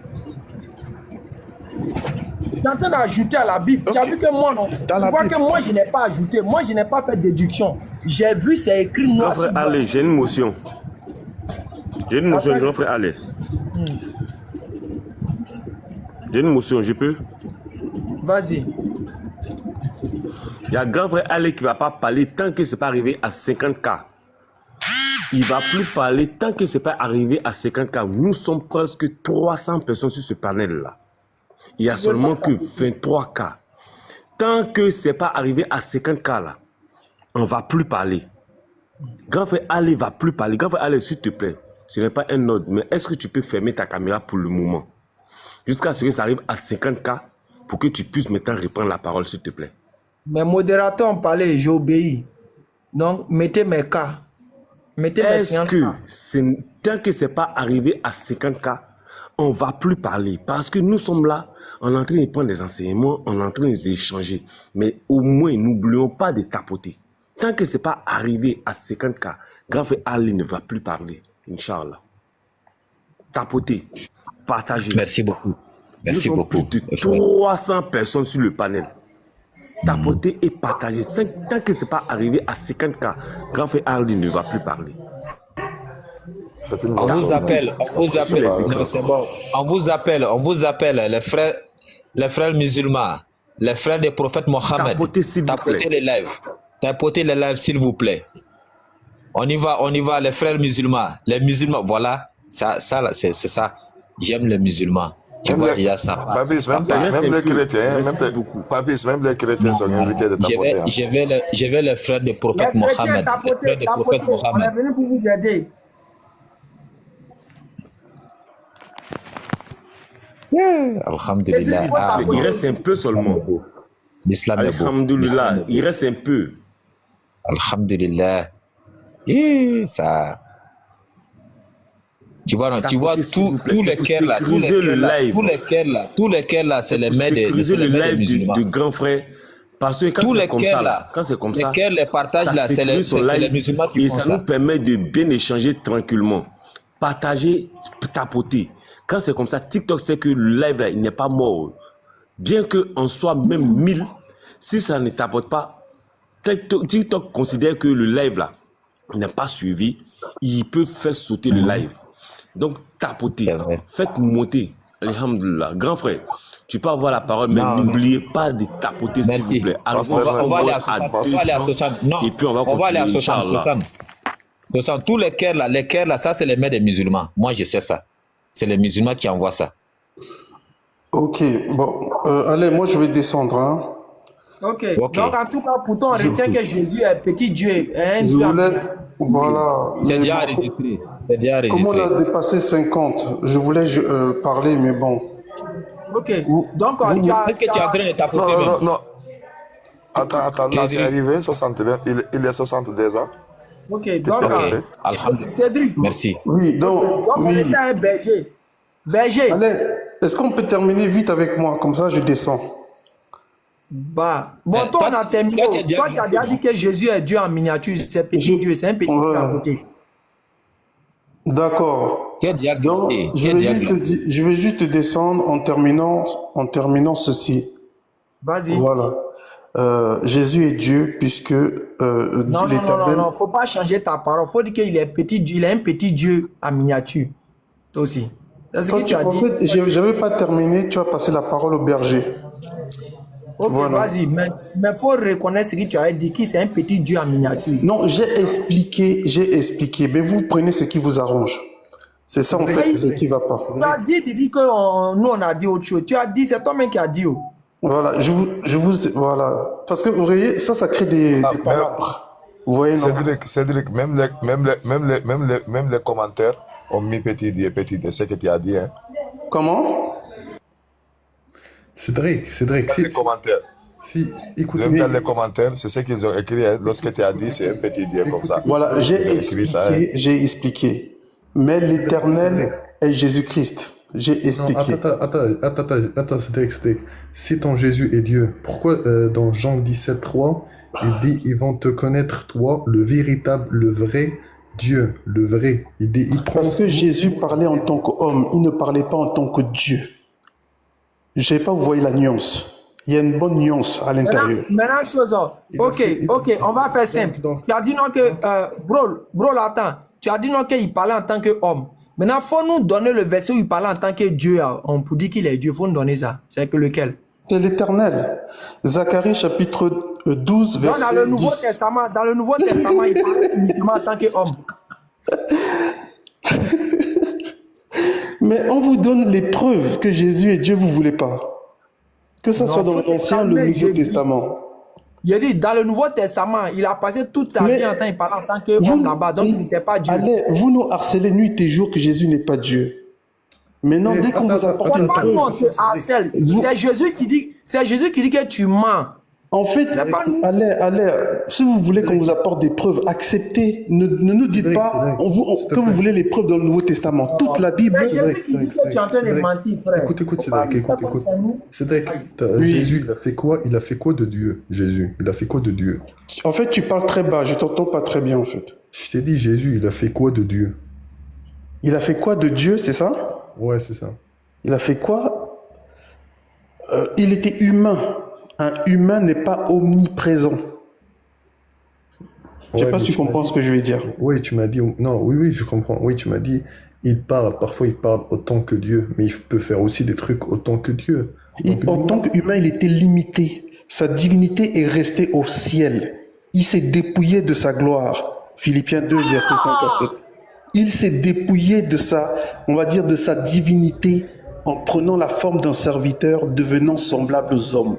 Tu es en train d'ajouter à la Bible. Okay. Tu as vu que moi, non? Tu vois que moi, je n'ai pas ajouté. Moi, je n'ai pas fait de déduction. J'ai vu, c'est écrit noir sur blanc. Allez, j'ai une motion. J'ai une motion, grand frère, allez. J'ai une motion, je peux? Vas-y. Il y a grand frère Allez qui ne va pas parler tant que ce n'est pas arrivé à 50K. Il ne va plus parler tant que ce n'est pas arrivé à 50K. Nous sommes presque 300 personnes sur ce panel-là. Il n'y a seulement que 23K. Tant que ce n'est pas arrivé à 50K là, on ne va plus parler. Grand frère Ali ne va plus parler. Grand frère Ali, s'il te plaît, ce n'est pas un ordre, mais est-ce que tu peux fermer ta caméra pour le moment? Jusqu'à ce que ça arrive à 50K pour que tu puisses maintenant reprendre la parole, s'il te plaît. Mes modérateurs ont parlé, j'ai obéi. Donc, mettez mes cas. Mettez mes 50K. Tant que ce n'est pas arrivé à 50K, on ne va plus parler. Parce que nous sommes là, on est en train de prendre des enseignements, on est en train d'échanger. Mais au moins, n'oublions pas de tapoter. Tant que ce n'est pas arrivé à 50K, grand frère Ali ne va plus parler. Inch'Allah. Tapoter, partager. Merci beaucoup. Merci beaucoup. Plus de 300 personnes sur le panel. Tapoter et partager. Tant que ce n'est pas arrivé à 50K, grand frère Ali ne va plus parler. On vous appelle, on vous appelle les frères musulmans, les frères des prophètes Mohammed. Tapotez les lives, s'il vous plaît. On y va, les frères musulmans. Les musulmans, voilà, ça c'est ça. J'aime les musulmans. Tu vois, il y a ça. Papis, même les chrétiens, même les chrétiens sont invités de tapoter. Je vais les frères du prophète Mohammed. On est venu pour vous aider. Alhamdulillah. Il reste un peu seulement. L'islam est beau. Alhamdulillah, il reste un peu. Alhamdulillah. Ça. Tu vois, tous les cœurs là, tous les cœurs là, c'est les mains des musulmans. Du grand frère. Parce que quand c'est comme ça, les cœurs, les partages là, c'est les musulmans qui font ça. Et ça nous permet de bien échanger tranquillement. Partager, tapoter. Quand c'est comme ça, TikTok sait que le live là, il n'est pas mort. Bien qu'on soit même 1000, si ça ne tapote pas, TikTok considère que le live là n'est pas suivi, il peut faire sauter le live. Donc, tapotez, faites monter. Alhamdulillah. Grand frère, tu peux avoir la parole, mais n'oubliez pas de tapoter, s'il vous plaît. On va aller à 60. Non, et puis on va aller à 60. Tous les cœurs là, ça, c'est les mains des musulmans. Moi, je sais ça. C'est les musulmans qui envoient ça. Ok, bon. Allez, moi, je vais descendre. Hein. Ok. Donc, en tout cas, pour toi, on retient que Jésus est petit Dieu. Voilà. C'est déjà enregistré. Comme on a dépassé 50, je voulais parler, mais bon. Ok. Donc, tu as... Est-ce que tu es en train de tapoter? Non. Attends, là, c'est arrivé, 60, il est 62 ans. Ok, donc, Cédric. Merci. Oui, donc on était un berger. Allez, est-ce qu'on peut terminer vite avec moi? Comme ça, je descends. Bon, toi, on a terminé. Toi, tu as déjà dit que Jésus est Dieu en miniature. C'est petit Dieu, c'est un petit Dieu à côté. D'accord. Donc, je vais juste descendre en terminant ceci. Vas-y. Voilà. Jésus est Dieu puisque non, faut pas changer ta parole. Faut dire qu'il est petit Dieu, il est un petit Dieu en miniature. Toi aussi. C'est ce que tu as dit. En fait, je n'avais pas terminé, tu as passé la parole au berger. Ok, voilà. Vas-y, mais il faut reconnaître ce que tu as dit, que c'est un petit Dieu en miniature. Non, j'ai expliqué, mais vous prenez ce qui vous arrange. C'est ça en fait ce qui ne va pas. Tu dis que nous on a dit autre chose. Tu as dit, c'est toi-même qui as dit. Voilà, voilà. Parce que vous voyez, ça crée des palabres. Vous voyez, Cédric, même les commentaires ont mis petit D, ce que tu as dit. Hein. Comment? Cédric, si les commentaires. Même les commentaires, c'est ce qu'ils ont écrit. Hein. Lorsque tu as dit, c'est un petit D comme ça. Voilà, j'ai expliqué. Mais l'Éternel est Jésus-Christ. J'ai expliqué. Attends, Cédric. Si ton Jésus est Dieu, pourquoi dans Jean 17:3, il dit ils vont te connaître, toi, le véritable, le vrai Dieu, le vrai. Parce que Jésus parlait en tant qu'homme, il ne parlait pas en tant que Dieu. Je ne sais pas, vous voyez la nuance. Il y a une bonne nuance à l'intérieur. Maintenant, chose. Ok, on va faire simple. Tu as dit non que, bro, attends. Tu as dit non qu'il parlait en tant qu'homme. Maintenant, il faut nous donner le verset où il parlait en tant que Dieu. On peut dire qu'il est Dieu. Il faut nous donner ça. C'est que lequel? C'est l'Éternel. Zacharie chapitre 12, verset 10. Dans le Nouveau Testament, il parle uniquement en tant qu'homme. Mais on vous donne les preuves que Jésus est Dieu, vous ne voulez pas. Que ce soit dans l'Ancien ou le Nouveau Testament. Il dit, dans le Nouveau Testament, il a passé toute sa vie en tant qu'homme là-bas, donc il n'était pas Dieu. Allez, vous nous harcelez nuit et jour que Jésus n'est pas Dieu. Maintenant, dès qu'on vous apporte une preuve... C'est Jésus qui dit que tu mens. En fait, allez, si vous voulez qu'on vous apporte des preuves, acceptez. Ne nous dites pas que vous voulez les preuves dans le Nouveau Testament. Toute la Bible... Mais Jésus qui dit que tu es en train de mentir, frère. Écoute, Cédric. Jésus, il a fait quoi? Il a fait quoi de Dieu, Jésus? Il a fait quoi de Dieu? En fait, tu parles très bas. Je t'entends pas très bien, en fait. Je t'ai dit, Jésus, il a fait quoi de Dieu? Il a fait quoi de Dieu, c'est ça? Ouais, c'est ça. Il a fait quoi? Il était humain. Un humain n'est pas omniprésent. Je ne sais pas si tu comprends ce que je veux dire. Oui, tu m'as dit... Non, oui, je comprends. Oui, tu m'as dit, parfois il parle autant que Dieu, mais il peut faire aussi des trucs autant que Dieu. En tant qu'humain, il était limité. Sa divinité est restée au ciel. Il s'est dépouillé de sa gloire. Philippiens 2, verset 147. Il s'est dépouillé de sa, on va dire, de sa divinité en prenant la forme d'un serviteur, devenant semblable aux hommes.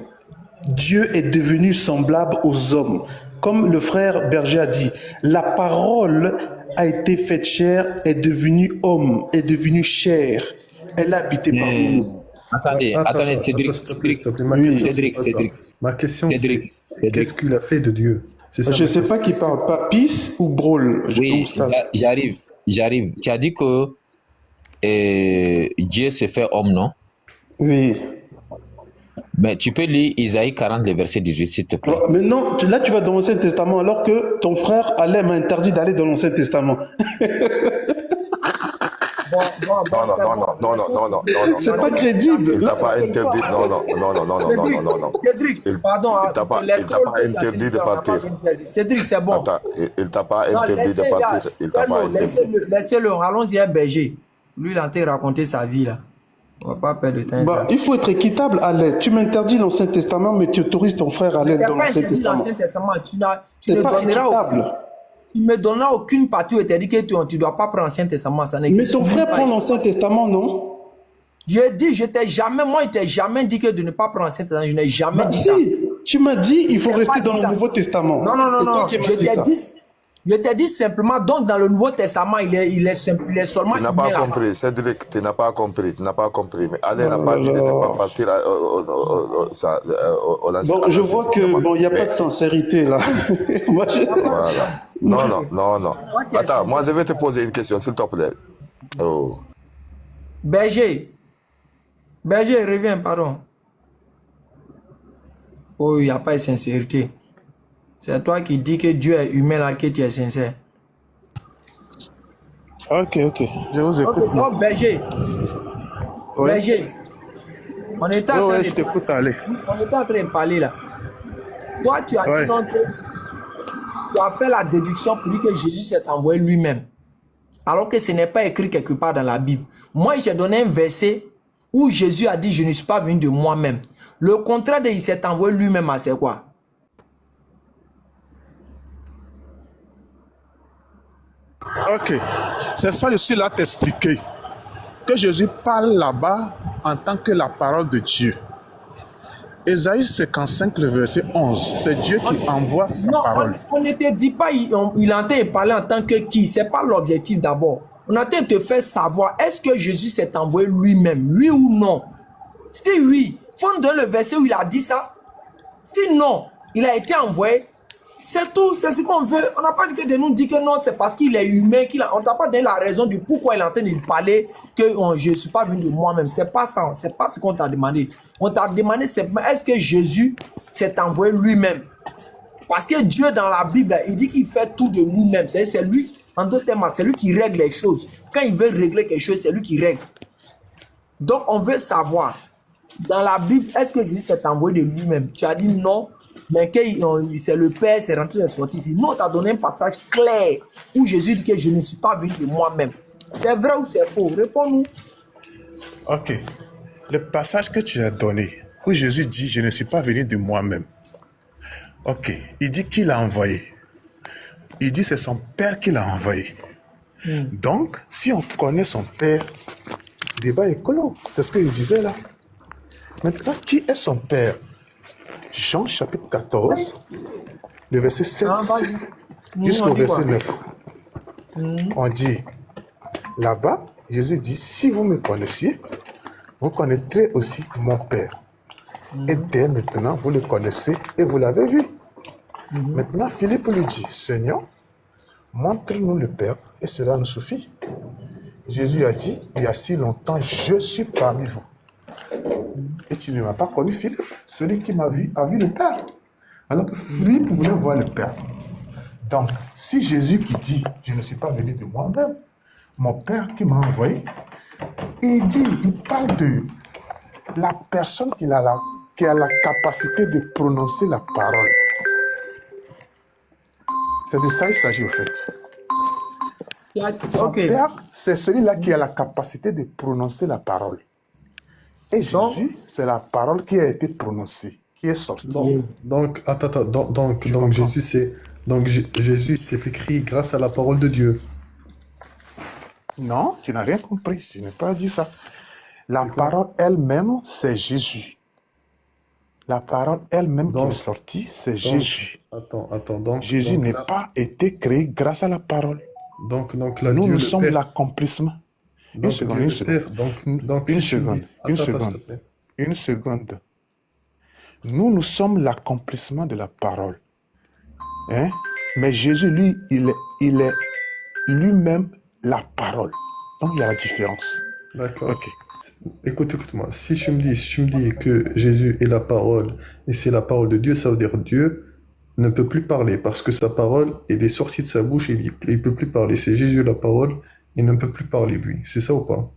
Dieu est devenu semblable aux hommes. Comme le frère Berger a dit, la parole a été faite chair, est devenue homme, est devenue chair. Elle a habité parmi nous. Attendez, Cédric. Ma question, c'est qu'est-ce qu'il a fait de Dieu? Je ne sais pas qui parle, Papis ou Brawl. Oui, j'arrive. Tu as dit que Dieu s'est fait homme, non? Oui. Mais tu peux lire Isaïe 40, le verset 18, s'il te plaît. Mais non, là tu vas dans l'Ancien Testament alors que ton frère Alain m'a interdit d'aller dans l'Ancien Testament. Non. C'est pas crédible. Il t'a pas interdit. Non. Cédric, pardon. Il t'a pas interdit de partir. Cédric, c'est bon. Attends, il t'a pas interdit de partir. Il t'a pas interdit. Laissez-le, allons-y à Berger. Lui, il a en train de raconter sa vie là. On va pas perdre de temps. Il faut être équitable, Alain. Tu m'interdis l'Ancien Testament, mais tu autorises ton frère à aller dans l'Ancien Testament. C'est pas équitable. Tu ne me donneras aucune partie où tu as dit que tu ne dois pas prendre l'Ancien Testament. Ça mais ton frère prend l'Ancien Testament, non? J'ai dit, je t'ai jamais dit que de ne pas prendre l'Ancien Testament. Je n'ai jamais dit ça. Tu m'as dit, il faut rester dans le Nouveau Testament. Non. Je t'ai dit simplement, donc dans le Nouveau Testament, il est seulement... Tu n'as pas compris, Cédric, tu n'as pas compris. Mais Alain n'a pas dit de ne pas partir au Bon, je vois qu'il n'y a pas de sincérité là. Voilà. Non. Attends, moi je vais te poser une question, s'il te plaît. Oh. Berger, reviens, pardon. Oh, il n'y a pas de sincérité. C'est toi qui dis que Dieu est humain là, que tu es sincère. Ok. Je vous écoute. Oh, Berger. Ouais. Berger. On était en train de parler là. Toi, tu as dit donc que tu as fait la déduction pour dire que Jésus s'est envoyé lui-même. Alors que ce n'est pas écrit quelque part dans la Bible. Moi, j'ai donné un verset où Jésus a dit, je ne suis pas venu de moi-même. Le contraire de il s'est envoyé lui-même, c'est quoi? Ok, c'est ça, je suis là t'expliquer. Que Jésus parle là-bas en tant que la parole de Dieu. Ésaïe 55, le verset 11, c'est Dieu qui envoie sa parole. On ne te dit pas, il entend parler en tant que qui, c'est pas l'objectif d'abord. On entend te faire savoir, est-ce que Jésus s'est envoyé lui-même, oui ou non? Si oui, il faut nous donner le verset où il a dit ça. Si non, il a été envoyé. C'est tout, c'est ce qu'on veut. On n'a pas dit de nous dire que non, c'est parce qu'il est humain on t'a pas donné la raison du pourquoi il est en train de parler que je ne suis pas venu de moi-même. C'est pas ça, c'est pas ce qu'on t'a demandé. On t'a demandé simplement, est-ce que Jésus s'est envoyé lui-même? Parce que Dieu dans la Bible, il dit qu'il fait tout de lui-même. C'est lui, en d'autres termes, c'est lui qui règle les choses. Quand il veut régler quelque chose, c'est lui qui règle. Donc on veut savoir, dans la Bible, est-ce que Jésus s'est envoyé de lui-même? Tu as dit non. Mais que c'est le Père, c'est rentré et sorti ici. Nous, on t'a donné un passage clair où Jésus dit que je ne suis pas venu de moi-même. C'est vrai ou c'est faux? Réponds-nous. Ok. Le passage que tu as donné, où Jésus dit, je ne suis pas venu de moi-même. Ok. Il dit qu'il a envoyé. Il dit c'est son Père qui l'a envoyé. Donc, si on connaît son Père, le débat est clos. C'est ce qu'il disait là. Maintenant, qui est son Père? Jean chapitre 14, le verset 7 jusqu'au verset 9. On dit, là-bas, Jésus dit, si vous me connaissiez, vous connaîtrez aussi mon Père. Et dès maintenant, vous le connaissez et vous l'avez vu. Maintenant, Philippe lui dit, Seigneur, montre-nous le Père et cela nous suffit. Jésus a dit, il y a si longtemps, je suis parmi vous. Et tu ne m'as pas connu, Philippe. Celui qui m'a vu a vu le Père. Alors que Philippe voulait voir le Père. Donc, si Jésus qui dit, je ne suis pas venu de moi-même, mon Père qui m'a envoyé, il parle de la personne qui a la capacité de prononcer la parole. C'est de ça il s'agit au fait. Son Père, c'est celui-là qui a la capacité de prononcer la parole. Et Jésus, c'est la parole qui a été prononcée, qui est sortie. Donc Jésus s'est fait crier grâce à la parole de Dieu. Non, tu n'as rien compris. Je n'ai pas dit ça. La parole elle-même, c'est Jésus. La parole elle-même qui est sortie, c'est Jésus. Attends. Donc, Jésus n'est pas été créé grâce à la parole. Donc nous sommes l'accomplissement. Une seconde. Nous sommes l'accomplissement de la parole. Hein? Mais Jésus, lui, il est lui-même la parole. Donc, il y a la différence. D'accord. Ok. Écoute-moi. Si tu me dis que Jésus est la parole et c'est la parole de Dieu, ça veut dire Dieu ne peut plus parler parce que sa parole est sortie de sa bouche et il ne peut plus parler. C'est Jésus la parole, il ne peut plus parler lui. C'est ça ou pas?